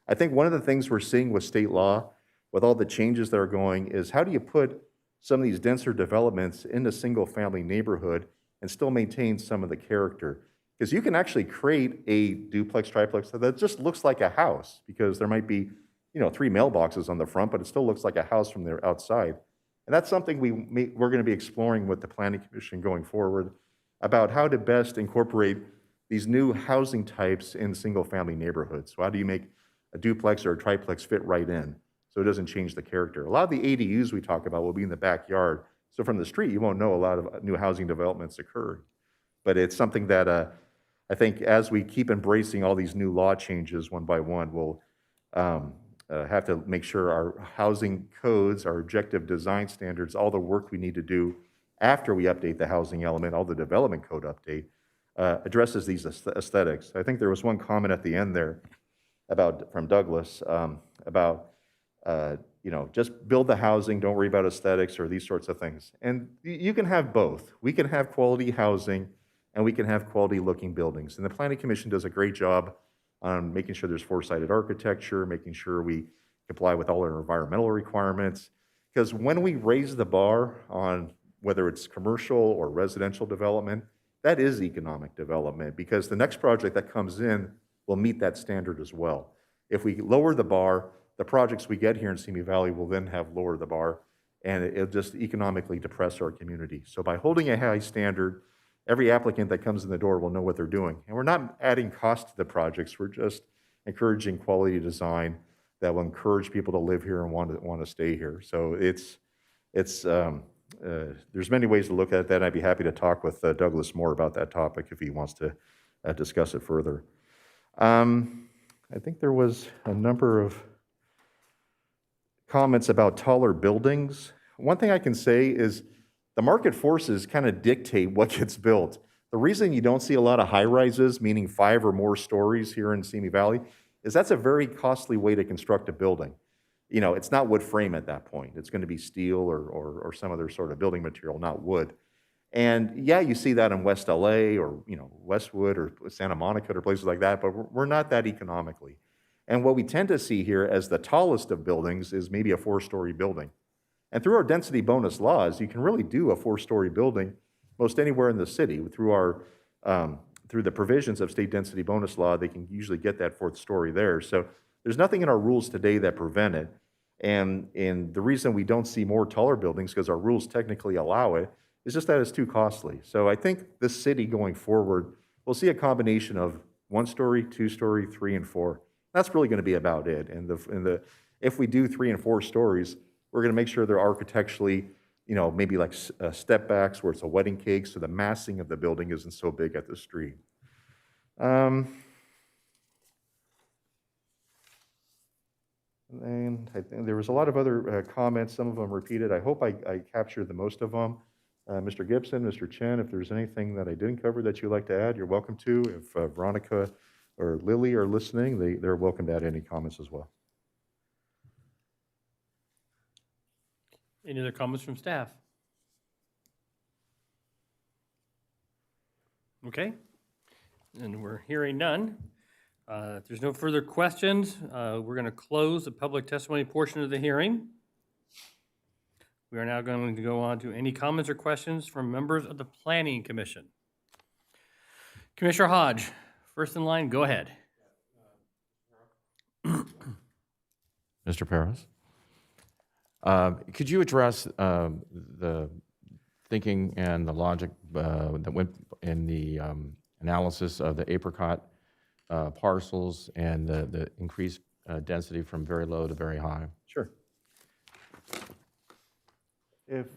I think one of the things we're seeing with state law, with all the changes that are going, is how do you put some of these denser developments in a single-family neighborhood and still maintain some of the character? Because you can actually create a duplex, triplex that just looks like a house because there might be, 3 mailboxes on the front, but it still looks like a house from the outside. And that's something we're going to be exploring with the Planning Commission going forward about how to best incorporate these new housing types in single-family neighborhoods. So how do you make a duplex or a triplex fit right in so it doesn't change the character? A lot of the ADUs we talk about will be in the backyard. So from the street, you won't know a lot of new housing developments occur. But it's something that I think as we keep embracing all these new law changes one by one, we'll have to make sure our housing codes, our objective design standards, all the work we need to do after we update the housing element, all the development code update, addresses these aesthetics. I think there was one comment at the end there from Douglas about just build the housing, don't worry about aesthetics or these sorts of things. And you can have both. We can have quality housing and we can have quality looking buildings. And the Planning Commission does a great job on making sure there's four-sided architecture, making sure we comply with all our environmental requirements. Because when we raise the bar on whether it's commercial or residential development, that is economic development because the next project that comes in will meet that standard as well. If we lower the bar, the projects we get here in Simi Valley will then have lowered the bar, and it'll just economically depress our community. So by holding a high standard, every applicant that comes in the door will know what they're doing. And we're not adding cost to the projects, we're just encouraging quality design that will encourage people to live here and want to stay here. So there's many ways to look at that. I'd be happy to talk with Douglas more about that topic if he wants to discuss it further. I think there was a number of comments about taller buildings. One thing I can say is the market forces kind of dictate what gets built. The reason you don't see a lot of high-rises, meaning 5 or more stories here in Simi Valley, is that's a very costly way to construct a building. You know, it's not wood frame at that point. It's going to be steel or some other sort of building material, not wood. And yeah, you see that in West LA or, you know, Westwood or Santa Monica or places like that, but we're not that economically. And what we tend to see here as the tallest of buildings is maybe a 4-story building. And through our density bonus laws, you can really do a 4-story building most anywhere in the city. Through the provisions of state density bonus law, they can usually get that 4th story there. So there's nothing in our rules today that prevent it. And the reason we don't see more taller buildings, because our rules technically allow it, is just that it's too costly. So I think this city going forward, we'll see a combination of 1-story, 2-story, 3 and 4. That's really going to be about it. And if we do 3 and 4 stories, we're going to make sure they're architecturally, you know, maybe like step backs where it's a wedding cake, so the massing of the building isn't so big at the street. And I think there was a lot of other comments, some of them repeated. I hope I captured the most of them. Mr. Gibson, Mr. Chen, if there's anything that I didn't cover that you'd like to add, you're welcome to. If Veronica or Lily are listening, they're welcome to add any comments as well. Any other comments from staff? Okay, and we're hearing none. If there's no further questions, we're going to close the public testimony portion of the hearing. We are now going to go on to any comments or questions from members of the Planning Commission. Commissioner Hodge, first in line, go ahead. Mr. Perez, could you address the thinking and the logic that went in the analysis of the apricot parcels and the increased density from very low to very high? Sure.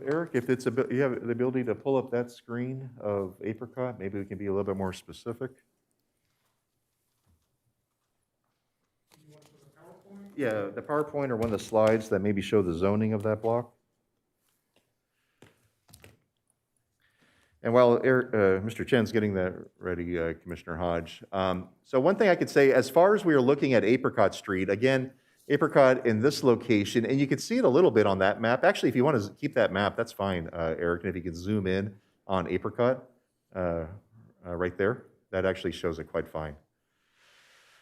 Eric, if you have the ability to pull up that screen of apricot, maybe we can be a little bit more specific. Yeah, the PowerPoint or one of the slides that maybe show the zoning of that block. And while Mr. Chen's getting that ready, Commissioner Hodge. So one thing I could say, as far as we are looking at Apricot Street, again, Apricot in this location, and you can see it a little bit on that map. Actually, if you want to keep that map, that's fine, Eric. And if you can zoom in on Apricot right there, that actually shows it quite fine.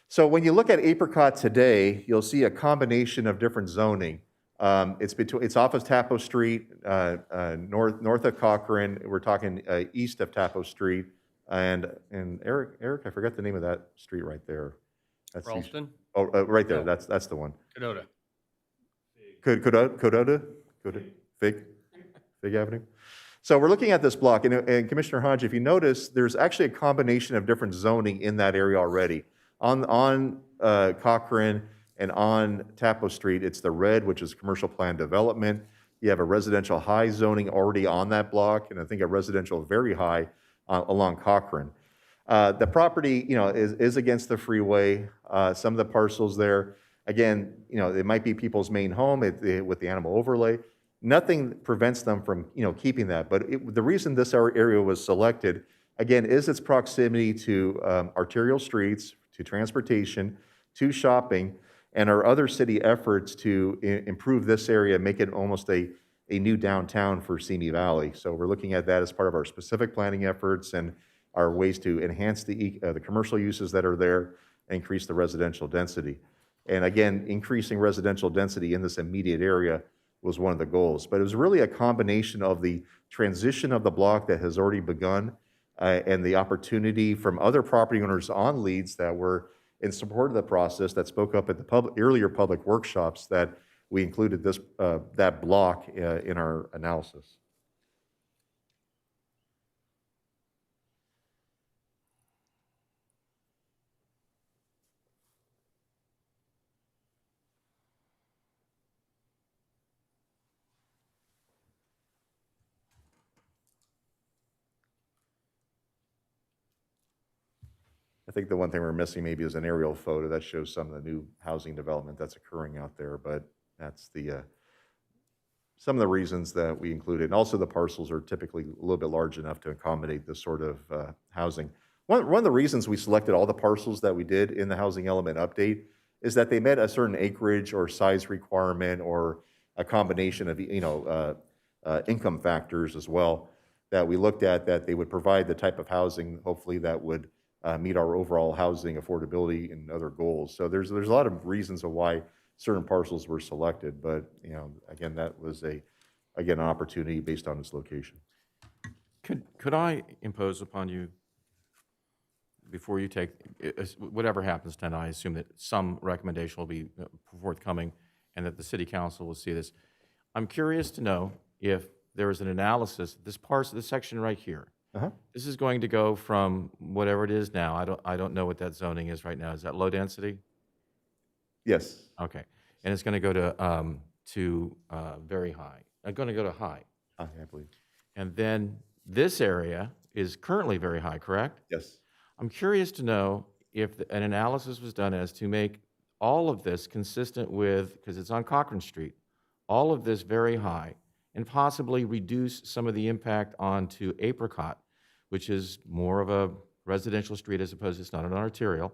So when you look at Apricot today, you'll see a combination of different zoning. It's off of Tapo Street, north of Cochrane. We're talking east of Tapo Street, and Eric, I forgot the name of that street right there. That's Ralston? Right there. No. That's the one. Cadota. Cadota? Fig Avenue. So we're looking at this block, and Commissioner Hodge, if you notice, there's actually a combination of different zoning in that area already. On Cochrane and on Tapo Street, it's the red, which is commercial plan development. You have a residential high zoning already on that block, and I think a residential very high along Cochrane. The property, is against the freeway. Some of the parcels there, again, it might be people's main home with the animal overlay. Nothing prevents them from, keeping that. But the reason this area was selected, again, is its proximity to arterial streets, to transportation, to shopping, and our other city efforts to improve this area, make it almost a new downtown for Simi Valley. So we're looking at that as part of our specific planning efforts and our ways to enhance the commercial uses that are there and increase the residential density. And again, increasing residential density in this immediate area was one of the goals. But it was really a combination of the transition of the block that has already begun and the opportunity from other property owners on Leeds that were in support of the process that spoke up at the earlier public workshops that we included that block in our analysis. I think the one thing we're missing maybe is an aerial photo that shows some of the new housing development that's occurring out there, but that's some of the reasons that we included. And also the parcels are typically a little bit large enough to accommodate this sort of housing. One of the reasons we selected all the parcels that we did in the housing element update is that they met a certain acreage or size requirement or a combination of income factors as well that we looked at, that they would provide the type of housing hopefully that would meet our overall housing affordability and other goals. So there's a lot of reasons of why certain parcels were selected, but again, that was an opportunity based on its location. Could I impose upon you, before you take whatever happens tonight, I assume that some recommendation will be forthcoming and that the city council will see this. I'm curious to know if there is an analysis, this section right here. This is going to go from whatever it is now. I don't know what that zoning is right now. Is that low density? Yes. Okay, and it's going to go to very high. I'm going to go to high. I believe. And then this area is currently very high, correct? Yes. I'm curious to know if an analysis was done as to make all of this consistent with, because it's on Cochrane Street, all of this very high, and possibly reduce some of the impact onto Apricot, which is more of a residential street as opposed to, it's not an arterial,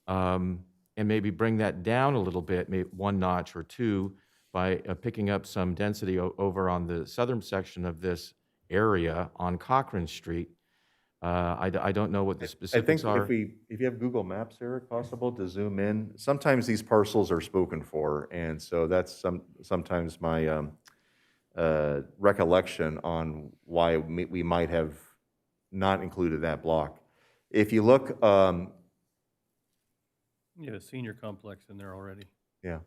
and maybe bring that down a little bit, maybe one notch or two, by picking up some density over on the southern section of this area on Cochrane Street. I don't know what the specifics are. I think if you have Google Maps, Eric, possible to zoom in, sometimes these parcels are spoken for, and so that's sometimes my recollection on why we might have not included that block. If you look, you have a senior complex in there already. yeah.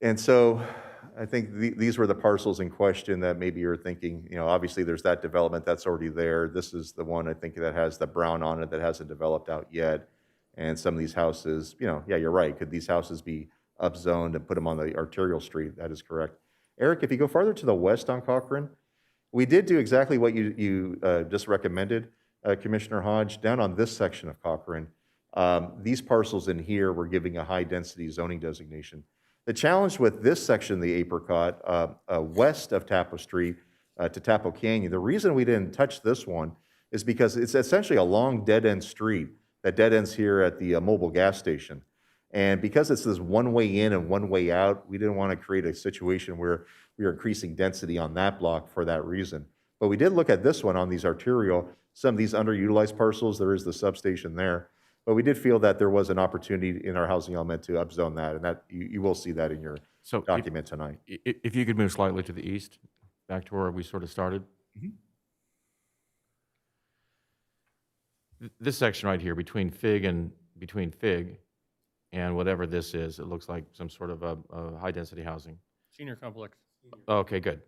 And so I think these were the parcels in question that maybe you're thinking, obviously there's that development that's already there. This is the one I think that has the brown on it that hasn't developed out yet. And some of these houses, yeah, you're right. Could these houses be upzoned and put them on the arterial street? That is correct. Eric, if you go farther to the west on Cochrane, we did do exactly what you just recommended, Commissioner Hodge, down on this section of Cochrane. These parcels in here were giving a high density zoning designation. The challenge with this section of the Apricot, west of Tapo Street to Tapo Canyon, the reason we didn't touch this one is because it's essentially a long dead-end street that dead ends here at the mobile gas station. And because it's this one way in and one way out, we didn't want to create a situation where we are increasing density on that block for that reason. But we did look at this one on these arterial, some of these underutilized parcels, there is the substation there. But we did feel that there was an opportunity in our housing element to upzone that, and that you will see that in your document tonight. If you could move slightly to the east, back to where we sort of started. This section right here between Fig and whatever this is, it looks like some sort of a high-density housing. Senior complex. Okay, good.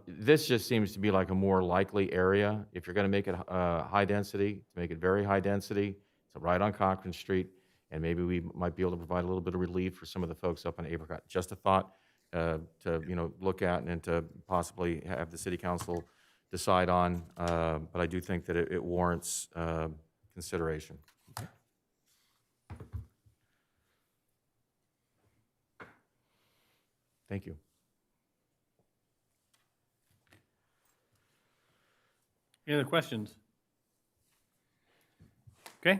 This just seems to be like a more likely area. If you're going to make it high density, to make it very high density, it's right on Cochrane Street, and maybe we might be able to provide a little bit of relief for some of the folks up on Apricot. Just a thought to look at and to possibly have the city council decide on, but I do think that it warrants consideration. Thank you. Any other questions? Okay.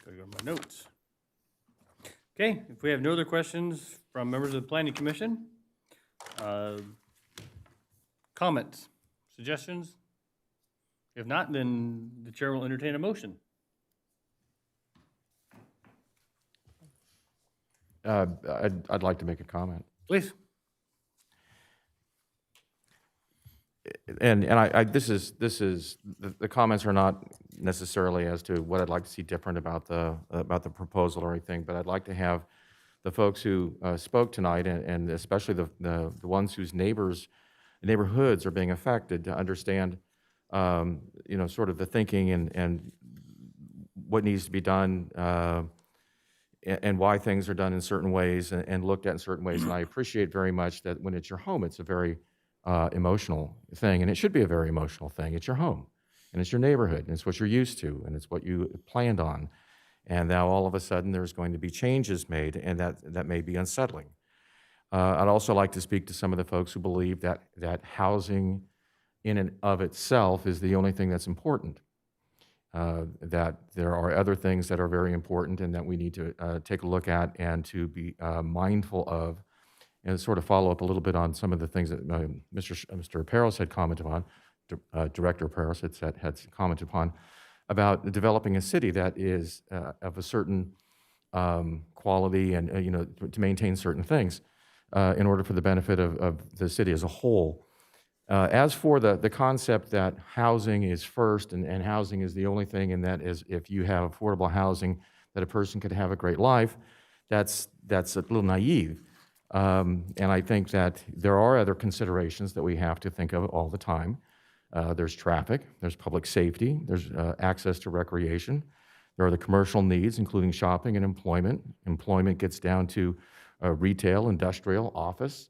Gotta go to my notes. Okay, if we have no other questions from members of the Planning Commission, comments, suggestions? If not, then the chair will entertain a motion. I'd like to make a comment. Please. And this is the comments are not necessarily as to what I'd like to see different about the proposal or anything, but I'd like to have the folks who spoke tonight, and especially the ones whose neighborhoods are being affected, to understand, sort of the thinking and what needs to be done, and why things are done in certain ways and looked at in certain ways. And I appreciate very much that when it's your home, it's a very emotional thing, and it should be a very emotional thing. It's your home, and it's your neighborhood, and it's what you're used to, and it's what you planned on. And now all of a sudden there's going to be changes made, and that may be unsettling. I'd also like to speak to some of the folks who believe that housing in and of itself is the only thing that's important. That there are other things that are very important and that we need to take a look at and to be mindful of, and sort of follow up a little bit on some of the things that Mr. Peros had commented on, Director Peros had commented upon, about developing a city that is of a certain quality and to maintain certain things in order for the benefit of the city as a whole. As for the concept that housing is first and housing is the only thing, and that is if you have affordable housing that a person could have a great life, that's a little naive. And I think that there are other considerations that we have to think of all the time. There's traffic, there's public safety, there's access to recreation. There are the commercial needs, including shopping and employment. Employment gets down to retail, industrial, office,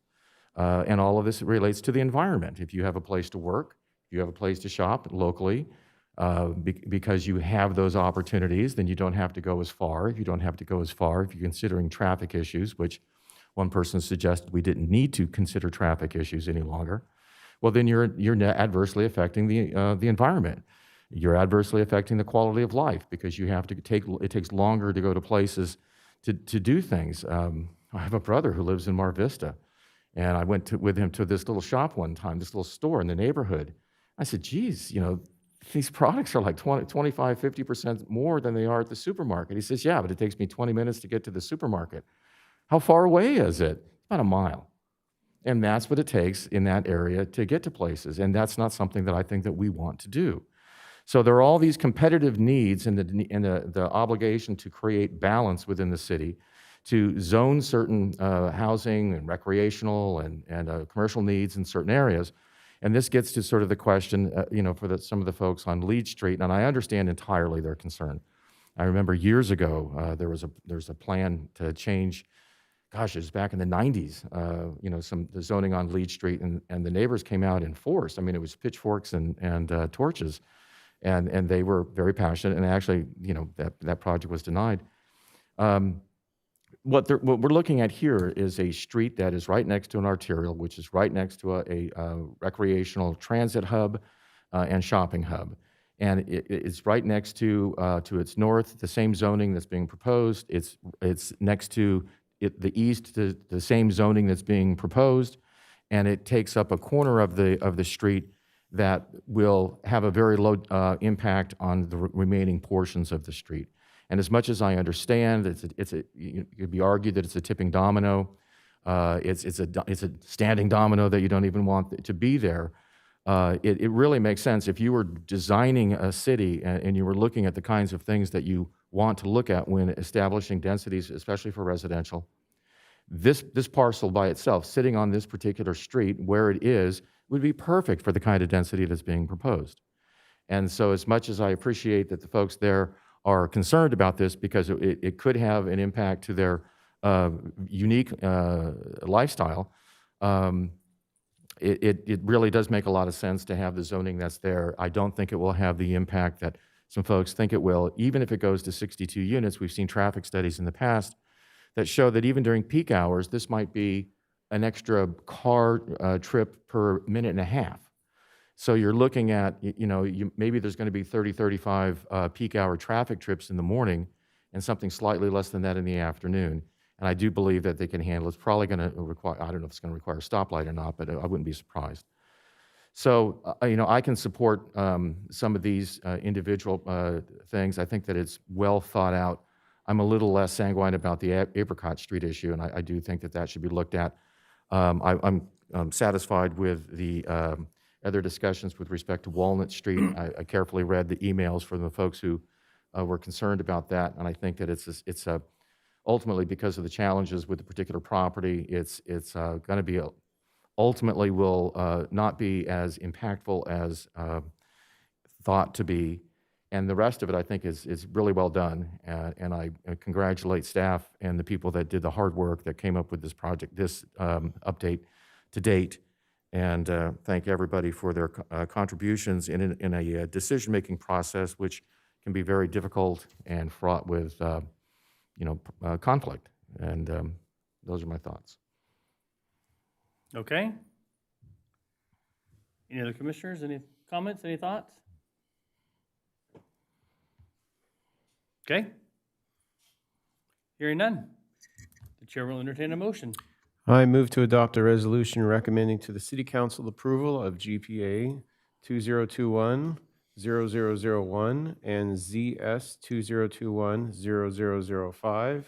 and all of this relates to the environment. If you have a place to work, if you have a place to shop locally, because you have those opportunities, then you don't have to go as far. If you don't have to go as far, if you're considering traffic issues, which one person suggested we didn't need to consider traffic issues any longer, well, then you're adversely affecting the environment. You're adversely affecting the quality of life because you have to it takes longer to go to places to do things. I have a brother who lives in Mar Vista, and I went with him to this little shop one time, this little store in the neighborhood. I said, geez, these products are like 25, 50% more than they are at the supermarket. He says, yeah, but it takes me 20 minutes to get to the supermarket. How far away is it? About a mile. And that's what it takes in that area to get to places. And that's not something that I think that we want to do. So there are all these competitive needs and the obligation to create balance within the city, to zone certain housing and recreational and commercial needs in certain areas. And this gets to sort of the question, for some of the folks on Leach Street, and I understand entirely their concern. I remember years ago, there's a plan to change. Gosh, it was back in the 90s, the zoning on Leach Street, and the neighbors came out in force. I mean, it was pitchforks and torches, and they were very passionate, and actually, that project was denied. What we're looking at here is a street that is right next to an arterial, which is right next to a recreational transit hub and shopping hub. And it's right next to its north, the same zoning that's being proposed. It's next to the east, the same zoning that's being proposed, and it takes up a corner of the street that will have a very low impact on the remaining portions of the street. And as much as I understand, it could be argued that it's a tipping domino. It's a standing domino that you don't even want to be there. It really makes sense if you were designing a city and you were looking at the kinds of things that you want to look at when establishing densities, especially for residential. This parcel by itself, sitting on this particular street where it is, would be perfect for the kind of density that's being proposed. And so as much as I appreciate that the folks there are concerned about this because it could have an impact to their unique lifestyle, it really does make a lot of sense to have the zoning that's there. I don't think it will have the impact that some folks think it will. Even if it goes to 62 units, we've seen traffic studies in the past that show that even during peak hours, this might be an extra car trip per minute and a half. So you're looking at, maybe there's going to be 30, 35 peak hour traffic trips in the morning and something slightly less than that in the afternoon. And I do believe that they can handle it. It's probably going to require, I don't know if it's going to require a stoplight or not, but I wouldn't be surprised. So, I can support some of these individual things. I think that it's well thought out. I'm a little less sanguine about the Apricot Street issue, and I do think that that should be looked at. I'm satisfied with the other discussions with respect to Walnut Street. I carefully read the emails from the folks who were concerned about that, and I think that it's ultimately, because of the challenges with the particular property, it's going to be ultimately will not be as impactful as thought to be. And the rest of it, I think, is really well done. And I congratulate staff and the people that did the hard work that came up with this project, this update to date. And thank everybody for their contributions in a decision-making process, which can be very difficult and fraught with conflict. And those are my thoughts. Okay. Any other commissioners, any comments, any thoughts? Okay. Hearing none. The chair will entertain a motion. I move to adopt a resolution recommending to the City Council approval of GPA 2021-0001 and ZS 2021-0005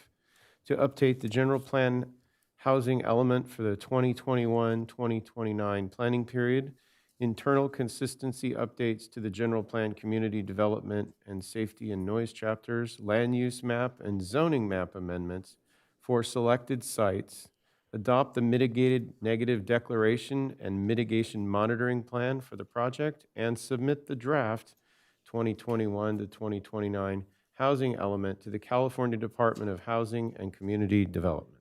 to update the general plan housing element for the 2021-2029 planning period, internal consistency updates to the general plan community development and safety and noise chapters, land use map and zoning map amendments for selected sites, adopt the mitigated negative declaration and mitigation monitoring plan for the project, and submit the draft 2021 to 2029 housing element to the California Department of Housing and Community Development.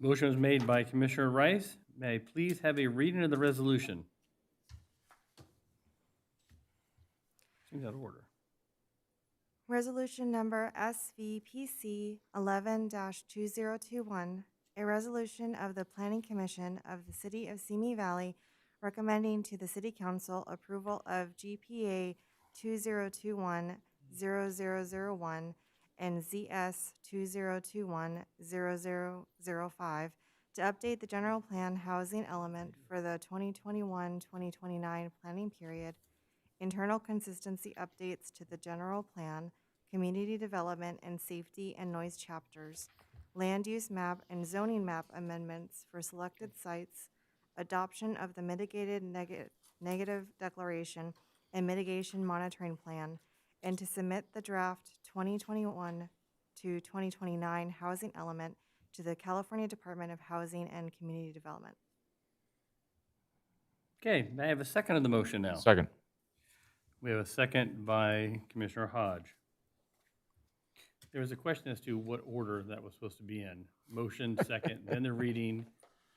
Motion was made by Commissioner Rice. May I please have a reading of the resolution? Seems out of order. Resolution number SVPC 11-2021, a resolution of the Planning Commission of the City of Simi Valley recommending to the City Council approval of GPA 2021-0001 and ZS 2021-0005 to update the general plan housing element for the 2021-2029 planning period, internal consistency updates to the general plan, community development and safety and noise chapters, land use map and zoning map amendments for selected sites, adoption of the mitigated negative declaration and mitigation monitoring plan, and to submit the draft 2021 to 2029 housing element to the California Department of Housing and Community Development. Okay, may I have a second of the motion now? Second. We have a second by Commissioner Hodge. There was a question as to what order that was supposed to be in. Motion, second, then the reading,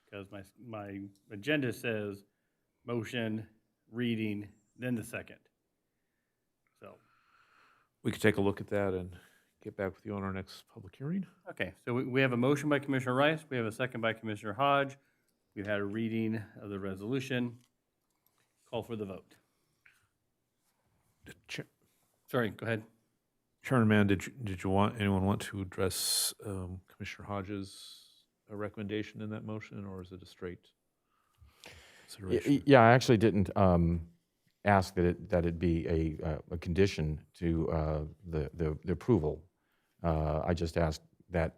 because my agenda says motion, reading, then the second. So. We could take a look at that and get back with you on our next public hearing. Okay, so we have a motion by Commissioner Rice. We have a second by Commissioner Hodge. We've had a reading of the resolution. Call for the vote. Sorry, go ahead. Chairman, did anyone want to address Commissioner Hodges' recommendation in that motion, or is it a straight consideration? Yeah, I actually didn't ask that it be a condition to the approval. I just asked that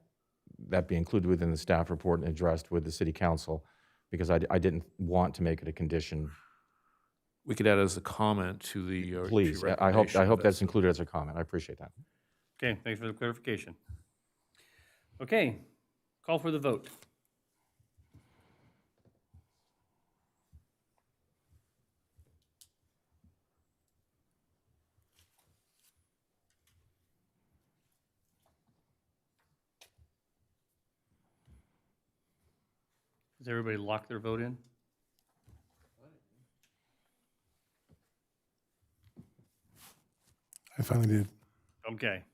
be included within the staff report and addressed with the City Council, because I didn't want to make it a condition. We could add as a comment to the. Please, I hope that's included as a comment. I appreciate that. Okay, thanks for the clarification. Okay, call for the vote. Does everybody lock their vote in? I finally did. Okay.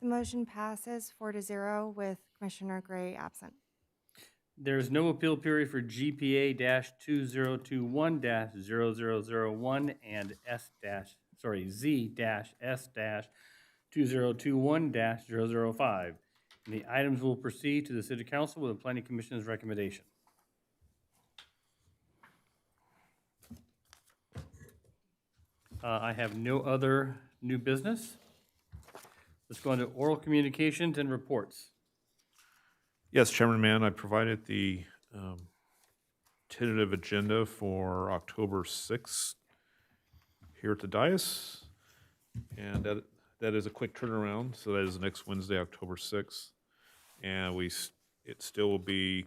The motion passes 4-0 with Commissioner Gray absent. There is no appeal period for GPA-2021-0001 and Z-S-2021-0005. And the items will proceed to the City Council with the Planning Commission's recommendation. I have no other new business. Let's go into oral communications and reports. Yes, Chairman Mann, I provided the tentative agenda for October 6th here at the dais. And that is a quick turnaround. So that is next Wednesday, October 6th. And it still will be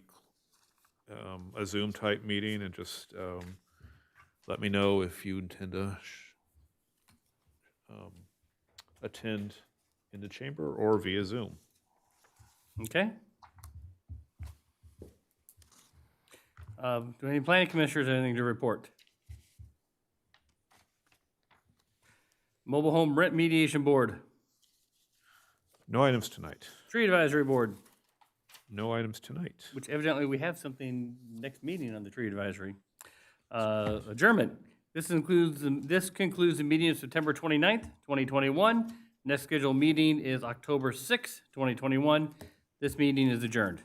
a Zoom type meeting, and just let me know if you intend to attend in the chamber or via Zoom. Okay. Do any planning commissioners have anything to report? Mobile Home Rent Mediation Board, No items tonight. Tree Advisory Board, No items tonight. which evidently we have something next meeting on the tree advisory. Adjournment. This concludes the meeting of September 29th, 2021. Next scheduled meeting is October 6th, 2021. This meeting is adjourned.